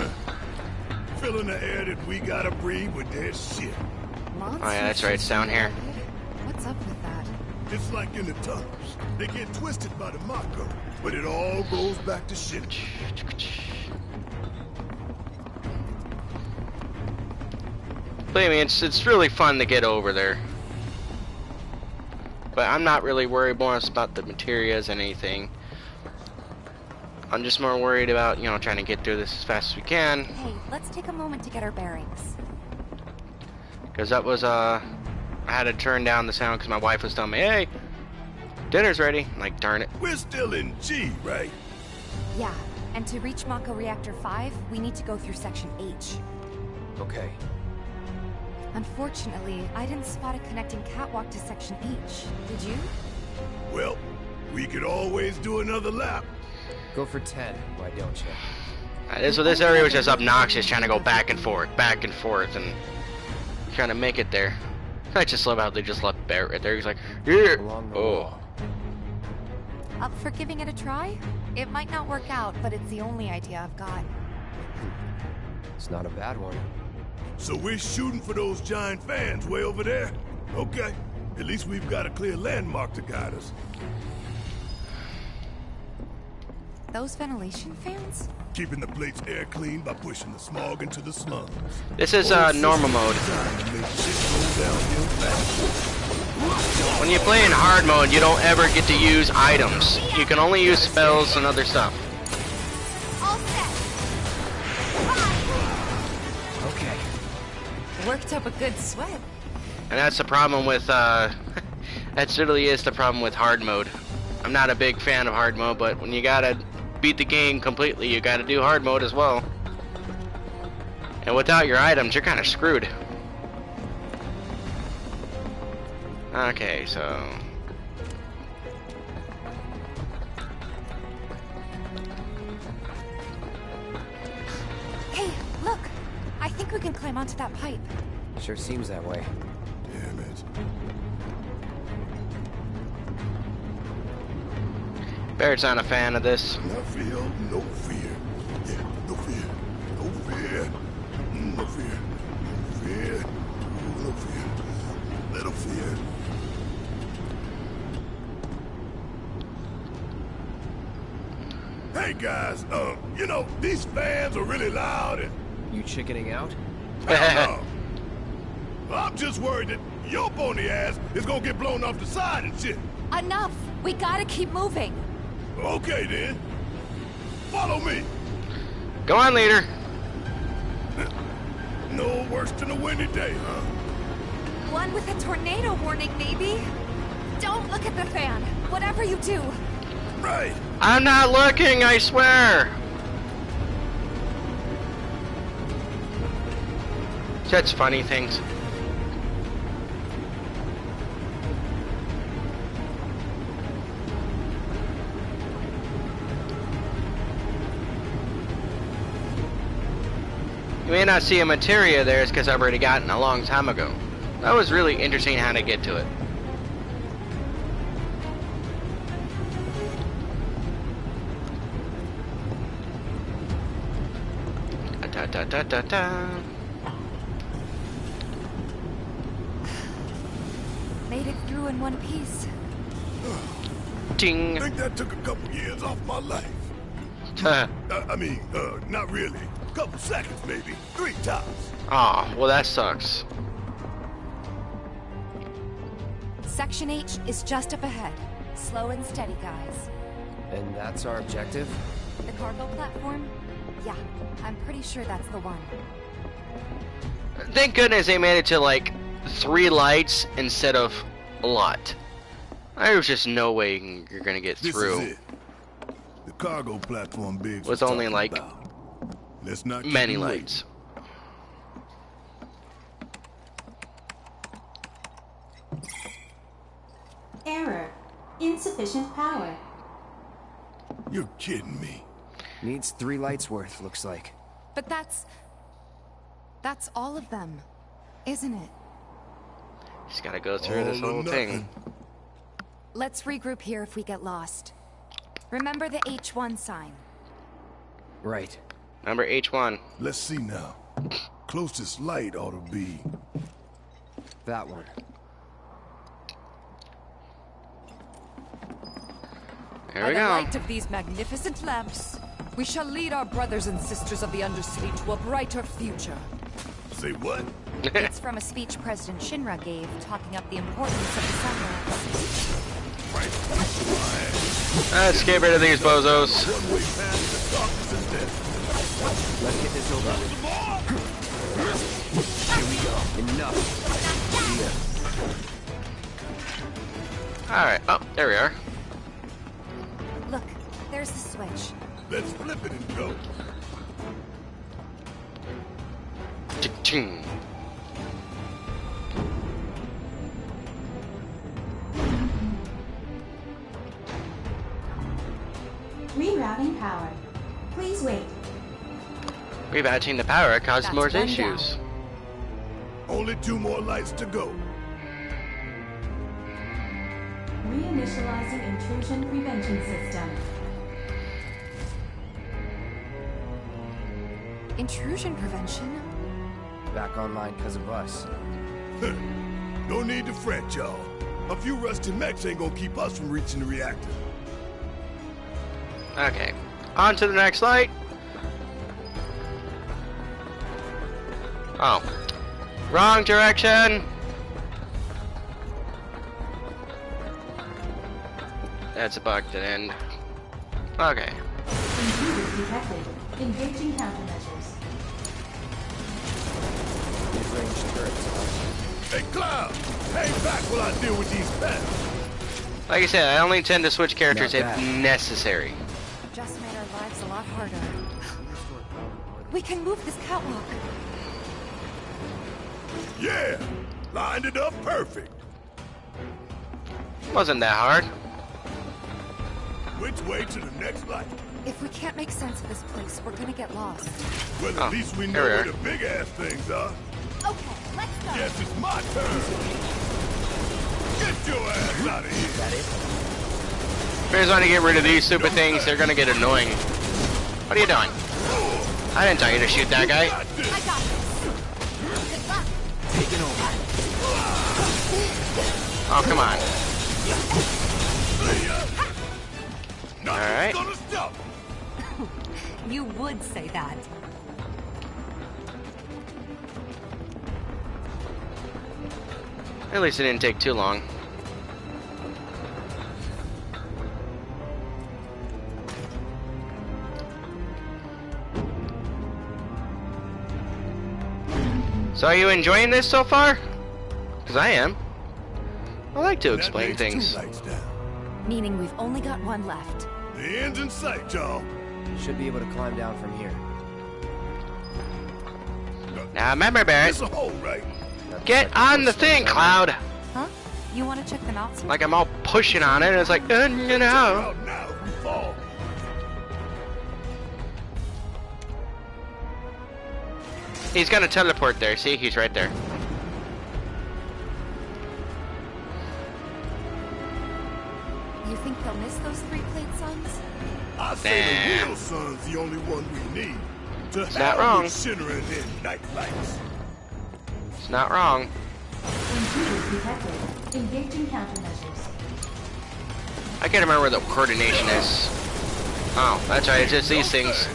Filling the air that we gotta breathe with their shit. Oh yeah, that's right, it's down here. What's up with that? It's like in the tunnels. They get twisted by the Mako, but it all goes back to shit. Believe me, it's really fun to get over there. But I'm not really worried more about the materials than anything. I'm just more worried about, you know, trying to get through this as fast as we can. Hey, let's take a moment to get our bearings. Because that was, I had to turn down the sound because my wife was telling me, hey, dinner's ready. I'm like, darn it. We're still in G, right? Yeah, and to reach Mako Reactor 5, we need to go through Section H. Okay. Unfortunately, I didn't spot a connecting catwalk to Section H. Did you? Well, we could always do another lap. Go for 10, why don't you? So this area was just obnoxious, trying to go back and forth, and trying to make it there. I just love how they just left Barrett right there. He's like, yeah. Oh. Up for giving it a try? It might not work out, but it's the only idea I've got. It's not a bad one. So we're shooting for those giant fans way over there? Okay. At least we've got a clear landmark to guide us. Those ventilation fans? Keeping the plate's air clean by pushing the smog into the slums. This is normal mode. When you play in hard mode, you don't ever get to use items. You can only use spells and other stuff. Worked up a good sweat. And that's the problem with, that certainly is the problem with hard mode. I'm not a big fan of hard mode, but when you gotta beat the game completely, you gotta do hard mode as well. And without your items, you're kind of screwed. Okay, so... Hey, look! I think we can climb onto that pipe. Sure seems that way. Damn it. Barrett's not a fan of this. No fear, no fear. Yeah, no fear. No fear. No fear. No fear. No fear. Little fear. Hey guys, you know, these fans are really loud and... You chickening out? Hell no. I'm just worried that your bony ass is gonna get blown off the side and shit. Enough! We gotta keep moving. Okay then. Follow me. Go on, leader. No worse than a windy day, huh? One with a tornado warning, maybe? Don't look at the fan. Whatever you do. Right. I'm not looking, I swear. Such funny things. You may not see a materia there, it's because I've already gotten a long time ago. That was really interesting how to get to it. da da da da. Made it through in one piece. Ding. I think that took a couple years off my life. Not really. A couple seconds, maybe. 3 tops. Aw, well that sucks. Section H is just up ahead. Slow and steady, guys. And that's our objective? The cargo platform? Yeah, I'm pretty sure that's the one. Thank goodness they made it to like 3 lights instead of a lot. There's just no way you're gonna get through. This is it. The cargo platform Biggs With was only talking like about. Let's not keep many him waiting. lights. Error. Insufficient power. You're kidding me. Needs 3 lights worth, looks like. But that's all of them, isn't it? Just gotta go through this whole thing. Let's regroup here if we get lost. Remember the H1 sign. Right. Number H1. Let's see now. Closest light ought to be... that one. There we By go. the light of these magnificent lamps, we shall lead our brothers and sisters of the Undercity to a brighter future. Say what? It's from a speech President Shinra gave, talking up the importance of the sunrise. Let's get rid of these bozos. Let's get this over with. Here we go. Enough. Alright, oh, there we are. Look, there's the switch. Let's flip it and go. Ching. Rerouting power. Please wait. Rerouting the power causes That's more one issues. Only 2 more lights to go. Reinitializing intrusion prevention system. Intrusion prevention? Back online because of us. No need to fret, y'all. A few rusty mechs ain't gonna keep us from reaching the reactor. Okay, on to the next light. Oh, wrong direction. That's a bug to end. Okay. Intruders detected. Engaging countermeasures. Mid-range turrets. Hey, Cloud! Hang back while I deal with these pests. Like I said, I only tend to switch characters Not if bad. necessary. Just made our lives a lot harder. We can move this catwalk. Yeah! Lined it up perfect. Wasn't that hard. Which way to the next light? If we can't make sense of this place, we're gonna get lost. Well, at least we know here we where are. the big-ass things are. Okay, let's go. Guess it's my turn. Get your ass out of here. That it? If you guys want to get rid of these stupid things, they're gonna get annoying. What are you doing? I didn't tell you to shoot that guy. I got this. Good luck. Taking over. Oh, come on. Nothing's Alright. gonna stop. You would say that. At least it didn't take too long. So are you enjoying this so far? Because I am. I like to explain That makes things. 2 lights down. Meaning we've only got one left. The end's in sight, y'all. Should be able to climb down from here. Now remember, Barrett, It's a hole, right? get on the thing, Cloud. Huh? You want to check them out? Like I'm all pushing on it, and it's like, you know. Out now if we fall. He's gonna teleport there. See, he's right there. You think they'll miss those 3 plate suns? I say the Nah. real sun's the only one we need. It's not wrong. Shimmering in night lights. It's not wrong. Intruders detected. Engaging countermeasures. I can't remember where the coordination is. Oh, that's right. It's just these things.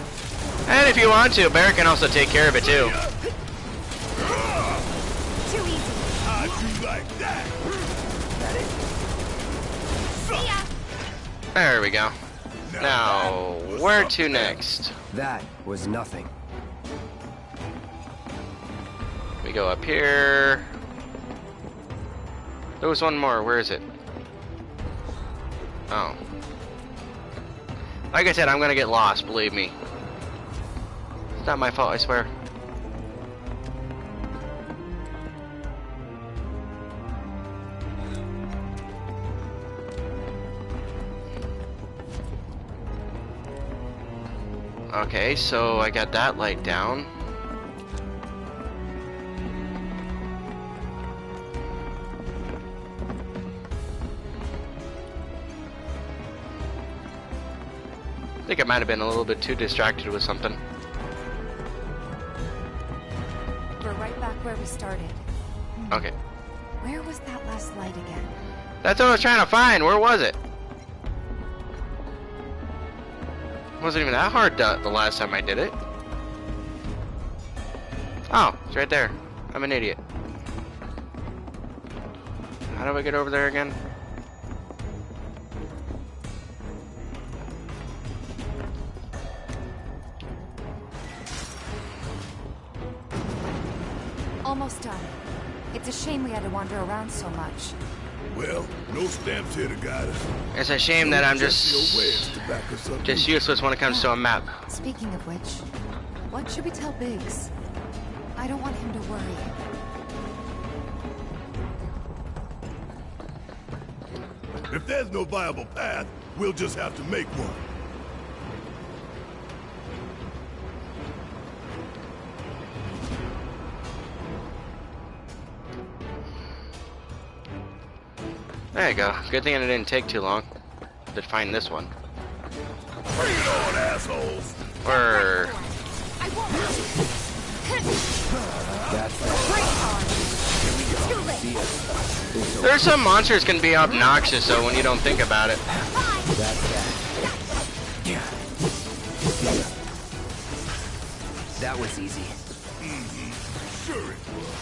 And if you want to, Barrett can also take care of it too. Too easy. How'd you like that? See ya. There we go. Now, where to next? That was nothing. We go up here. There was one more. Where is it? Oh. Like I said, I'm gonna get lost, believe me. It's not my fault, I swear. Okay, so I got that light down. I think I might have been a little bit too distracted with something. We're right back where we started. Okay. Where was that last light again? That's what I was trying to find. Where was it? Wasn't even that hard the last time I did it. Oh, it's right there. I'm an idiot. How do I get over there again? Almost done. It's a shame we had to wander around so much. Well, no stamps here to guide us. It's a shame that I'm just useless when it comes to a map. Speaking of which, what should we tell Biggs? I don't want him to worry. If there's no viable path, we'll just have to make one. There you go. Good thing it didn't take too long to find this one. Bring it on, assholes! Or... There's some monsters can be obnoxious, so when you don't think about it. That was easy. Sure it was.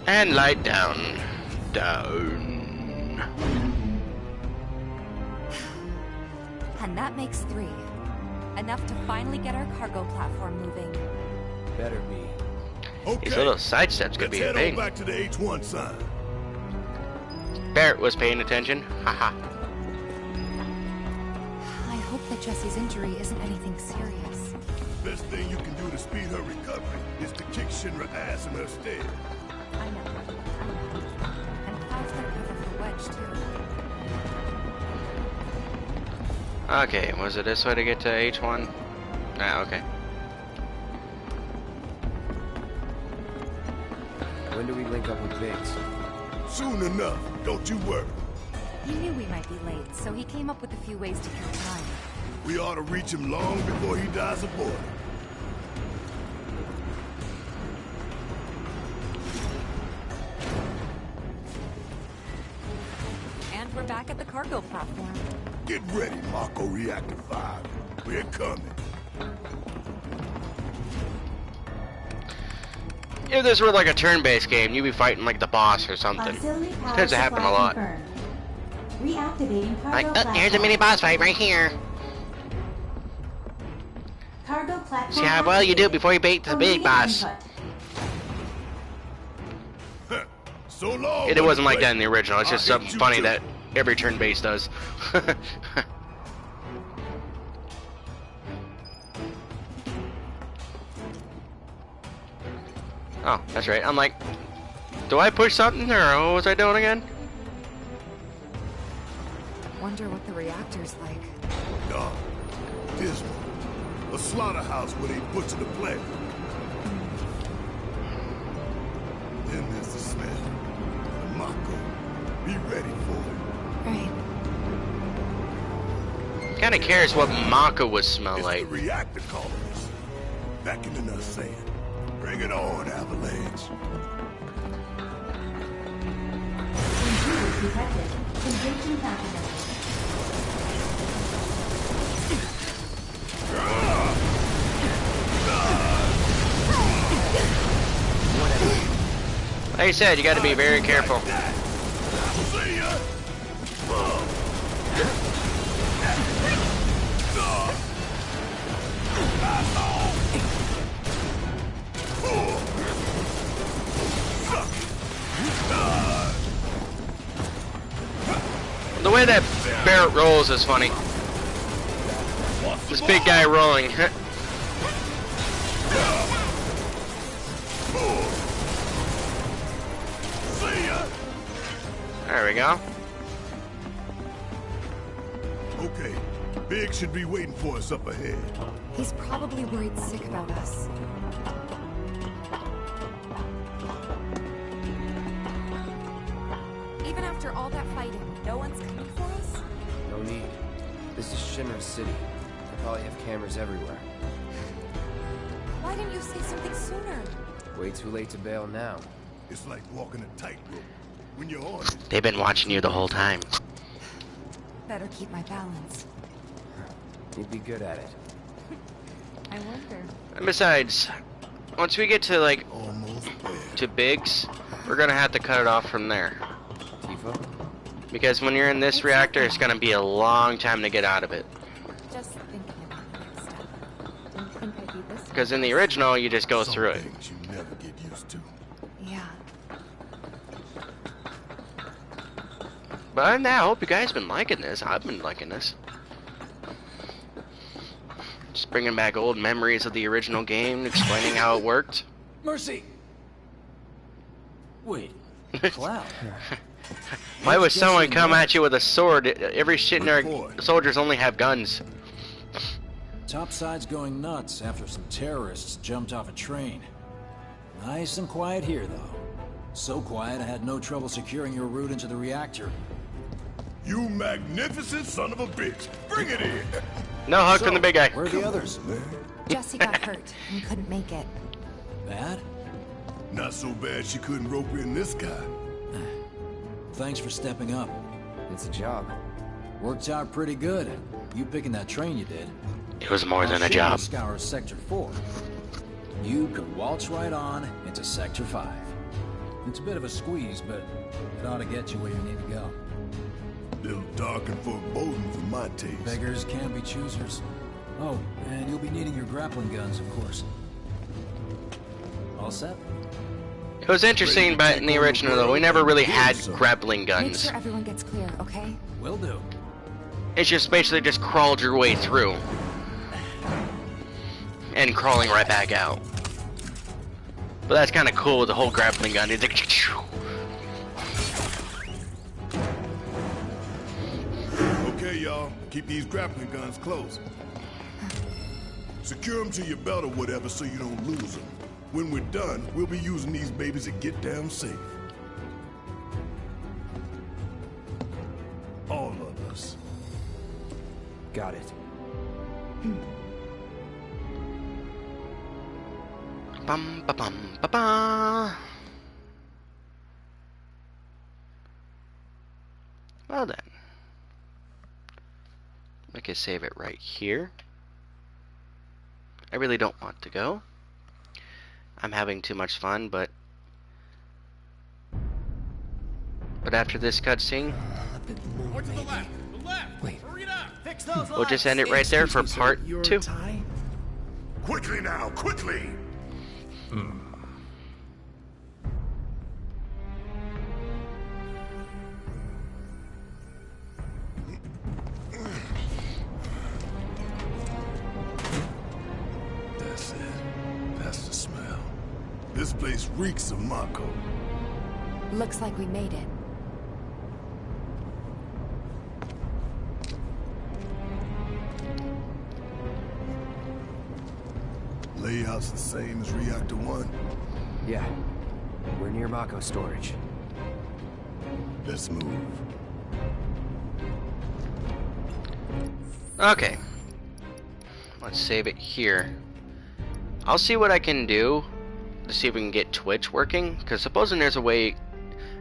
And light down. Down. And that makes 3. Enough to finally get our cargo platform moving. Better be. Okay. These little side steps could be a Let's thing. head on back to the H1 sign. Barrett was paying attention. Haha. I hope that Jessie's injury isn't anything serious. Best thing you can do to speed her recovery is to kick Shinra ass in her stead. I know. And Cloud's gonna cover for Wedge, too. Okay, was it this way to get to H1? Ah, okay. When do we link up with Biggs? Soon enough, don't you worry. He knew we might be late, so he came up with a few ways to kill time. We ought to reach him long before he dies aboard. And we're back at the cargo platform. Get ready, Mako Reactor 5. We're coming. If this were like a turn-based game, you'd be fighting like the boss or something. Auxiliary power Tends to happen a supply lot. confirmed. Reactivating cargo Like, platform. here's a mini boss fight right here. Cargo platform. See how well you do before you beat the big Awaiting boss. input. So long. It wasn't like that in the original. It's I'll just hit something you funny too. that every turn-based does. Oh, that's right. I'm like, do I push something or what was I doing again? Wonder what the reactor's like. Dark, dismal, A slaughterhouse where they butcher the plant. Then there's the smell. The Mako. Be ready for it. Right. Kinda cares what Mako would smell like. The reactor colonies. Beckoning us saying, bring it on, Avalanche. Intruders detected. Engaging countermeasures. Like I said, you gotta be very careful. The way that Barrett rolls is funny. This big guy rolling. There we go. Okay, Big should be waiting for us up ahead. He's probably worried sick about us. Even after all that fighting, no one's coming for us? No need. This is Shinra City. They probably have cameras everywhere. Why didn't you say something sooner? Way too late to bail now. It's like walking a tightrope. When you're on it. They've been watching you the whole time. Better keep my balance. You'd be good at it. I wonder. And besides, once we get to like to Biggs, we're gonna have to cut it off from there. Tifa? Because when you're in this reactor, it's gonna be a long time to get out of it. Just thinking about the next step. Didn't think I'd be this. Because in the original, you just go through it. Things you never get used to. Yeah. But other than that, I hope you guys been liking this. I've been liking this. Just bringing back old memories of the original game, explaining how it worked. Mercy! Wait, Cloud. Why would someone come at you with a sword? Every shit in our soldiers only have guns. Topside's going nuts after some terrorists jumped off a train. Nice and quiet here, though. So quiet I had no trouble securing your route into the reactor. You magnificent son of a bitch! Bring it in! No hug from the big guy. Where are the others? Jesse got hurt and couldn't make it. Bad? Not so bad she couldn't rope in this guy. Thanks for stepping up. It's a job. Worked out pretty good. You picking that train you did. It was more than a I'll job. scour Sector 4. You could waltz right on into Sector 5. It's a bit of a squeeze, but it ought to get you where you need to go. Little dark and foreboding for my taste. Beggars can be choosers. Oh, and you'll be needing your grappling guns, of course. All set? It was interesting, but in the original, though, we never really had grappling Make guns. sure everyone gets clear, okay? Will do. It's just basically just crawled your way through. And crawling right back out. But that's kind of cool with the whole grappling gun. It's like... Okay, y'all. Keep these grappling guns close. Secure them to your belt or whatever so you don't lose them. When we're done, we'll be using these babies to get down safe. All of us. Got it. Bum ba bum ba ba. Well then, I can save it right here. I really don't want to go. I'm having too much fun, but after this cutscene, More to the left. The left. Wait. Hurry it up. Fix those we'll just end it right there for part 2. Quickly now, quickly! That's it. That's the smell. This place reeks of Mako. Looks like we made it. Layout's the same as Reactor 1? Yeah. We're near Mako storage. Let's move. Okay. Let's save it here. I'll see what I can do to see if we can get Twitch working, because supposing there's a way,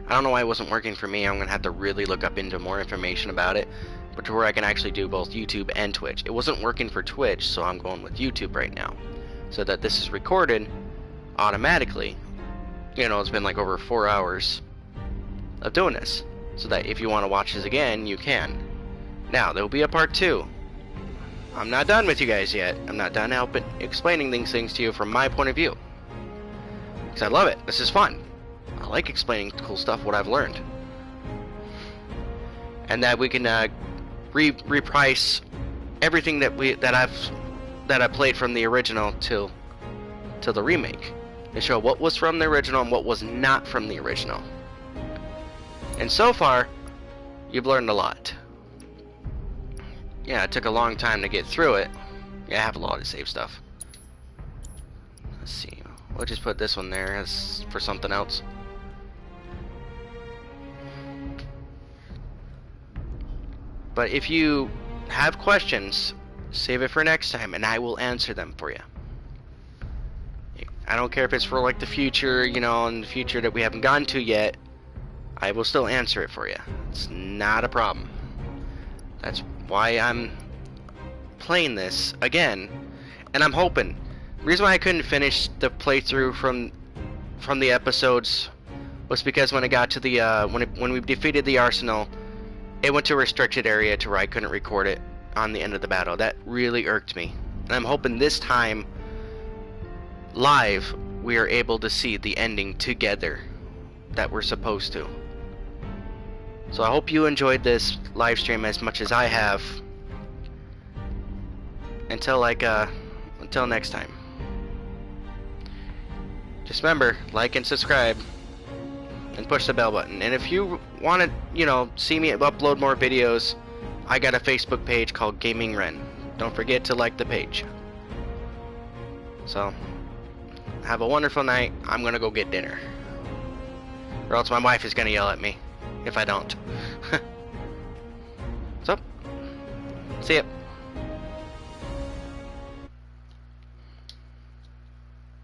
I don't know why it wasn't working for me. I'm gonna have to really look up into more information about it, but to where I can actually do both YouTube and Twitch. It wasn't working for Twitch, so I'm going with YouTube right now, so that this is recorded automatically. You know, it's been like over 4 hours of doing this, so that if you want to watch this again, you can. Now there will be a part 2. I'm not done with you guys yet. I'm not done explaining these things to you from my point of view. Because I love it. This is fun. I like explaining cool stuff, what I've learned. And that we can reprise everything that I played from the original till the remake. To show what was from the original and what was not from the original. And so far, you've learned a lot. Yeah, it took a long time to get through it. Yeah, I have a lot of save stuff. Let's see. We'll just put this one there as for something else. But if you have questions, save it for next time and I will answer them for you. I don't care if it's for like the future, you know, in the future that we haven't gone to yet. I will still answer it for you. It's not a problem. That's why I'm playing this again, and I'm hoping. The reason why I couldn't finish the playthrough from the episodes was because when it got to the when we defeated the arsenal, it went to a restricted area to where I couldn't record it on the end of the battle. That really irked me, and I'm hoping this time live we are able to see the ending together that we're supposed to. So I hope you enjoyed this live stream as much as I have. Until next time. Just remember, like and subscribe and push the bell button. And if you want to, you know, see me upload more videos, I got a Facebook page called Gaming Ren. Don't forget to like the page. So, have a wonderful night. I'm gonna go get dinner. Or else my wife is gonna yell at me if I don't. So, see ya.